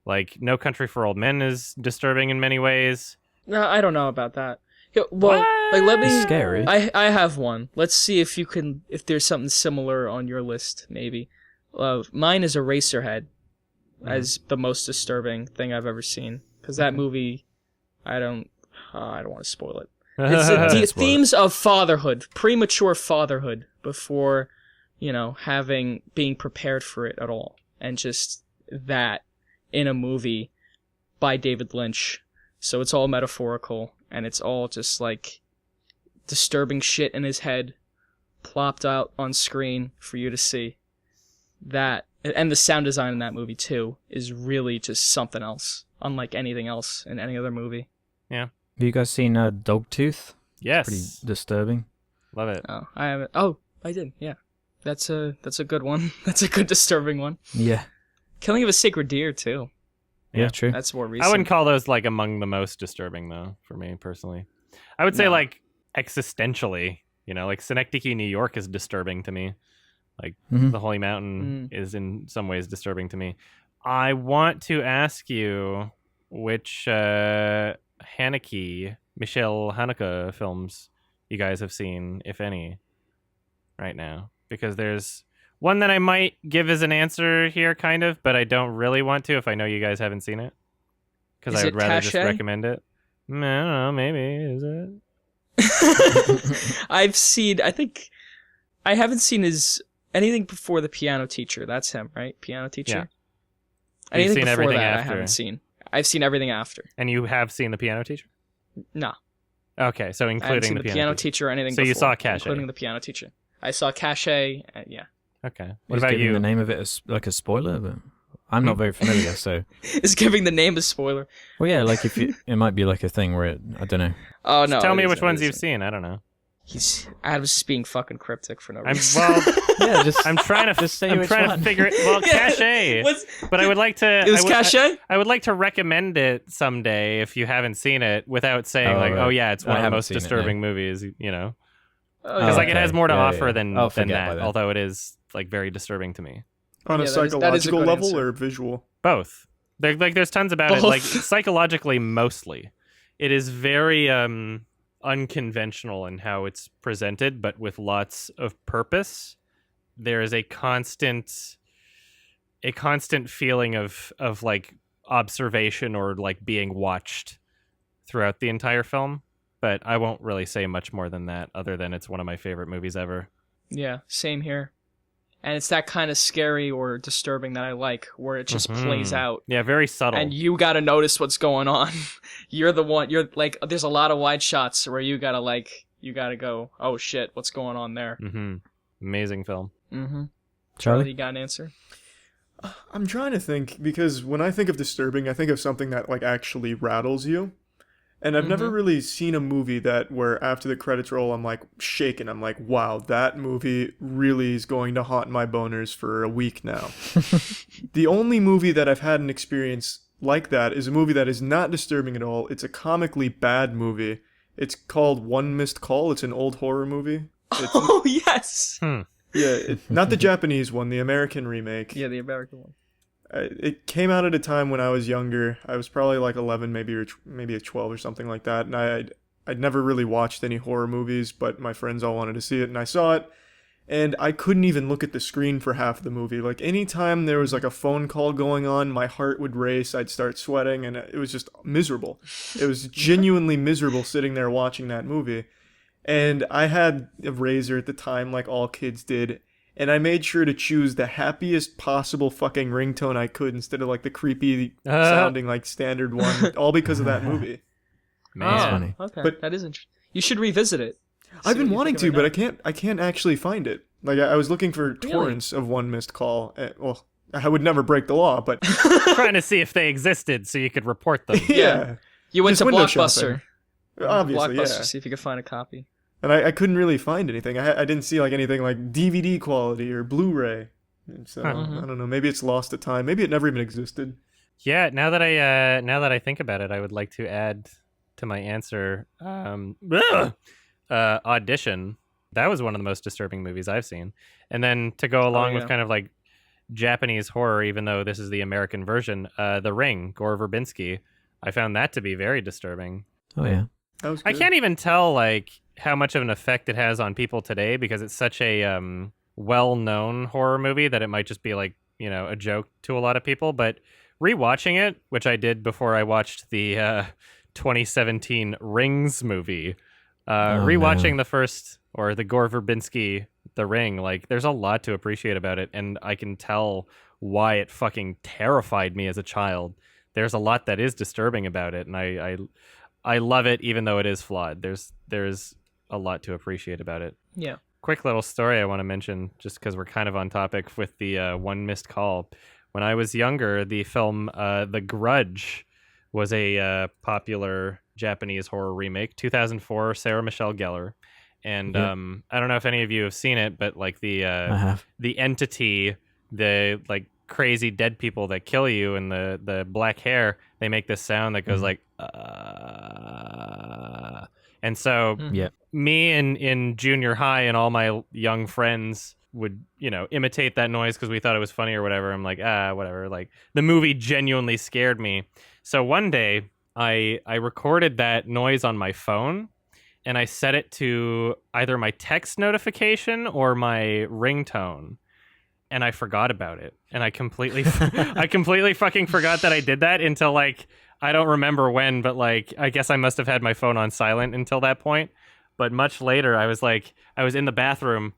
Like No Country for Old Men is disturbing in many ways. No, I don't know about that. Yeah, well, What? let me. It's scary. I have one. Let's see if there's something similar on your list. Maybe. Mine is Eraserhead, as the most disturbing thing I've ever seen. Because that movie, I don't want to spoil it. It's themes of fatherhood, premature fatherhood, before, being prepared for it at all, and just that in a movie by David Lynch. So it's all metaphorical, and it's all just like disturbing shit in his head plopped out on screen for you to see. That, and the sound design in that movie too, is really just something else, unlike anything else in any other movie. Yeah. Have you guys seen Dogtooth? Yes. Pretty disturbing. Love it. Oh, I haven't. Oh, I did. Yeah, that's a good one. That's a good disturbing one. Yeah. Killing of a Sacred Deer too. Yeah, true. That's more recent. I wouldn't call those like among the most disturbing though, for me personally. I would say like existentially, like Synecdoche, New York is disturbing to me. Like the Holy Mountain is in some ways disturbing to me. I want to ask you which Michel Haneke films you guys have seen, if any, right now. Because there's one that I might give as an answer here, kind of, but I don't really want to if I know you guys haven't seen it. Because I would rather just recommend it. I don't know, maybe. Is it? I haven't seen anything before The Piano Teacher. That's him, right? Piano Teacher? Yeah. Anything You've seen before everything that after. I haven't seen. I've seen everything after. And you have seen The Piano Teacher? No. Okay, so I haven't including seen The The Piano Teacher or anything So before. you saw Cache. Including The Piano Teacher. I saw Cache, yeah. Okay. What Is about giving you? the name of it as like a spoiler, but I'm not very familiar, so. Is giving the name a spoiler. Well, yeah, like it might be like a thing where I don't know. Oh, no. Tell me which ones you've seen. I don't know. Adam's just being fucking cryptic for no I'm reason. Yeah, just I'm trying to Just say I'm which trying one. to figure it. Well, Cache. But I would like to. It was Cache? I would like to recommend it someday if you haven't seen it, without saying Oh, like, right. "Oh yeah, it's I one of the haven't most seen it, disturbing movies." Oh, Because yeah. it has more to offer than I'll forget by that. then. Although it is like very disturbing to me. On a Yeah, that is a psychological good level answer. or visual? Both. There's tons about it. Both. Like psychologically, mostly, it is very unconventional in how it's presented, but with lots of purpose. There is a constant feeling of like observation or like being watched throughout the entire film. But I won't really say much more than that, other than it's one of my favorite movies ever. Yeah, same here. And it's that kind of scary or disturbing that I like, where it just plays out. Yeah, very subtle. And you gotta notice what's going on. You're like, there's a lot of wide shots where you gotta go, oh shit, what's going on there? Amazing film. Charlie, you got an answer? I'm trying to think, because when I think of disturbing, I think of something that like actually rattles you. And I've never really seen a movie where after the credits roll, I'm like shaken. I'm like, wow, that movie really is going to haunt my boners for a week now. The only movie that I've had an experience like that is a movie that is not disturbing at all. It's a comically bad movie. It's called One Missed Call. It's an old horror movie. Oh, yes! Yeah, not the Japanese one, the American remake. Yeah, the American one. It came out at a time when I was younger. I was probably like 11, maybe 12 or something like that. And I'd never really watched any horror movies, but my friends all wanted to see it, and I saw it. And I couldn't even look at the screen for half of the movie. Like anytime there was like a phone call going on, my heart would race. I'd start sweating, and it was just miserable. It was genuinely miserable sitting there watching that movie. And I had a razor at the time, like all kids did. And I made sure to choose the happiest possible fucking ringtone I could instead of like the creepy sounding like standard one, all because of that movie. Man. That's funny. Okay, But- that is interesting. You should revisit it. I've See been what you wanting think to, of it but I can't actually find it. Like I was looking for Really? torrents of One Missed Call. Well, I would never break the law, but Trying to see if they existed so you could report them. yeah. You went Just to window Blockbuster. shopping. Obviously, Blockbuster, yeah. see if you could find a copy. And I couldn't really find anything. I didn't see like anything like DVD quality or Blu-ray. And so I don't know. Maybe it's lost to time. Maybe it never even existed. Yeah, now that I think about it, I would like to add to my answer Audition That was one of the most disturbing movies I've seen. And then to go along with kind of like Japanese horror, even though this is the American version, The Ring, Gore Verbinski, I found that to be very disturbing. Oh yeah. That was I good. can't even tell like how much of an effect it has on people today because it's such a well-known horror movie that it might just be like, you know, a joke to a lot of people. But rewatching it, which I did before I watched the 2017 Rings movie, rewatching the first, or the Gore Verbinski The Ring, like there's a lot to appreciate about it, and I can tell why it fucking terrified me as a child. There's a lot that is disturbing about it, and I love it even though it is flawed. There's a lot to appreciate about it. Yeah. Quick little story I want to mention, just because we're kind of on topic with the One Missed Call. When I was younger, the film The Grudge was a popular Japanese horror remake, 2004, Sarah Michelle Gellar. And I don't know if any of you have seen it, but like I have. the entity, the like crazy dead people that kill you, and the black hair, they make this sound that goes like and so me in junior high and all my young friends would, you know, imitate that noise because we thought it was funny or whatever. I'm like, whatever. Like the movie genuinely scared me. So one day I recorded that noise on my phone and I set it to either my text notification or my ringtone. And I forgot about it. And I completely fucking forgot that I did that until like, I don't remember when, but like, I guess I must have had my phone on silent until that point. But much later, I was in the bathroom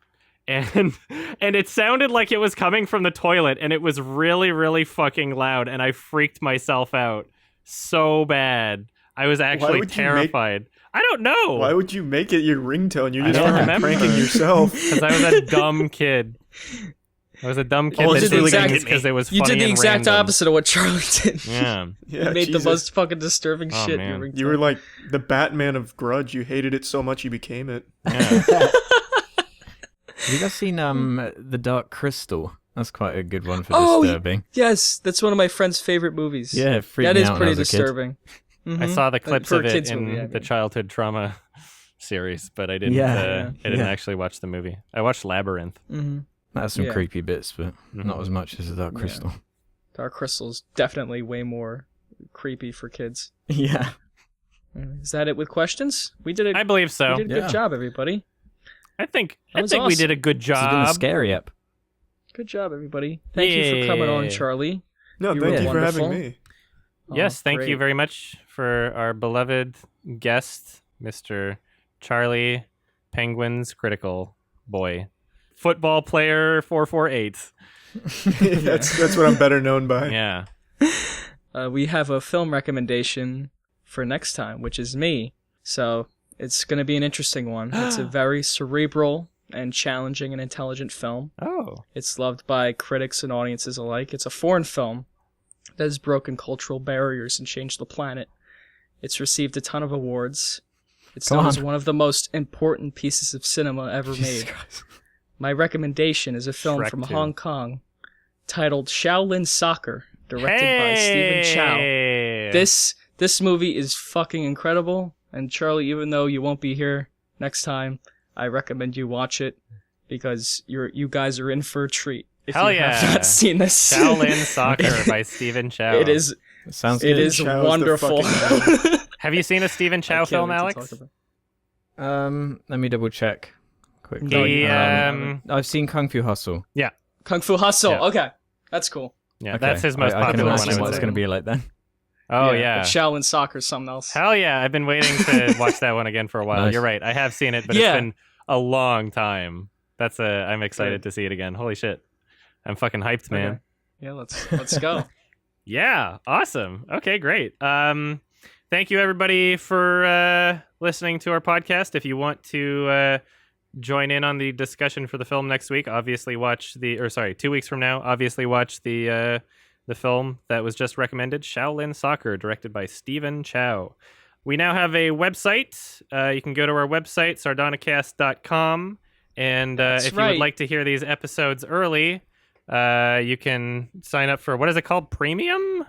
and it sounded like it was coming from the toilet, and it was really, really fucking loud, and I freaked myself out so bad. I was actually terrified. I don't know. Why would you make it your ringtone? You're I just don't fucking remember. pranking yourself. Because I was a dumb kid. I was a dumb kid Oh, that you did did the things exact- because it was You funny did the and exact random. opposite of what Charlie did. Yeah. Yeah, You made Jesus. the most fucking disturbing Oh, shit. man. in your You were like the Batman of Grudge. You hated it so much you became it. Yeah. Have you guys seen The Dark Crystal? That's quite a good one for Oh, disturbing. Yes, that's one of my friend's favorite movies. Yeah, it freaked that me is out when pretty I was a kid. disturbing. I saw the clips For of a it kids in movie, I the mean. childhood trauma series, but I didn't. Yeah. I didn't Yeah. actually watch the movie. I watched Labyrinth. Mm-hmm. That's some Yeah. creepy bits, but not Mhm. as much as The Dark Yeah. Crystal. Dark Crystal's definitely way more creepy for kids. Yeah. Is that it with questions? We did it. I believe so. We did a Yeah. good job, everybody. I think That was we awesome. did a good This has been a job. scary ep. Good job, everybody. Thank you for coming on, Yeah. Charlie. No, You thank were you for having wonderful. me. Yes, thank you great. very much for our beloved guest, Mr. Charlie Penguins Critical Boy. Football player 448. That's what I'm better known by. Yeah. We have a film recommendation for next time, which is me. So it's going to be an interesting one. It's a very cerebral and challenging and intelligent film. Oh. It's loved by critics and audiences alike. It's a foreign film that has broken cultural barriers and changed the planet. It's received a ton of awards. It's Come known on. as one of the most important pieces of cinema ever made. My recommendation is a film Shrek from 2. Hong Kong titled Shaolin Soccer, directed by Stephen Chow. Hey! This movie is fucking incredible, and Charlie, even though you won't be here next time, I recommend you watch it because you guys are in for a treat if Hell you have yeah. not seen this. Shaolin Soccer by Stephen Chow. It is It sounds it good. is Chow's the wonderful. fucking Have you seen a Stephen I Chow can't film, wait to Alex? talk about- Let me double check quickly. No, He, you I've seen Kung Fu Hustle. Kung Fu Hustle. Yeah. Okay, that's cool. Yeah, Okay. that's his most I can popular one, imagine I what would it's say. going to be like then. Oh, yeah. But Shaolin Soccer is something else. Hell yeah. I've been waiting to watch that one again for a while. Nice. You're right. I have seen it, but Yeah. it's been a long time. I'm excited Good. to see it again. Holy shit. I'm fucking hyped, man. Okay. Yeah, let's go. Yeah, awesome. Okay, great. Thank you everybody for listening to our podcast. If you want to join in on the discussion for the film next week, obviously watch 2 weeks from now, obviously watch the film that was just recommended, Shaolin Soccer, directed by Stephen Chow. We now have a website. You can go to our website, sardonicast.com, and That's if you would right. like to hear these episodes early, you can sign up for, what is it called? Premium?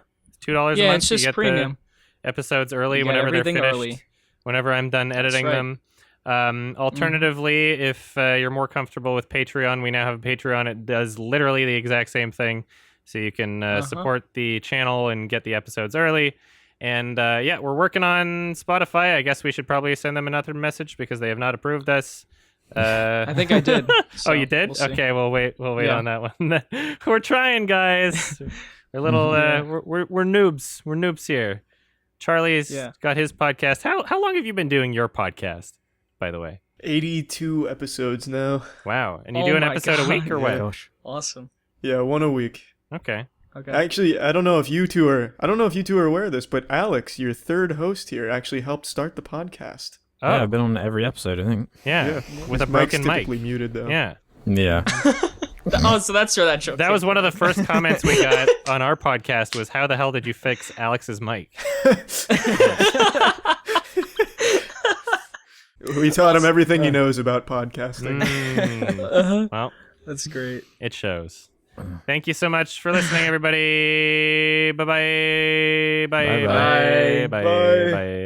$2 a month. Yeah, it's You just get premium. the episones early You get whenever they're everything finished. early. Whenever I'm done editing right. them. Alternatively, if you're more comfortable with Patreon, we now have a Patreon. It does literally the exact same thing. So you can support the channel and get the episodes early. And yeah, we're working on Spotify. I guess we should probably send them another message because they have not approved us. I think I did. Oh, you did? We'll Okay, we'll wait on that one. We're trying, guys. We're little we're noobs. We're noobs here. Charlie's got his podcast. How long have you been doing your podcast, by the way? 82 episodes now. Wow. And you do an episode a week or what? Gosh. Awesome. Yeah, one a week. Okay. Actually, I don't know if you two are aware of this, but Alex, your third host here, actually helped start the podcast. Oh. Yeah, I've been on every episode, I think. Yeah. With His a broken mic's mic. typically muted though. Yeah. Yeah. Oh, so that's where that joke That came was one of from. the first comments we got on our podcast was, how the hell did you fix Alex's mic? We taught him everything he knows about podcasting. Well, That's great. it shows. Thank you so much for listening, everybody. Bye-bye. Bye. Bye-bye. Bye. Bye. Bye.